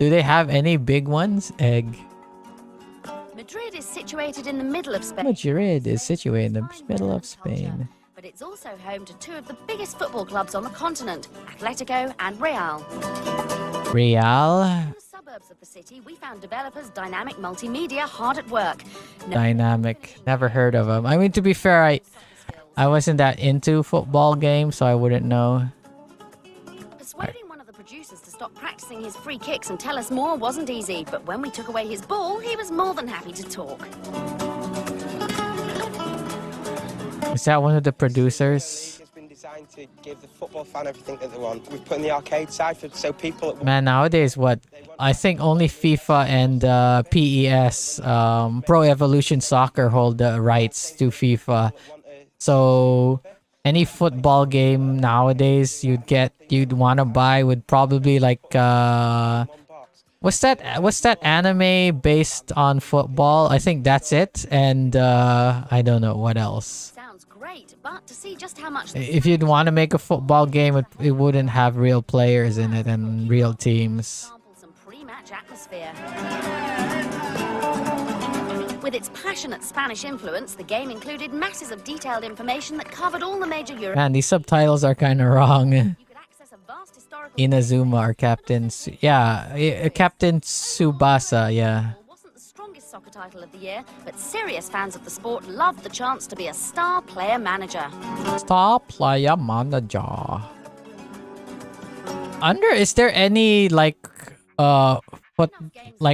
Do they have any big ones? Egg. Madrid is situated in the middle of Spain. Madrid is situated in the middle of Spain. But it's also home to two of the biggest football clubs on the continent, Atletico and Real. Real? In the suburbs of the city, we found developers Dynamic Multimedia hard at work. Dynamic. Never heard of them. I mean, to be fair, I wasn't that into football games, so I wouldn't know. Persuading one of the producers to stop practicing his free kicks and tell us more wasn't easy, but when we took away his ball, he was more than happy to talk. Is that one of the producers? It's been designed to give the football fan everything that they want. We've put in the arcade side so people... Man, nowadays, what? I think only FIFA and PES, Pro Evolution Soccer, hold the rights to FIFA. So any football game nowadays you'd want to buy would probably like what's that anime based on football? I think that's it, and I don't know what else. Sounds great, but to see just how much... If you'd want to make a football game, it wouldn't have real players in it and real teams. Some pre-match atmosphere. With its passionate Spanish influence, the game included masses of detailed information that covered all the major Europe... Man, these subtitles are kind of wrong. You could access a vast historical... Inazuma or Captain Tsubasa, yeah. Wasn't the strongest soccer title of the year, but serious fans of the sport loved the chance to be a star player manager. Star player manager. Is there any like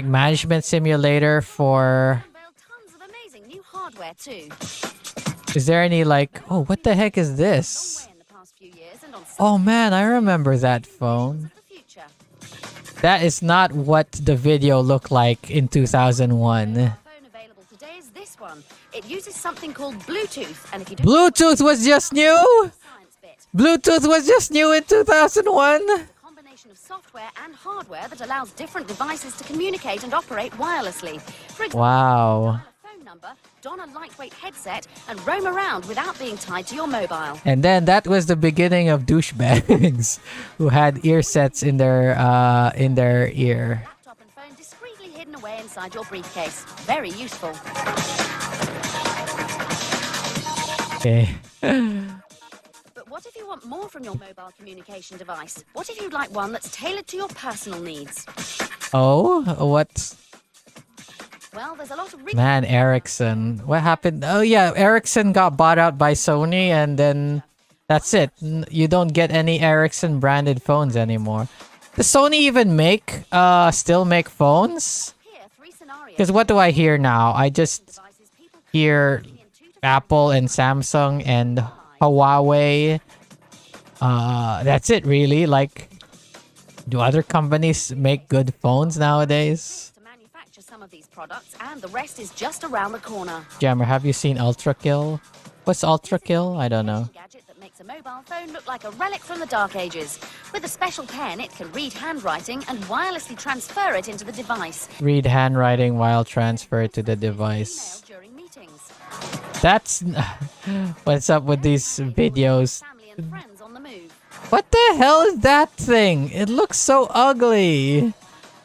management simulator for... New hardware too. Is there any like, oh, what the heck is this? Oh man, I remember that phone. That is not what the video looked like in 2001. The phone available today is this one. It uses something called Bluetooth, and if you Bluetooth was just new? Bluetooth was just new in 2001? Combination of software and hardware that allows different devices to communicate and operate wirelessly. For example, Wow. number, don a lightweight headset, and roam around without being tied to your mobile. And then that was the beginning of douchebags who had ear sets in their ear. Laptop and phone discreetly hidden away inside your briefcase. Very useful. Okay. But what if you want more from your mobile communication device? What if you'd like one that's tailored to your personal needs? Oh, what? Well, there's a lot of... Man, Ericsson. What happened? Oh yeah, Ericsson got bought out by Sony, and then that's it. You don't get any Ericsson branded phones anymore. Does Sony even still make phones? Because what do I hear now? I just hear Apple and Samsung and Huawei. That's it really. Like, do other companies make good phones nowadays? Some of these products, and the rest is just around the corner. Jammer, have you seen Ultra Kill? What's Ultra Kill? I don't know. Gadget that makes a mobile phone look like a relic from the Dark Ages. With a special pen, it can read handwriting and wirelessly transfer it into the device. Read handwriting while transfer to the device. During meetings. That's what's up with these videos. Family and friends on the move. What the hell is that thing? It looks so ugly.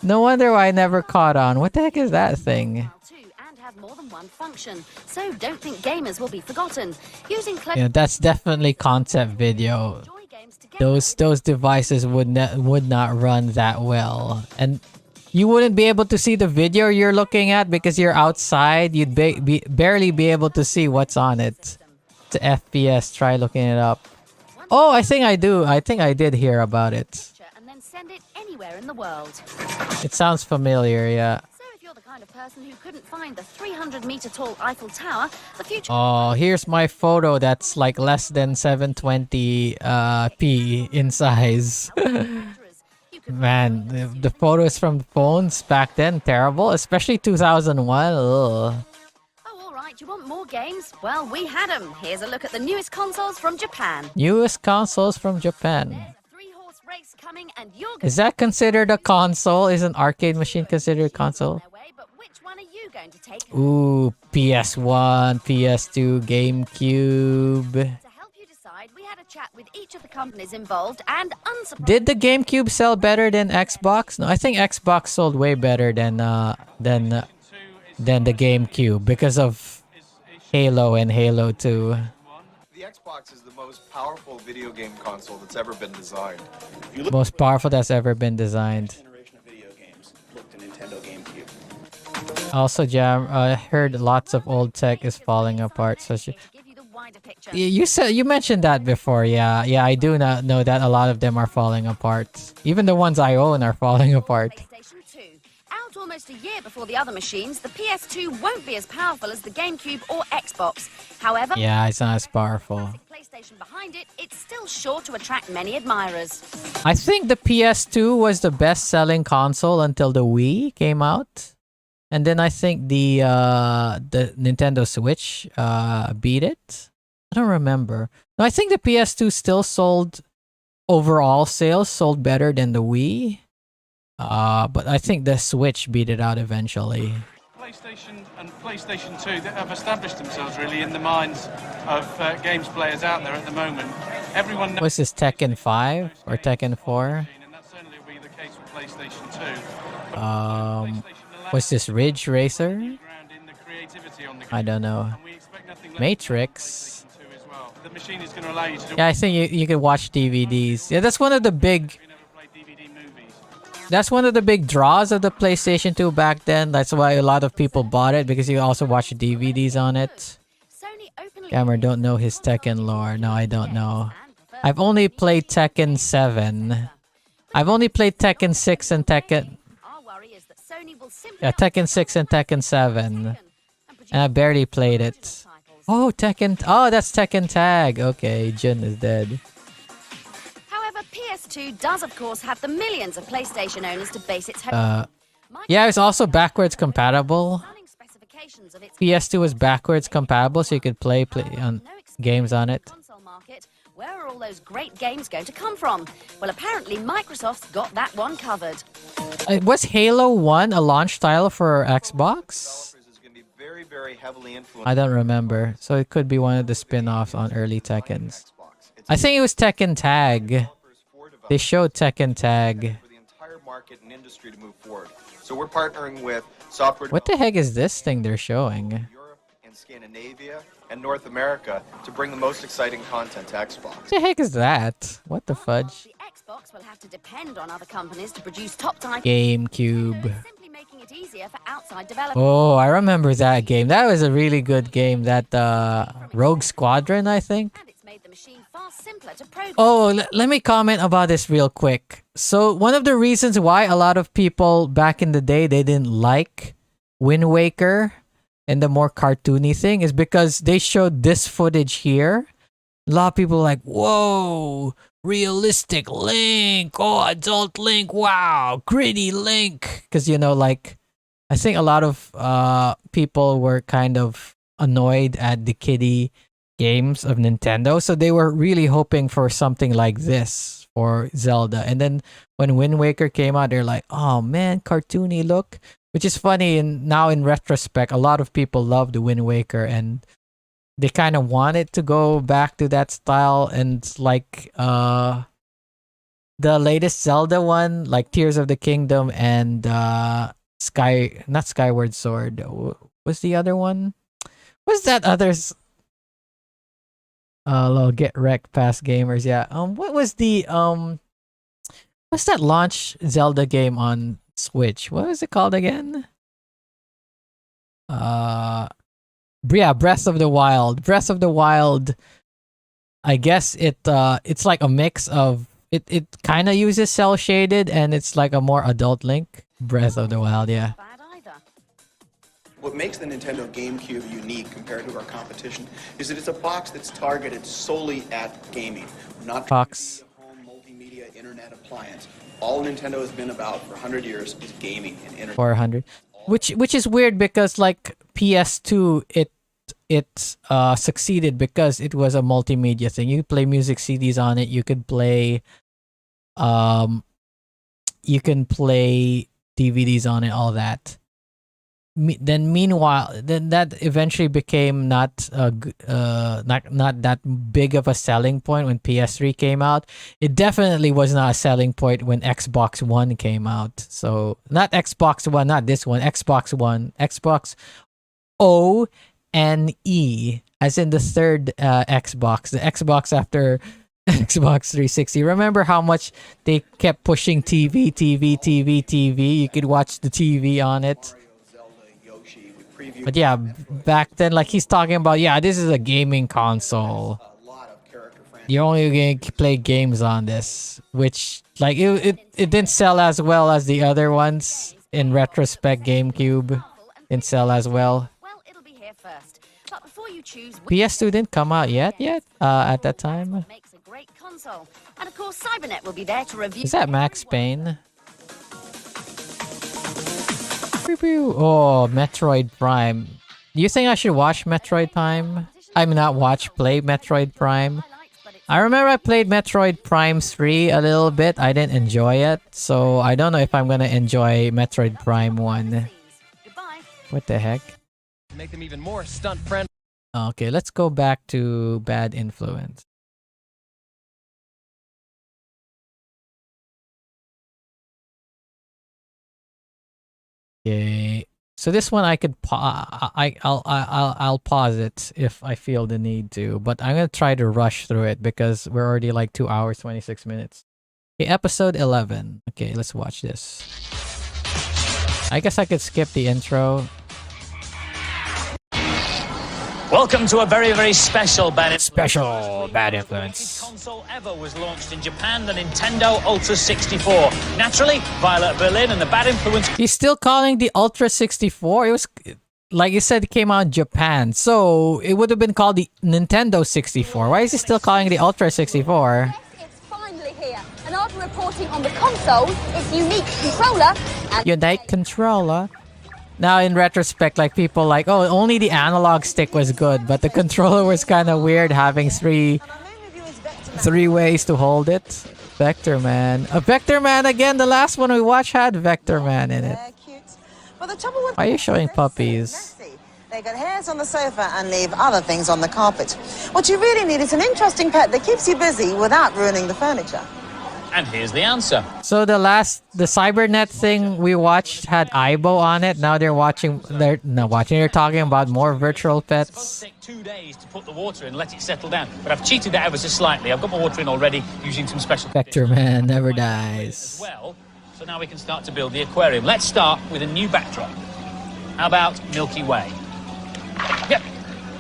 No wonder I never caught on. What the heck is that thing? And have more than one function, so don't think gamers will be forgotten. Using yeah, that's definitely concept video. Those devices would not run that well, and you wouldn't be able to see the video you're looking at because you're outside. You'd barely be able to see what's on it. It's a FPS. Try looking it up. Oh, I think I do. I think I did hear about it. Send it anywhere in the world. It sounds familiar, yeah. So if you're the kind of person who couldn't find the 300-meter tall Eiffel Tower, the future... Oh, here's my photo that's like less than 720p in size. Man, the photos from phones back then, terrible. Especially 2001. Ugh. Oh, all right. You want more games? Well, we had them. Here's a look at the newest consoles from Japan. Newest consoles from Japan. Race coming, and you're Is that considered a console? Is an arcade machine considered a console? But which one are you going to take? Ooh, PS1, PS2, GameCube. To help you decide, we had a chat with each of the companies involved, and unsurprisingly... Did the GameCube sell better than Xbox? No, I think Xbox sold way better than than the GameCube because of Halo and Halo 2. The Xbox is the most powerful video game console that's ever been designed. Most powerful that's ever been designed. Also, Jam, I heard lots of old tech is falling apart. So you mentioned that before. Yeah, I do not know that a lot of them are falling apart. Even the ones I own are falling apart. Out almost a year before the other machines, the PS2 won't be as powerful as the GameCube or Xbox. However, yeah, it's not as powerful. PlayStation behind it, it's still sure to attract many admirers. I think the PS2 was the best-selling console until the Wii came out. And then I think the Nintendo Switch beat it. I don't remember. No, I think the PS2 still sold overall sales sold better than the Wii. But I think the Switch beat it out eventually. PlayStation and PlayStation 2 that have established themselves really in the minds of games players out there at the moment. Everyone knows. What's this, Tekken 5 or Tekken 4? And that certainly will be the case with PlayStation 2. What's this, Ridge Racer? I don't know. Matrix. The machine is going to allow you to do. Yeah, I think you can watch DVDs. Yeah, that's one of the big. That's one of the big draws of the PlayStation 2 back then. That's why a lot of people bought it, because you also watch DVDs on it. Gamer don't know his Tekken lore. No, I don't know. I've only played Tekken 7. I've only played Tekken 6 and Tekken... Yeah, Tekken 6 and Tekken 7. And I barely played it. Oh, Tekken... Oh, that's Tekken Tag. Okay, Jin is dead. PS2 does, of course, have the millions of PlayStation owners to base its hope. Yeah, it's also backwards compatible. PS2 was backwards compatible, so you could play on games on it. Where are all those great games going to come from? Well, apparently Microsoft's got that one covered. Was Halo 1 a launch title for Xbox? I don't remember, so it could be one of the spin-offs on early Tekkens. I think it was Tekken Tag. They showed Tekken Tag. For the entire market and industry to move forward. So we're partnering with software. What the heck is this thing they're showing? Europe and Scandinavia and North America to bring the most exciting content to Xbox. What the heck is that? What the fudge? The Xbox will have to depend on other companies to produce top-tier GameCube. simply making it easier for outside developers. Oh, I remember that game. That was a really good game. That Rogue Squadron, I think. Made the machine far simpler to program. Oh, let me comment about this real quick. So one of the reasons why a lot of people back in the day, they didn't like Wind Waker and the more cartoony thing is because they showed this footage here. A lot of people were like, whoa, realistic Link. Oh, adult Link. Wow, gritty Link. Because, you know, like, I think a lot of people were kind of annoyed at the kiddie games of Nintendo, so they were really hoping for something like this for Zelda. And then when Wind Waker came out, they're like, oh man, cartoony look, which is funny. And now in retrospect, a lot of people love the Wind Waker and they kind of wanted to go back to that style. And like the latest Zelda one, like Tears of the Kingdom and not Skyward Sword, what's the other one? What's that other's? Little get wrecked past gamers. Yeah. What was the what's that launch Zelda game on Switch? What was it called again? Yeah, Breath of the Wild. Breath of the Wild. I guess it's like a mix of it kind of uses cell shaded and it's like a more adult Link. Breath of the Wild, yeah. What makes the Nintendo GameCube unique compared to our competition is that it's a box that's targeted solely at gaming, not box. A home multimedia internet appliance. All Nintendo has been about for 100 years is gaming and internet. 400, which is weird because like PS2, it succeeded because it was a multimedia thing. You could play music CDs on it. You could play DVDs on it. All that. Meanwhile, then that eventually became not that big of a selling point when PS3 came out. It definitely was not a selling point when Xbox One came out. So not Xbox One, not this one, Xbox One, Xbox O and E, as in the third Xbox, the Xbox after Xbox 360. Remember how much they kept pushing TV? You could watch the TV on it. But yeah, back then, like he's talking about, yeah, this is a gaming console. You're only going to play games on this, which like it didn't sell as well as the other ones. In retrospect, GameCube didn't sell as well. PS2 didn't come out yet at that time. And of course, Cybernet will be there to review. Is that Max Payne? Oh, Metroid Prime. Do you think I should watch Metroid Prime? I mean, play Metroid Prime. I remember I played Metroid Prime 3 a little bit. I didn't enjoy it, so I don't know if I'm gonna enjoy Metroid Prime 1. What the heck? Make them even more stunt friendly. Okay, let's go back to Bad Influence. Okay, so this one I could I'll pause it if I feel the need to, but I'm gonna try to rush through it because we're already like 2 hours 26 minutes. Okay, episode 11. Okay, let's watch this. I guess I could skip the intro. Welcome to a very, very special Bad Influence. Special Bad Influence. Console ever was launched in Japan, the Nintendo Ultra 64. Naturally, Violet Berlin and the Bad Influence. He's still calling the Ultra 64. It was, like you said, it came out in Japan, so it would have been called the Nintendo 64. Why is he still calling it the Ultra 64? It's finally here, and after reporting on the console, its unique controller, and Unite controller. Now, in retrospect, like people like, oh, only the analog stick was good, but the controller was kind of weird having three ways to hold it. Vector Man. A Vector Man again. The last one we watched had Vector Man in it. Why are you showing puppies? They got hairs on the sofa and leave other things on the carpet. What you really need is an interesting pet that keeps you busy without ruining the furniture. And here's the answer. So the Cybernet thing we watched had Aibo on it. Now they're talking about more virtual pets. Take 2 days to put the water in, let it settle down. But I've cheated that ever so slightly. I've got my water in already using some special Vector Man never dies. Well, so now we can start to build the aquarium. Let's start with a new backdrop. How about Milky Way? Yep.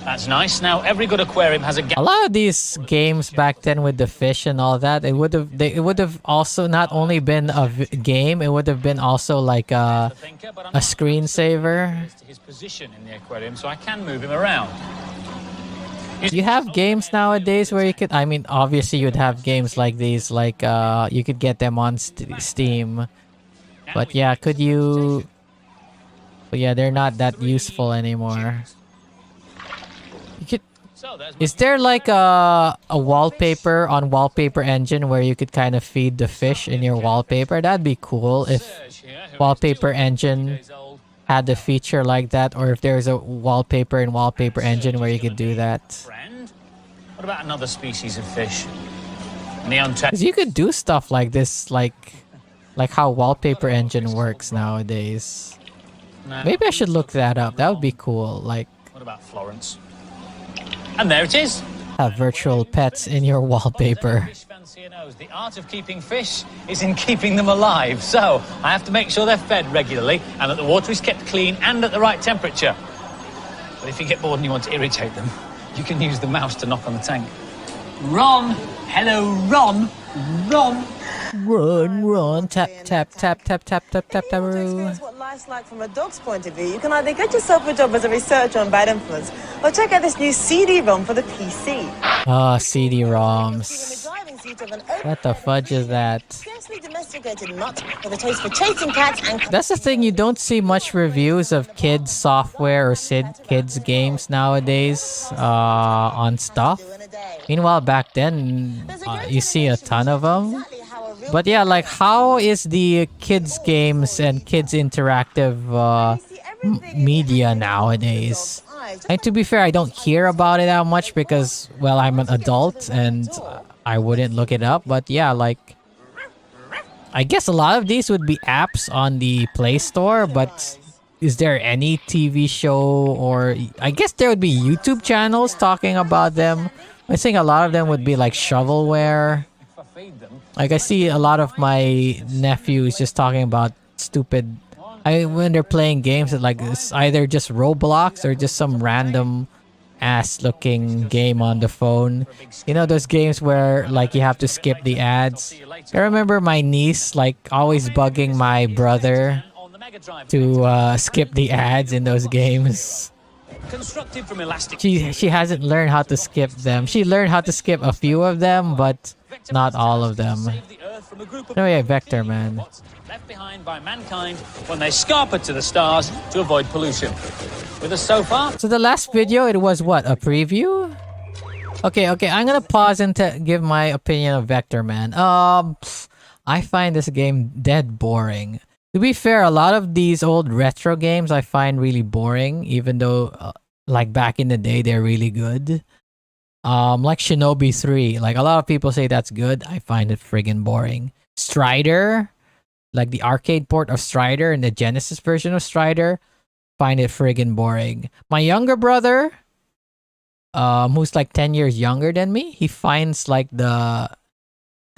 That's nice. Now, every good aquarium has a lot of these games back then with the fish and all that, it would have also not only been a game, it would have been also like a screensaver. His position in the aquarium, so I can move him around. You have games nowadays where you could, I mean, obviously you'd have games like these, like you could get them on Steam. But yeah, could you... But yeah, they're not that useful anymore. Is there like a wallpaper on Wallpaper Engine where you could kind of feed the fish in your wallpaper? That'd be cool if Wallpaper Engine had a feature like that, or if there's a wallpaper in Wallpaper Engine where you could do that. What about another species of fish? Neon. Because you could do stuff like this, like how Wallpaper Engine works nowadays. Maybe I should look that up. That would be cool. Like, what about Florence? And there it is. Have virtual pets in your wallpaper. The art of keeping fish is in keeping them alive. So I have to make sure they're fed regularly and that the water is kept clean and at the right temperature. But if you get bored and you want to irritate them, you can use the mouse to knock on the tank. Ron! Hello, Ron! Ron! Run, tap, tap, tap, tap, tap, tap, tap, tap. What life's like from a dog's point of view, you can either get yourself a job as a researcher on Bad Influence or check out this new CD-ROM for the PC. Ah, CD-ROMs. What the fudge is that? Domesticated mutt with a taste for chasing cats and... That's the thing, you don't see much reviews of kids software or kids games nowadays on stuff. Meanwhile, back then, you see a ton of them. But yeah, like, how is the kids games and kids interactive media nowadays. And to be fair, I don't hear about it that much because, well, I'm an adult and I wouldn't look it up. But yeah, like, I guess a lot of these would be apps on the Play Store, but is there any TV show or I guess there would be YouTube channels talking about them. I think a lot of them would be like shovelware. Like I see a lot of my nephews just talking about stupid when they're playing games that like it's either just Roblox or just some random ass looking game on the phone. You know those games where like you have to skip the ads. I remember my niece like always bugging my brother to skip the ads in those games. Constructed from elastic. She hasn't learned how to skip them. She learned how to skip a few of them, but not all of them. Oh yeah, Vector Man. Left behind by mankind when they scarpered to the stars to avoid pollution. With us so far. So the last video, it was what, a preview? Okay, I'm gonna pause and give my opinion of Vector Man. I find this game dead boring. To be fair, a lot of these old retro games I find really boring, even though like back in the day they're really good. Like Shinobi 3, like a lot of people say that's good. I find it friggin' boring. Strider, like the arcade port of Strider and the Genesis version of Strider, find it friggin' boring. My younger brother, who's like 10 years younger than me, he finds like the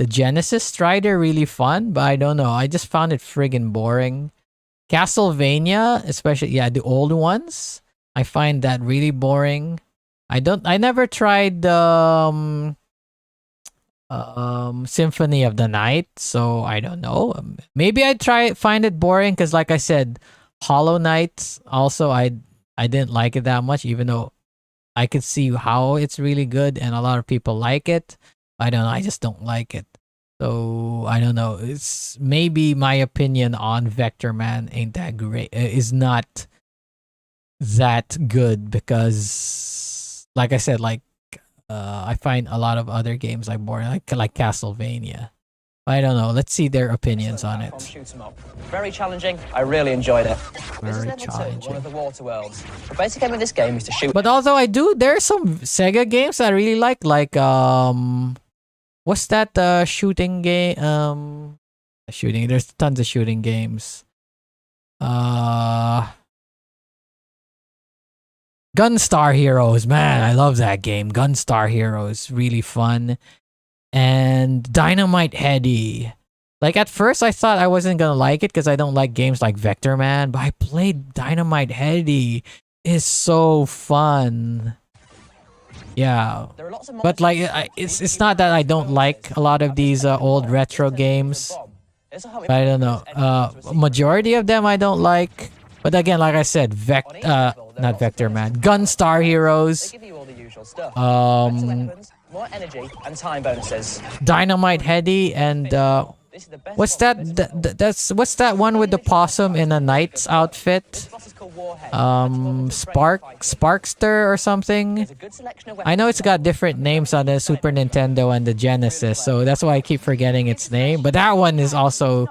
Genesis Strider really fun, but I don't know. I just found it friggin' boring. Castlevania, especially, yeah, the old ones, I find that really boring. I never tried the Symphony of the Night, so I don't know. Maybe I find it boring because, like I said, Hollow Knight also I didn't like it that much, even though I could see how it's really good and a lot of people like it. I don't know. I just don't like it. So I don't know. It's maybe my opinion on Vector Man ain't that great. Is not that good because, like I said, like I find a lot of other games like boring, like Castlevania. I don't know. Let's see their opinions on it. Very challenging. I really enjoyed it. Very challenging. One of the water worlds. The basic aim of this game is to shoot. But although there are some Sega games I really like what's that shooting game? Shooting. There's tons of shooting games. Gunstar Heroes, man, I love that game. Gunstar Heroes, really fun. And Dynamite Heady. Like at first I thought I wasn't gonna like it because I don't like games like Vector Man, but I played Dynamite Heady. It's so fun. Yeah, but like it's not that I don't like a lot of these old retro games. I don't know. Majority of them I don't like. But again, like I said, not Vector Man, Gunstar Heroes. More energy and time bonuses. Dynamite Heady and what's that? What's that one with the possum in a knight's outfit? Sparkster or something. I know it's got different names on the Super Nintendo and the Genesis, so that's why I keep forgetting its name. But that one is also,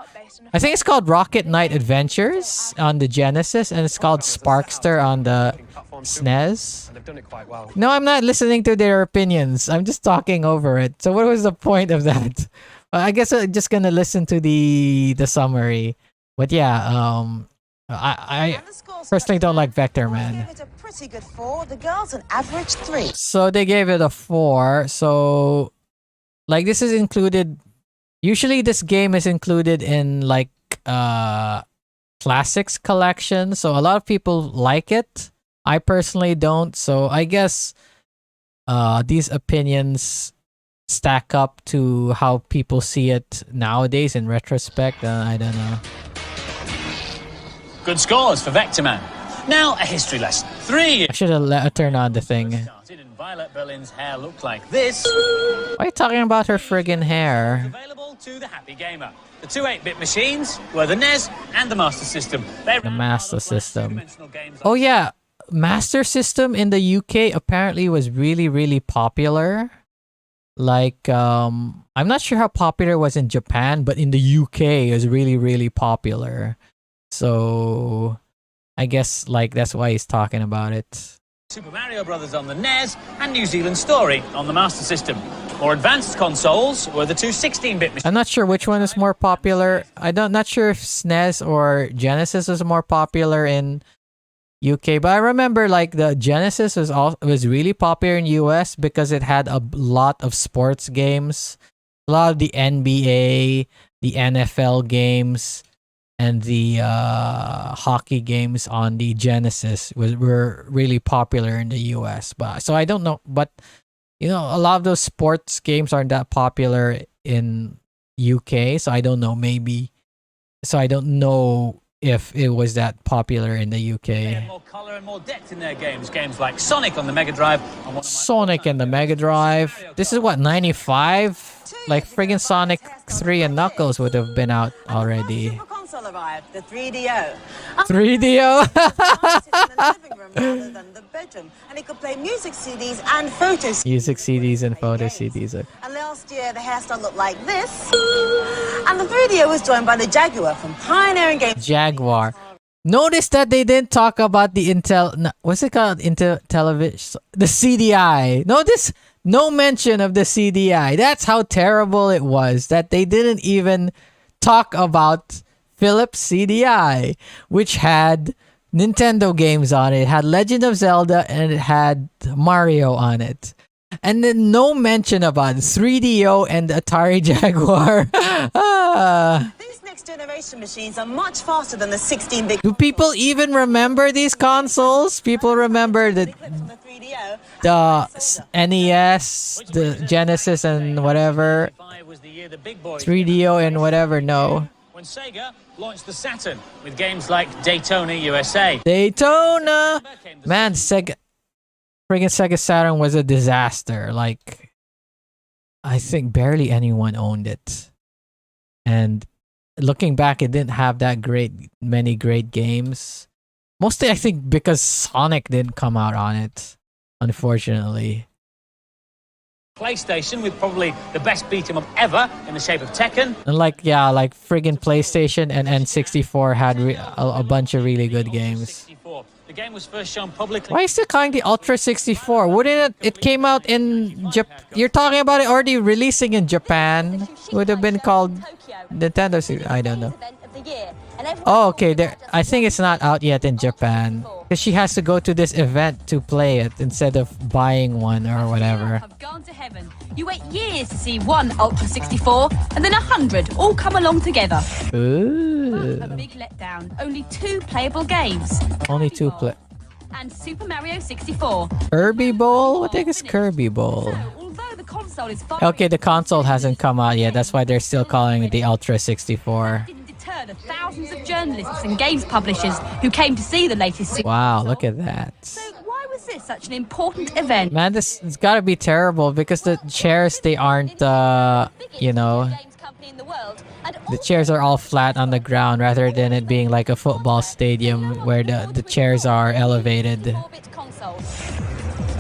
I think it's called Rocket Knight Adventures on the Genesis, and it's called Sparkster on the SNES. No, I'm not listening to their opinions. I'm just talking over it. So what was the point of that? I guess I'm just gonna listen to the summary. But yeah, I personally don't like Vector Man. It's a pretty good 4. The girls an average 3. So they gave it a 4. So like this is included. Usually this game is included in like classics collection. So a lot of people like it. I personally don't. So I guess these opinions stack up to how people see it nowadays in retrospect. I don't know. Good scores for Vector Man. Now a history lesson. 3. I should have let her turn on the thing. Started in Violet Berlin's hair looked like this. Why are you talking about her friggin' hair? Available to the happy gamer. The two 8-bit machines were the NES and the Master System. The Master System. Oh yeah, Master System in the UK apparently was really, really popular. Like, I'm not sure how popular it was in Japan, but in the UK it was really, really popular. So, I guess like that's why he's talking about it. Super Mario Brothers on the NES and New Zealand Story on the Master System. More advanced consoles were the two 16-bit machines. I'm not sure which one is more popular. Not sure if SNES or Genesis is more popular in UK, but I remember like the Genesis was really popular in US because it had a lot of sports games, a lot of the NBA, the NFL games, and the hockey games on the Genesis were really popular in the US. But so I don't know, but you know, a lot of those sports games aren't that popular in UK, so I don't know. So I don't know if it was that popular in the UK. They had more color and more depth in their games. Games like Sonic on the Mega Drive. Sonic and the Mega Drive. This is what, 95? Like friggin' Sonic 3 and Knuckles would have been out already. Console arrived, the 3DO. 3DO? Rather than the bedroom, and it could play music CDs and photo CDs. Music CDs and photo CDs. And last year, the hairstyle looked like this. And the 3DO was joined by the Jaguar from Pioneering Games. Jaguar. Notice that they didn't talk about the Intel. No, what's it called? Intel television. The CDI. Notice no mention of the CDI. That's how terrible it was that they didn't even talk about Philips CDI, which had Nintendo games on it. It had Legend of Zelda and it had Mario on it. And then no mention about 3DO and Atari Jaguar. These next generation machines are much faster than the 16-bit. Do people even remember these consoles? People remember the NES, the Genesis and whatever. 3DO and whatever, no. When Sega launched the Saturn with games like Daytona USA. Daytona! Man, friggin' Sega Saturn was a disaster. Like, I think barely anyone owned it. And looking back, it didn't have that many great games. Mostly, I think, because Sonic didn't come out on it, unfortunately. PlayStation with probably the best beat 'em up ever in the shape of Tekken. And like friggin' PlayStation and N64 had a bunch of really good games. The game was first shown publicly. Why is it calling the Ultra 64? Wouldn't it came out in Japan? You're talking about it already releasing in Japan. Would have been called Nintendo. I don't know. Oh, okay. I think it's not out yet in Japan because she has to go to this event to play it instead of buying one or whatever. Have gone to heaven. You wait years to see one Ultra 64 and then 100 all come along together. Ooh. A big letdown. Only 2 playable games. Only 2 play. And Super Mario 64. Kirby Bowl? What the heck is Kirby Bowl? Although the console is Okay, the console hasn't come out yet. That's why they're still calling it the Ultra 64. deter the thousands of journalists and games publishers who came to see the latest. Wow, look at that. So why was this such an important event? Man, it's gotta be terrible because the chairs, they aren't, you know, the chairs are all flat on the ground rather than it being like a football stadium where the chairs are elevated.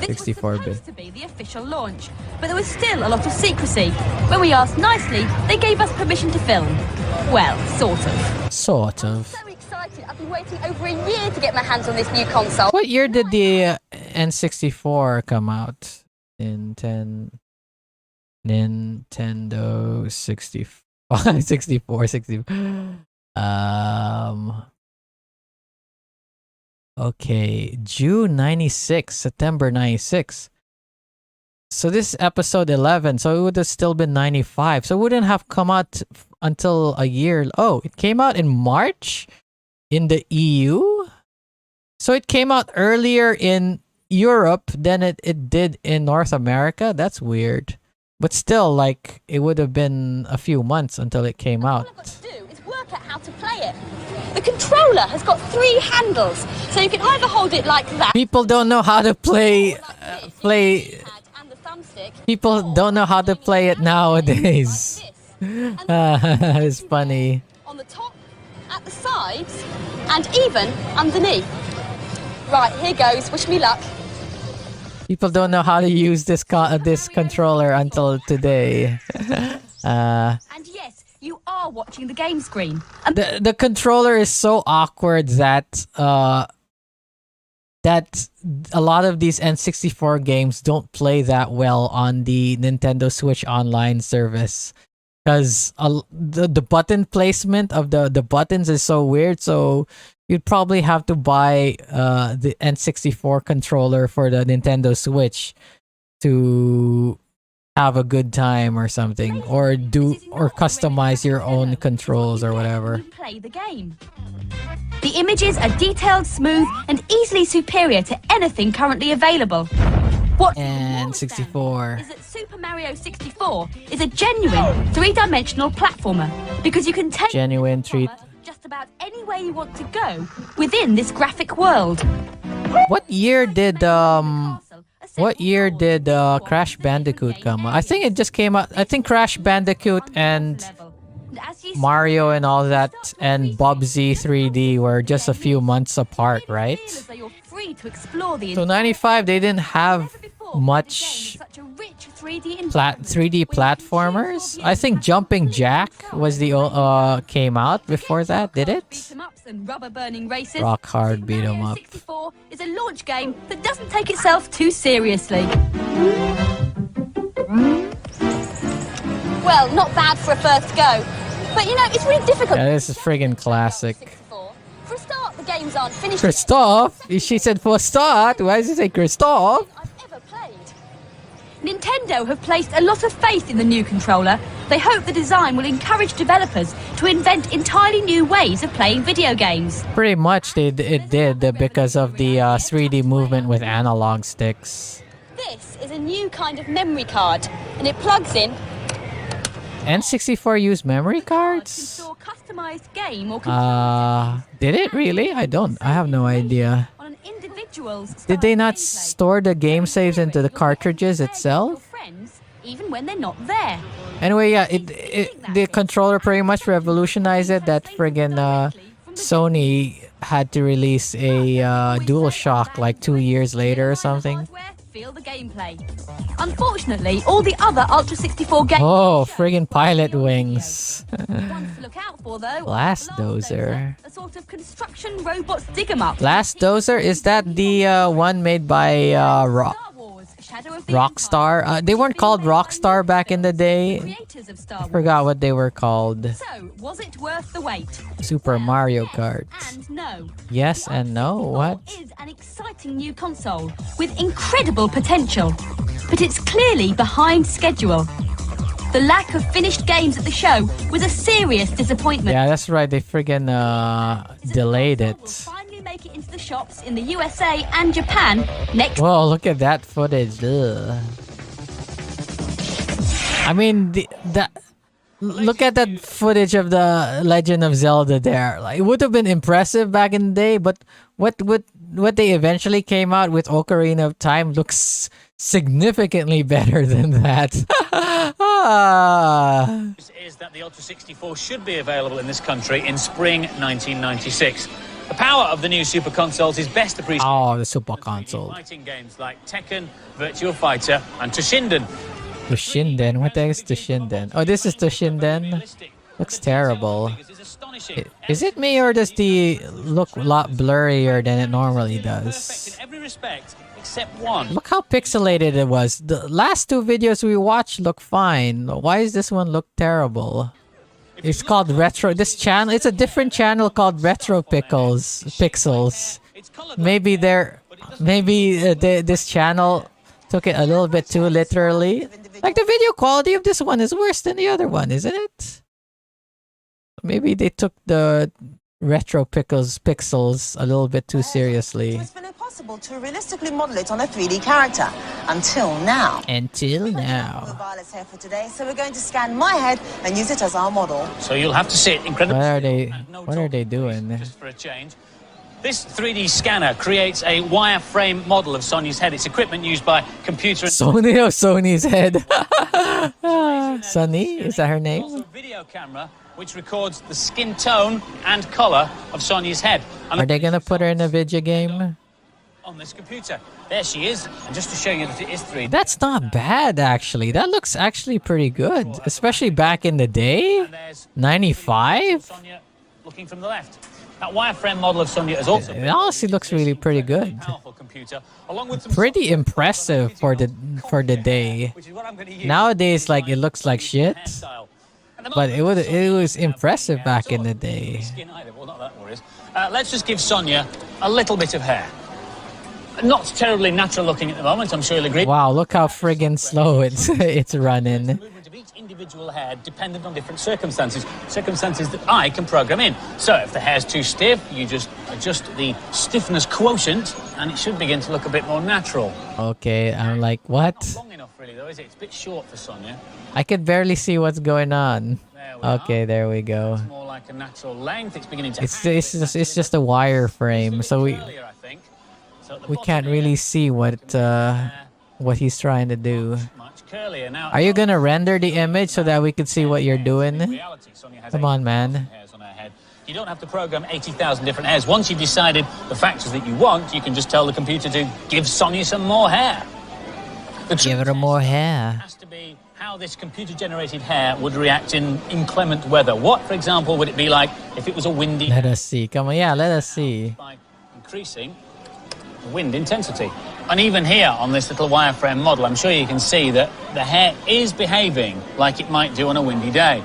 64-bit. To be the official launch, but there was still a lot of secrecy. When we asked nicely, they gave us permission to film. Well, sort of. Sort of. So excited! I've been waiting over a year to get my hands on this new console. What year did the N64 come out? Nintendo 64, 64. Okay, June 96, September 96. So this is episode 11, so it would have still been 95. So it wouldn't have come out until a year. Oh, it came out in March in the EU? So it came out earlier in Europe than it did in North America? That's weird. But still, like, it would have been a few months until it came out. All I've got to do is work out how to play it. The controller has got 3 handles, so you can either hold it like that. People don't know how to play People don't know how to play it nowadays. It's funny. On the top, at the sides, and even underneath. Right, here goes. Wish me luck. People don't know how to use this controller until today. And yes, you are while watching the game screen. The controller is so awkward that that a lot of these N64 games don't play that well on the Nintendo Switch Online service, because the button placement of the buttons is so weird. So you'd probably have to buy the N64 controller for the Nintendo Switch to have a good time or something, or customize your own controls or whatever. Play the game. The images are detailed, smooth, and easily superior to anything currently available. What's N64 is that Super Mario 64 is a genuine three-dimensional platformer, because you can take genuine treat. just about any way you want to go within this graphic world. What year did Crash Bandicoot come out? I think it just came out. I think Crash Bandicoot and Mario and all that and Bubsy 3D were just a few months apart, right? So 95, they didn't have much 3D platformers. I think Jumping Jack was the came out before that, did it? Rock Hard Beat 'em Up. 64 is a launch game that doesn't take itself too seriously. Well, not bad for a first go. But you know, it's really difficult. Yeah, this is friggin' classic. For a start, the games aren't finished. Christoph? She said for a start. Why does it say Christoph? Nintendo have placed a lot of faith in the new controller. They hope the design will encourage developers to invent entirely new ways of playing video games. Pretty much it did because of the 3D movement with analog sticks. This is a new kind of memory card, and it plugs in. N64 use memory cards? Customized game or did it really? I have no idea. Did they not store the game saves into the cartridges itself? Even when they're not there. Anyway, yeah, the controller pretty much revolutionized it. That friggin' Sony had to release a DualShock like 2 years later or something. Feel the gameplay. Unfortunately, all the other Ultra 64 games. Oh, friggin' Pilot Wings. Ones to look out for, though. Blast Dozer. A sort of construction robots dig 'em up. Blast Dozer, is that the one made by Rockstar? They weren't called Rockstar back in the day. I forgot what they were called. So, was it worth the wait? Super Mario Kart. And no. Yes and no. What? It is an exciting new console with incredible potential, but it's clearly behind schedule. The lack of finished games at the show was a serious disappointment. Yeah, that's right. They friggin' delayed it. Finally make it into the shops in the USA and Japan next. Whoa, look at that footage. Ugh. I mean, look at that footage of the Legend of Zelda there. Like, it would have been impressive back in the day, but what they eventually came out with Ocarina of Time looks significantly better than that. Is that the Ultra 64 should be available in this country in spring 1996. The power of the new Super Consoles is best appreciated. Oh, the Super Console. Fighting games like Tekken, Virtua Fighter, and Toshinden. Toshinden? What the heck is Toshinden? Oh, this is Toshinden? Looks terrible. Is it me, or does the look a lot blurrier than it normally does? In every respect, except one. Look how pixelated it was. The last two videos we watched look fine. Why does this one look terrible? It's called Retro. This channel, it's a different channel called Retro Pixels. Maybe this channel took it a little bit too literally. Like, the video quality of this one is worse than the other one, isn't it? Maybe they took the Retro Pixels a little bit too seriously. It's been impossible to realistically model it on a 3D character until now. Until now. Violet's here for today, so we're going to scan my head and use it as our model. So you'll have to sit incredibly. What are they doing? Just for a change. This 3D scanner creates a wireframe model of Sonia's head. It's equipment used by computer and Sony's head. Sunny? Is that her name? Also a video camera which records the skin tone and color of Sonia's head. Are they gonna put her in a video game? on this computer. There she is, and just to show you that it is 3D. That's not bad, actually. That looks actually pretty good, especially back in the day. 95? Sonia looking from the left. That wireframe model of Sonia is also It honestly looks really pretty good. powerful computer, along with some Pretty impressive for the day. Nowadays, like, it looks like shit, but it was impressive back in the day. skin either. Well, not that worries. Let's just give Sonia a little bit of hair. Not terribly natural looking at the moment, I'm sure you'll agree. Wow, look how friggin' slow it's running. Movement of each individual hair dependent on different circumstances that I can program in. So if the hair's too stiff, you just adjust the stiffness quotient and it should begin to look a bit more natural. Okay, I'm like, what? Not long enough really though, is it? It's a bit short for Sonia. I could barely see what's going on. Okay, there we go. It's more like a natural length. It's beginning to It's just a wireframe, so we can't really see what he's trying to do. Are you gonna render the image so that we can see what you're doing? Come on, man. You don't have to program 80,000 different hairs. Once you've decided the factors that you want, you can just tell the computer to give Sonia some more hair. Give her more hair. Has to be how this computer-generated hair would react in inclement weather. What, for example, would it be like if it was a windy? Let us see. Come on, yeah, let us see. By increasing wind intensity. And even here on this little wireframe model, I'm sure you can see that the hair is behaving like it might do on a windy day.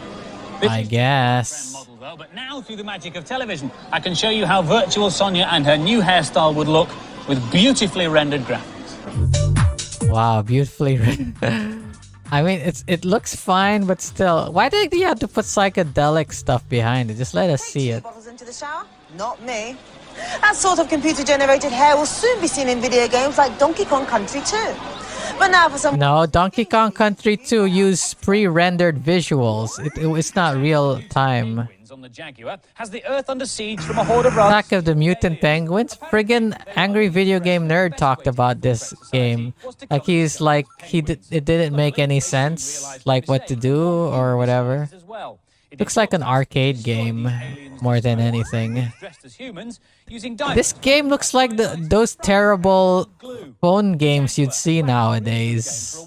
I guess. Model, though, but now through the magic of television, I can show you how virtual Sonia and her new hairstyle would look with beautifully rendered graphics. Wow, beautifully rendered. I mean, it looks fine, but still, why did you have to put psychedelic stuff behind it? Just let us see it. Bottles into the shower? Not me. That sort of computer-generated hair will soon be seen in video games like Donkey Kong Country 2. But now for some... No, Donkey Kong Country 2 use pre-rendered visuals. It's not real time. On the Jaguar has the Earth under siege from a horde of Attack of the Mutant Penguins? Friggin' Angry Video Game Nerd talked about this game. Like he's like, it didn't make any sense, like what to do or whatever. Looks like an arcade game more than anything. This game looks like those terrible phone games you'd see nowadays.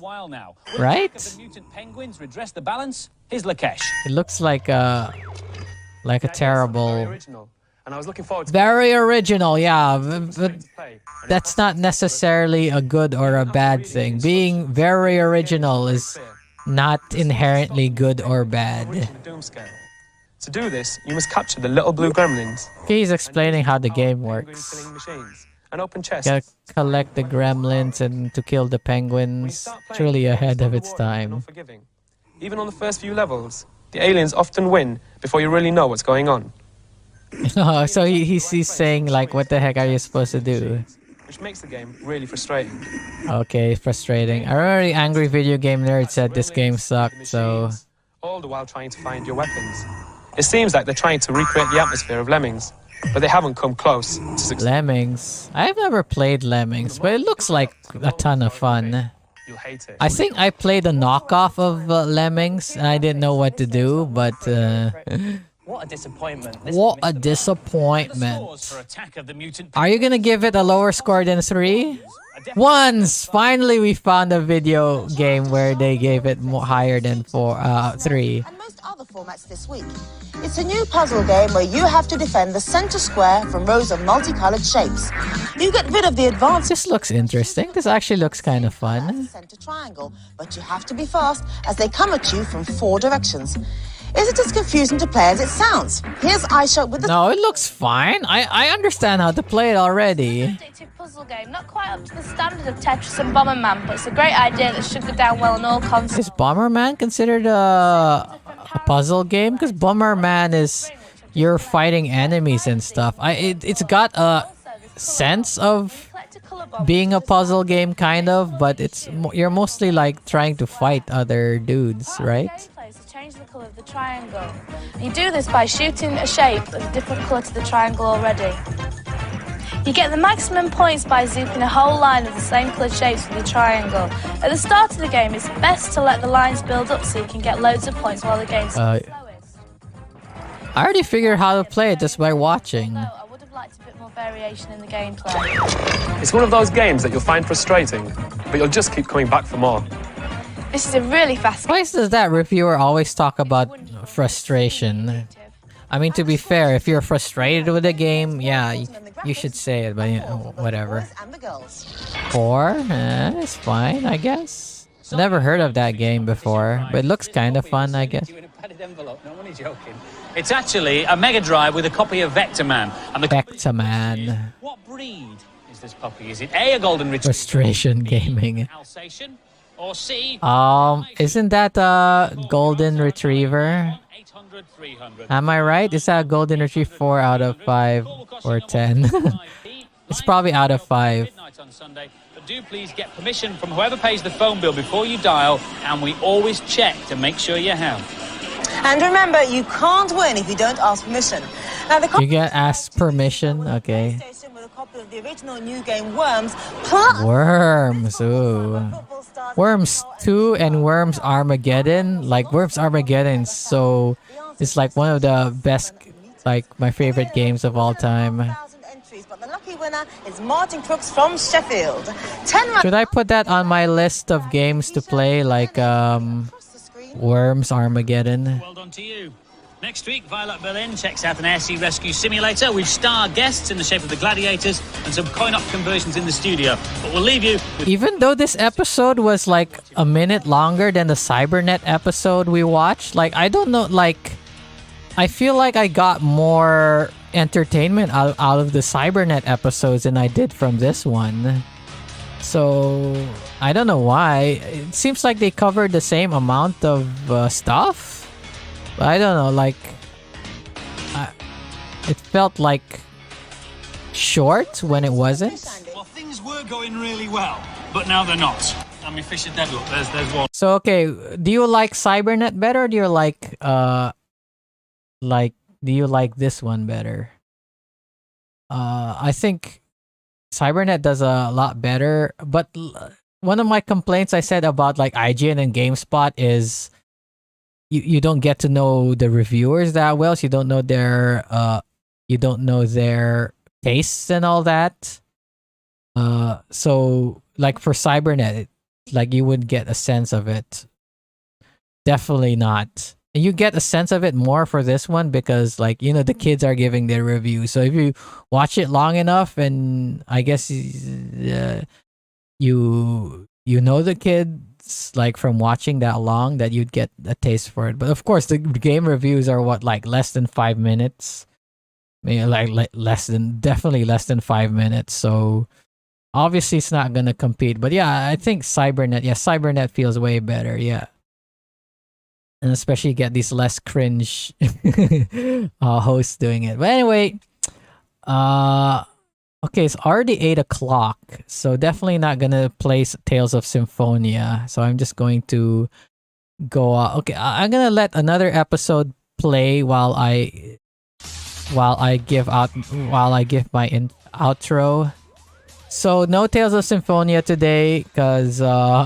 Right? It looks like a terrible... Very original, yeah. But that's not necessarily a good or a bad thing. Being very original is not inherently good or bad. To do this, you must capture the little blue gremlins. He's explaining how the game works. And open chests. Gotta collect the gremlins and to kill the penguins. Truly ahead of its time. Even on the first few levels, the aliens often win before you really know what's going on. Oh, so he's saying like, what the heck are you supposed to do? Which makes the game really frustrating. Okay, frustrating. I remember the Angry Video Game Nerd said this game sucked, so... All the while trying to find your weapons. It seems like they're trying to recreate the atmosphere of Lemmings, but they haven't come close to success. Lemmings? I've never played Lemmings, but it looks like a ton of fun. You'll hate it. I think I played a knockoff of Lemmings, and I didn't know what to do, but... What a disappointment. What a disappointment. Are you gonna give it a lower score than 3? Once! Finally we found a video game where they gave it more higher than 3. And most other formats this week. It's a new puzzle game where you have to defend the center square from rows of multicolored shapes. You get rid of the advanced... This looks interesting. This actually looks kind of fun. ...center triangle, but you have to be fast as they come at you from 4 directions. Is it as confusing to play as it sounds? Here's iShot with the... No, it looks fine. I understand how to play it already. Addictive puzzle game, not quite up to the standard of Tetris and Bomberman, but it's a great idea that should go down well on all consoles. Is Bomberman considered a puzzle game? Because Bomberman is you're fighting enemies and stuff. It's got a sense of being a puzzle game, kind of, but you're mostly like trying to fight other dudes, right? Change the colour of the triangle. You do this by shooting a shape of a different colour to the triangle already. You get the maximum points by zooming a whole line of the same coloured shapes with your triangle. At the start of the game, it's best to let the lines build up so you can get loads of points while the game's slowest. I already figured how to play it just by watching. I would have liked a bit more variation in the gameplay. It's one of those games that you'll find frustrating, but you'll just keep coming back for more. This is a really fast game. Why does that reviewer always talk about frustration? I mean, to be fair, if you're frustrated with a game, yeah, you should say it, but you know, whatever. 4? It's fine, I guess. Never heard of that game before, but it looks kind of fun, I guess. It's actually a Mega Drive with a copy of Vector Man. And the Vector Man. What breed is this puppy? Is it A, a golden retriever? Frustration gaming. Alsatian? Or C? Isn't that a golden retriever? Am I right? Is that a golden retriever 4 out of 5 or 10? It's probably out of 5. On Sunday, but do please get permission from whoever pays the phone bill before you dial, and we always check to make sure you have. And remember, you can't win if you don't ask permission. Now, You get asked permission, okay. with a copy of the original new game Worms, Worms, ooh. Worms 2 and Worms Armageddon. Like, Worms Armageddon is so... It's like one of the best, like, my favorite games of all time. But the lucky winner is Martin Crooks from Sheffield. 10 Should I put that on my list of games to play, like, Worms Armageddon? Well done to you. Next week, Violet Berlin checks out an air sea rescue simulator with star guests in the shape of the gladiators and some coin-op conversions in the studio. But we'll leave you with... Even though this episode was like a minute longer than the Cybernet episode we watched, like, I don't know, like, I feel like I got more entertainment out of the Cybernet episodes than I did from this one. So, I don't know why. It seems like they covered the same amount of stuff. But I don't know, like... it felt like short when it wasn't. Well, things were going really well, but now they're not. And my fish are dead, look, there's one. So, okay, do you like Cybernet better or do you like, do you like this one better? I think Cybernet does a lot better, but one of my complaints I said about like IGN and GameSpot is you don't get to know the reviewers that well, so you don't know their tastes and all that. So like for Cybernet, like you would get a sense of it. Definitely not. And you get a sense of it more for this one because, like, you know, the kids are giving their review. So if you watch it long enough, and I guess you know the kids, like, from watching that long, that you'd get a taste for it. But of course, the game reviews are what, like, less than 5 minutes? Maybe like definitely less than 5 minutes. So obviously it's not gonna compete. But yeah, I think Cybernet feels way better. Yeah. And especially get these less cringe hosts doing it. But anyway, okay, it's already 8 o'clock. So definitely not gonna play Tales of Symphonia. So I'm just going to go okay, I'm gonna let another episode play while I give my outro. So no Tales of Symphonia today because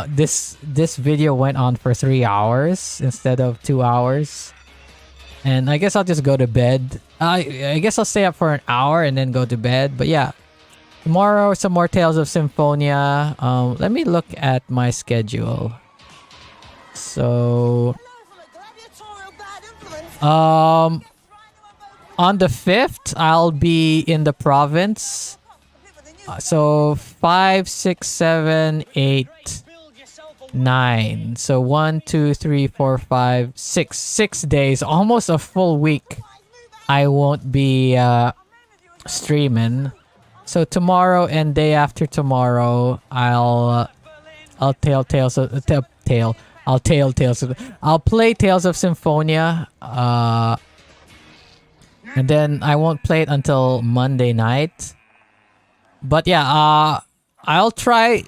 this video went on for 3 hours instead of 2 hours, and I guess I'll just go to bed. I guess I'll stay up for an hour and then go to bed. But yeah, tomorrow some more Tales of Symphonia. Let me look at my schedule. So on the 5th I'll be in the province. So 5, 6, 7, 8, 9. So 1, 2, 3, 4, 5, 6. 6 days, almost a full week. I won't be streaming. So tomorrow and day after tomorrow, I'll play Tales of Symphonia. And then I won't play it until Monday night. But yeah, I'll try.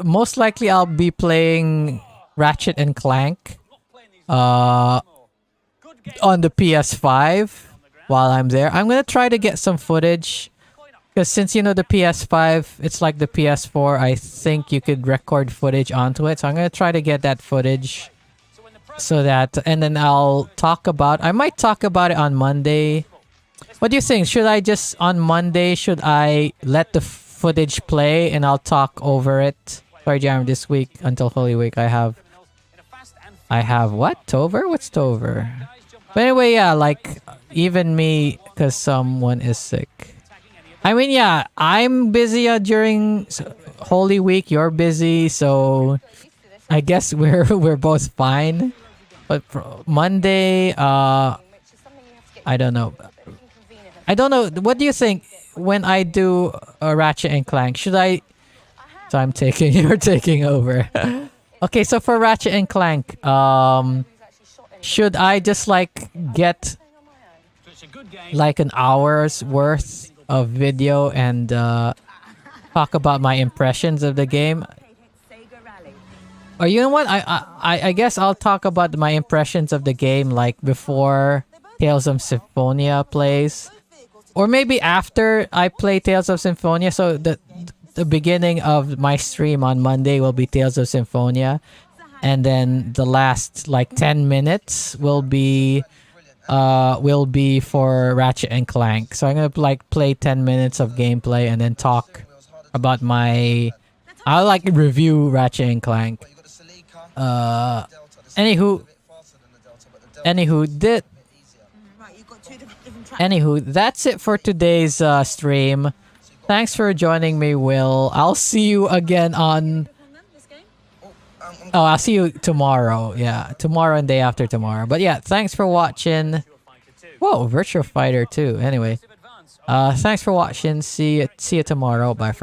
Most likely I'll be playing Ratchet and Clank on the PS5 while I'm there. I'm gonna try to get some footage because since you know the PS5, it's like the PS4. I think you could record footage onto it, so I'm gonna try to get that footage so that, and then I might talk about it on Monday. What do you think? Should I just on Monday? Should I let the footage play and I'll talk over it? Sorry, Jam. This week until Holy Week, I have what? Tover? What's Tover? But anyway, yeah, like even me, because someone is sick. I mean, yeah, I'm busy during Holy Week. You're busy, so I guess we're both fine. But for Monday, I don't know. I don't know. What do you think when I do a Ratchet and Clank? Should I? So I'm taking. You're taking over. Okay, so for Ratchet and Clank, should I just like get like an hour's worth of video and talk about my impressions of the game? Or you know what? I guess I'll talk about my impressions of the game like before Tales of Symphonia plays. Or maybe after I play Tales of Symphonia. So the beginning of my stream on Monday will be Tales of Symphonia. And then the last like 10 minutes will be for Ratchet and Clank. So I'm gonna like play 10 minutes of gameplay and then talk about I'll like review Ratchet and Clank. Anywho, that's it for today's stream. Thanks for joining me, Will. I'll see you again on... Oh, I'll see you tomorrow. Yeah, tomorrow and day after tomorrow. But yeah, thanks for watching. Whoa, Virtua Fighter 2. Anyway, thanks for watching. See you tomorrow. Bye for